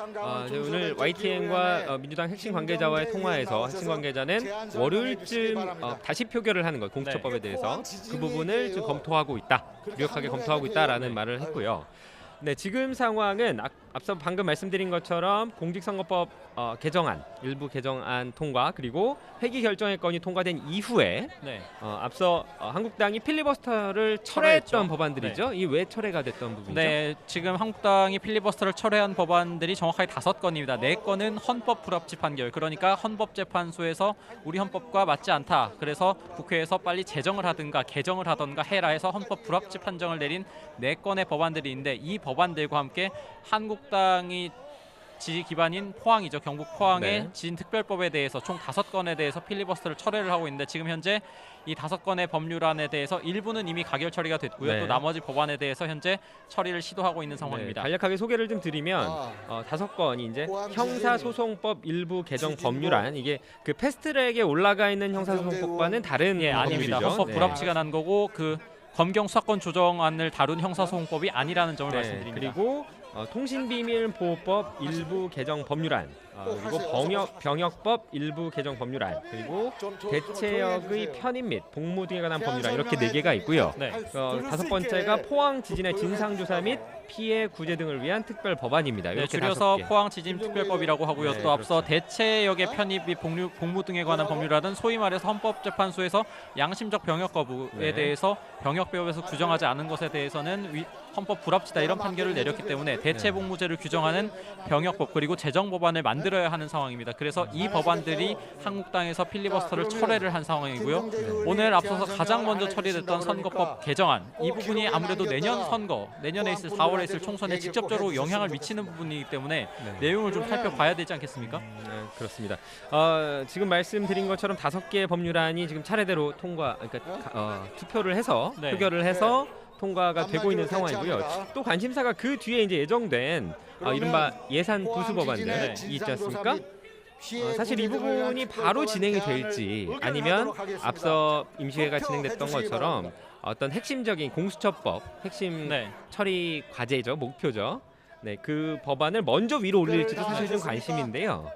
오늘 YTN과 민주당 핵심 관계자와의 통화에서 핵심 관계자는 월요일쯤 다시 표결을 하는 것, 공수처법에 대해서 그 부분을 지금 검토하고 있다, 유력하게 검토하고 있다라는 말을 했고요. 네, 지금 상황은 앞서 방금 말씀드린 것처럼 공직선거법 개정안, 일부 개정안 통과 그리고 회기 결정의 건이 통과된 이후에 앞서 한국당이 필리버스터를 철회했던 법안들이죠. 이 왜 철회가 됐던 부분이죠? 네, 지금 한국당이 필리버스터를 철회한 법안들이 정확하게 5건입니다. 4건은 헌법 불합치 판결, 그러니까 헌법재판소에서 우리 헌법과 맞지 않다. 그래서 국회에서 빨리 제정을 하든가 개정을 하든가 해라 해서 헌법 불합치 판정을 내린 4건의 법안들이 있는데 이 법안들과 함께 한국당이 지지 기반인 포항이죠. 경북 포항의 지진특별법에 대해서 총 5건에 대해서 필리버스터를 철회를 하고 있는데 지금 현재 이 5건의 법률안에 대해서 일부는 이미 가결 처리가 됐고요. 또 나머지 법안에 대해서 현재 처리를 시도하고 있는 상황입니다. 간략하게 소개를 좀 드리면 5건이 이제 형사소송법 일부 개정 법률안, 이게 그 패스트트랙에 올라가 있는 형사소송법과는 다른 아닙니다. 헌법 불합치가 난 거고 그 검경 수사권 조정안을 다룬 형사소송법이 아니라는 점을 말씀드립니다. 그리고 통신비밀보호법 일부 개정 법률안, 그리고 병역법 일부 개정 법률안, 그리고 대체역의 편입 및 복무 등에 관한 법률안, 이렇게 4개가 있고요. 5번째가 포항 지진의 진상조사 및 피해 구제 등을 위한 특별 법안입니다. 이렇게 줄여서 5개. 포항 지진 특별법이라고 하고요. 또 앞서 대체역의 편입 및 복무 등에 관한 법률안은 소위 말해서 헌법재판소에서 양심적 병역 거부에 대해서 병역법에서 규정하지 않은 것에 대해서는 헌법 불합치다 이런 판결을 내렸기 때문에 대체 복무제를 규정하는 병역법 그리고 재정 법안을 만들어야 하는 상황입니다. 그래서 이 법안들이 한국당에서 필리버스터를 철회를 한 상황이고요. 오늘 앞서서 가장 먼저 처리됐던 선거법 개정안, 이 부분이 아무래도 내년 선거, 내년에 있을 4월에 있을 총선에 직접적으로 영향을 미치는 부분이기 때문에 내용을 좀 살펴봐야 되지 않겠습니까? 그렇습니다. 지금 말씀드린 것처럼 5개의 법률안이 지금 차례대로 투표를 해서 표결을 해서 통과가 되고 있는 상황이고요. 또 관심사가 그 뒤에 이제 예정된 이른바 예산 부수 법안들이 있지 않습니까? 사실 이 부분이 바로 진행이 될지 아니면 앞서 임시회가 진행됐던 것처럼 어떤 핵심적인 공수처법 핵심 처리 과제죠, 목표죠. 그 법안을 먼저 위로 올릴지도 사실 좀 관심인데요.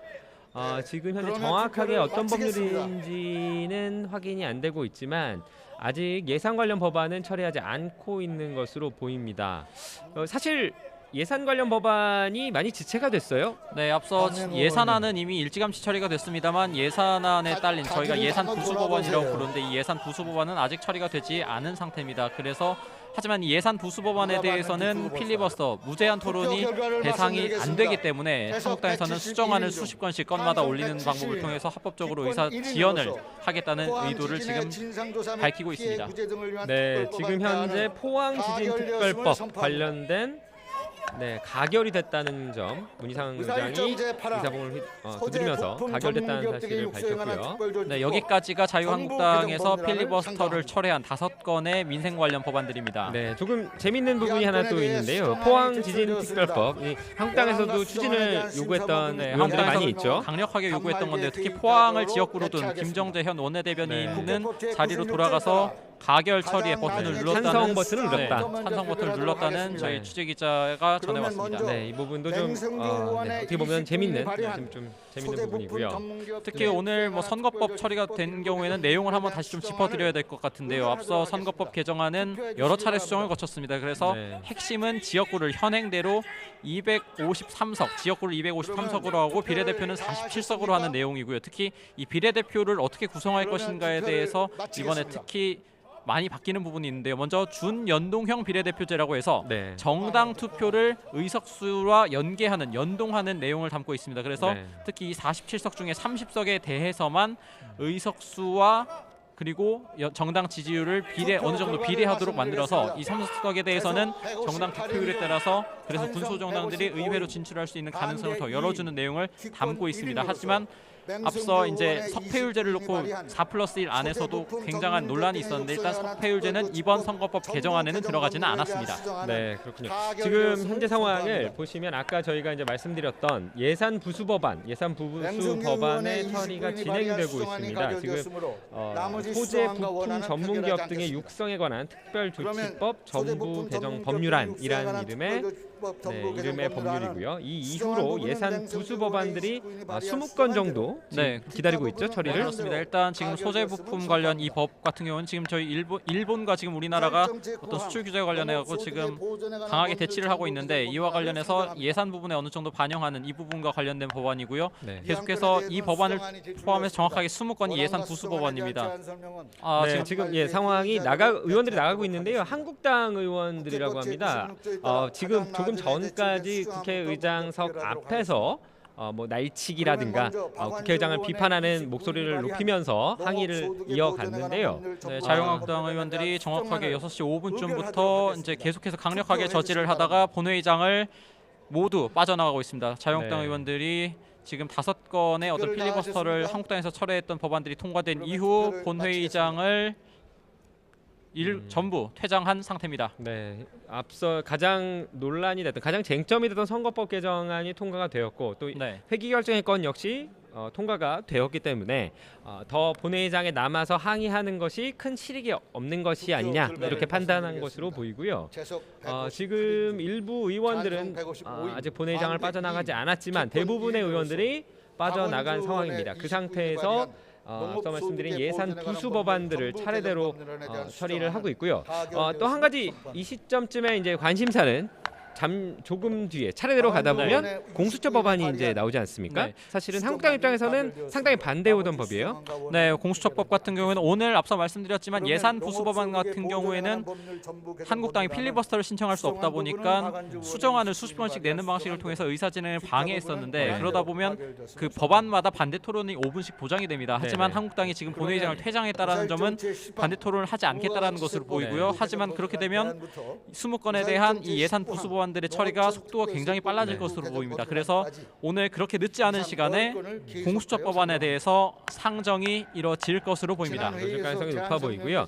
지금 현재 정확하게 어떤 법률인지는 확인이 안 되고 있지만 아직 예산 관련 법안은 처리하지 않고 있는 것으로 보입니다. 사실 예산 관련 법안이 많이 지체가 됐어요. 네, 앞서 예산안은 이미 일찌감치 처리가 됐습니다만 예산안에 딸린 저희가 예산 부수 법안이라고 부르는데 이 예산 부수 법안은 아직 처리가 되지 않은 상태입니다. 그래서 하지만 이 예산 부수 법안에 대해서는 필리버스터 무제한 토론이 대상이 안 되기 때문에 한국당에서는 수정안을 수십 건씩 건마다 올리는 방법을 통해서 합법적으로 의사 지연을 하겠다는 의도를 지금 밝히고 있습니다. 네, 지금 현재 포항 지진 특별법 관련된 가결이 됐다는 점 문희상 의장이 의사봉을 두드리면서 가결됐다는 사실을 밝혔고요. 네, 여기까지가 자유한국당에서 필리버스터를 철회한 5건의 민생 관련 법안들입니다. 네, 조금 재밌는 부분이 하나 또 있는데요. 포항 지진 특별법, 한국당에서도 추진을 요구했던 의원들이 많이 있죠. 강력하게 요구했던 건데 특히 포항을 지역구로 둔 김정재 현 원내대변인은 자리로 돌아가서 가결 처리에 버튼을 눌렀다는 찬성 버튼을 눌렀다. 찬성 버튼을 눌렀다는 저희 취재 기자가 전해왔습니다. 네, 이 부분도 좀 어떻게 보면 재밌는 부분이고요. 특히 오늘 선거법 처리가 된 경우에는 내용을 한번 다시 좀 짚어드려야 될 것 같은데요. 앞서 선거법 개정안은 여러 차례 수정을 거쳤습니다. 그래서 핵심은 지역구를 현행대로 253석, 지역구를 253석으로 하고 비례대표는 47석으로 하는 내용이고요. 특히 이 비례대표를 어떻게 구성할 것인가에 대해서 이번에 특히 많이 바뀌는 부분이 있는데요. 먼저 준연동형 비례대표제라고 해서 네. 정당 투표를 의석수와 연동하는 내용을 담고 있습니다. 그래서 네. 특히 이 47석 중에 30석에 대해서만 의석수와 그리고 정당 지지율을 어느 정도 비례하도록 만들어서 이 30석에 대해서는 정당 득표율에 따라서 그래서 군소정당들이 의회로 진출할 수 있는 가능성을 더 열어주는 내용을 담고 있습니다. 하지만 앞서 이제 석패율제를 놓고 4+1 안에서도 굉장한 논란이 있었는데 일단 석패율제는 이번 선거법 개정안에는 들어가지는 않았습니다. 네, 그렇군요. 지금 현재 상황을 보시면 아까 저희가 이제 말씀드렸던 예산 부수 법안의 처리가 진행되고 있습니다. 지금 소재 부품 전문기업 등의 육성에 관한 특별조치법 전부 개정 법률안이라는 이름의 법률이고요. 이 이후로 예산 부수 법안들이 20건 정도 기다리고 있죠, 처리를. 그렇습니다. 일단 지금 소재 부품 관련 이 법 같은 경우는 지금 저희 일본과 지금 우리나라가 어떤 수출 규제 관련해 갖고 지금 강하게 대치를 하고 있는데 이와 관련해서 예산 부분에 어느 정도 반영하는 이 부분과 관련된 법안이고요. 네. 계속해서 이 법안을 포함해서 정확하게 20건이 예산 부수 법안입니다. 지금 상황이 의원들이 나가고 있는데요. 한국당 의원들이라고 합니다. 지금 조금 전까지 국회의장석 앞에서 날치기라든가 국회의장을 비판하는 목소리를 높이면서 항의를 이어갔는데요. 네, 자유한국당 의원들이 정확하게 6시 5분쯤부터 이제 계속해서 강력하게 저지를 하다가 본회의장을 모두 빠져나가고 있습니다. 자유한국당 의원들이 지금 5건의 어떤 필리버스터를 한국당에서 철회했던 법안들이 통과된 이후 본회의장을 전부 퇴장한 상태입니다. 네, 앞서 가장 논란이 됐던 가장 쟁점이 됐던 선거법 개정안이 통과가 되었고 또 회기 결정의 건 역시 통과가 되었기 때문에 더 본회의장에 남아서 항의하는 것이 큰 실익이 없는 것이 아니냐 이렇게 판단한 것으로 보이고요. 지금 일부 의원들은 아직 본회의장을 빠져나가지 않았지만 대부분의 의원들이 빠져나간 상황입니다. 그 상태에서 앞서 말씀드린 예산 부수 법안들을 차례대로 처리를 하고 있고요. 또 한 가지 이 시점쯤에 이제 관심사는 조금 뒤에 차례대로 가다 보면 공수처 법안이 이제 나오지 않습니까? 네. 사실은 한국당 입장에서는 상당히 반대해오던 법이에요. 네, 공수처법 같은 경우에는 오늘 앞서 말씀드렸지만 예산 부수 법안 같은 경우에는 한국당이 필리버스터를 신청할 수 없다 보니까 수정안을 수십 번씩 내는 방식을 통해서 의사진행을 방해했었는데 그러다 보면 그 법안마다 반대 토론이 5분씩 보장이 됩니다. 하지만 한국당이 지금 본회의장을 퇴장했다라는 점은 반대 토론을 하지 않겠다라는 것으로 보이고요. 하지만 그렇게 되면 20건에 대한 이 예산 부수 법안 들의 처리가 속도가 굉장히 빨라질 것으로 보입니다. 그래서 오늘 그렇게 늦지 않은 시간에 공수처 법안에 대해서 상정이 이뤄질 것으로 보입니다. 그럴 가능성이 높아 보이고요.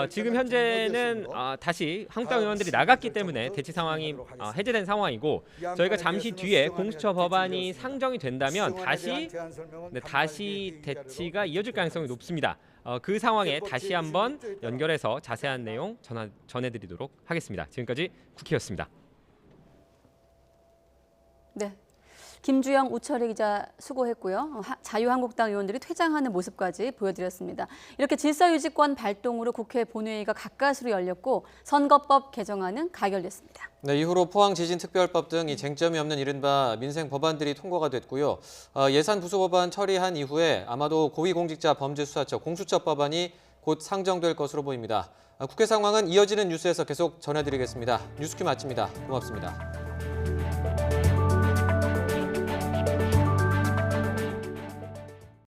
지금 현재는 다시 한국당 의원들이 나갔기 때문에 대치 상황이 해제된 상황이고 저희가 잠시 뒤에 공수처 법안이 상정이 된다면 다시 대치가 이어질 가능성이 높습니다. 그 상황에 다시 한번 연결해서 자세한 내용 전해드리도록 하겠습니다. 지금까지 국회였습니다. 네, 김주영, 우철희 기자 수고했고요. 자유한국당 의원들이 퇴장하는 모습까지 보여드렸습니다. 이렇게 질서유지권 발동으로 국회 본회의가 가까스로 열렸고 선거법 개정안은 가결됐습니다. 네, 이후로 포항지진특별법 등 이 쟁점이 없는 이른바 민생 법안들이 통과가 됐고요. 예산 부수 법안 처리한 이후에 아마도 고위공직자 범죄수사처 공수처 법안이 곧 상정될 것으로 보입니다. 국회 상황은 이어지는 뉴스에서 계속 전해드리겠습니다. 뉴스큐 마칩니다. 고맙습니다.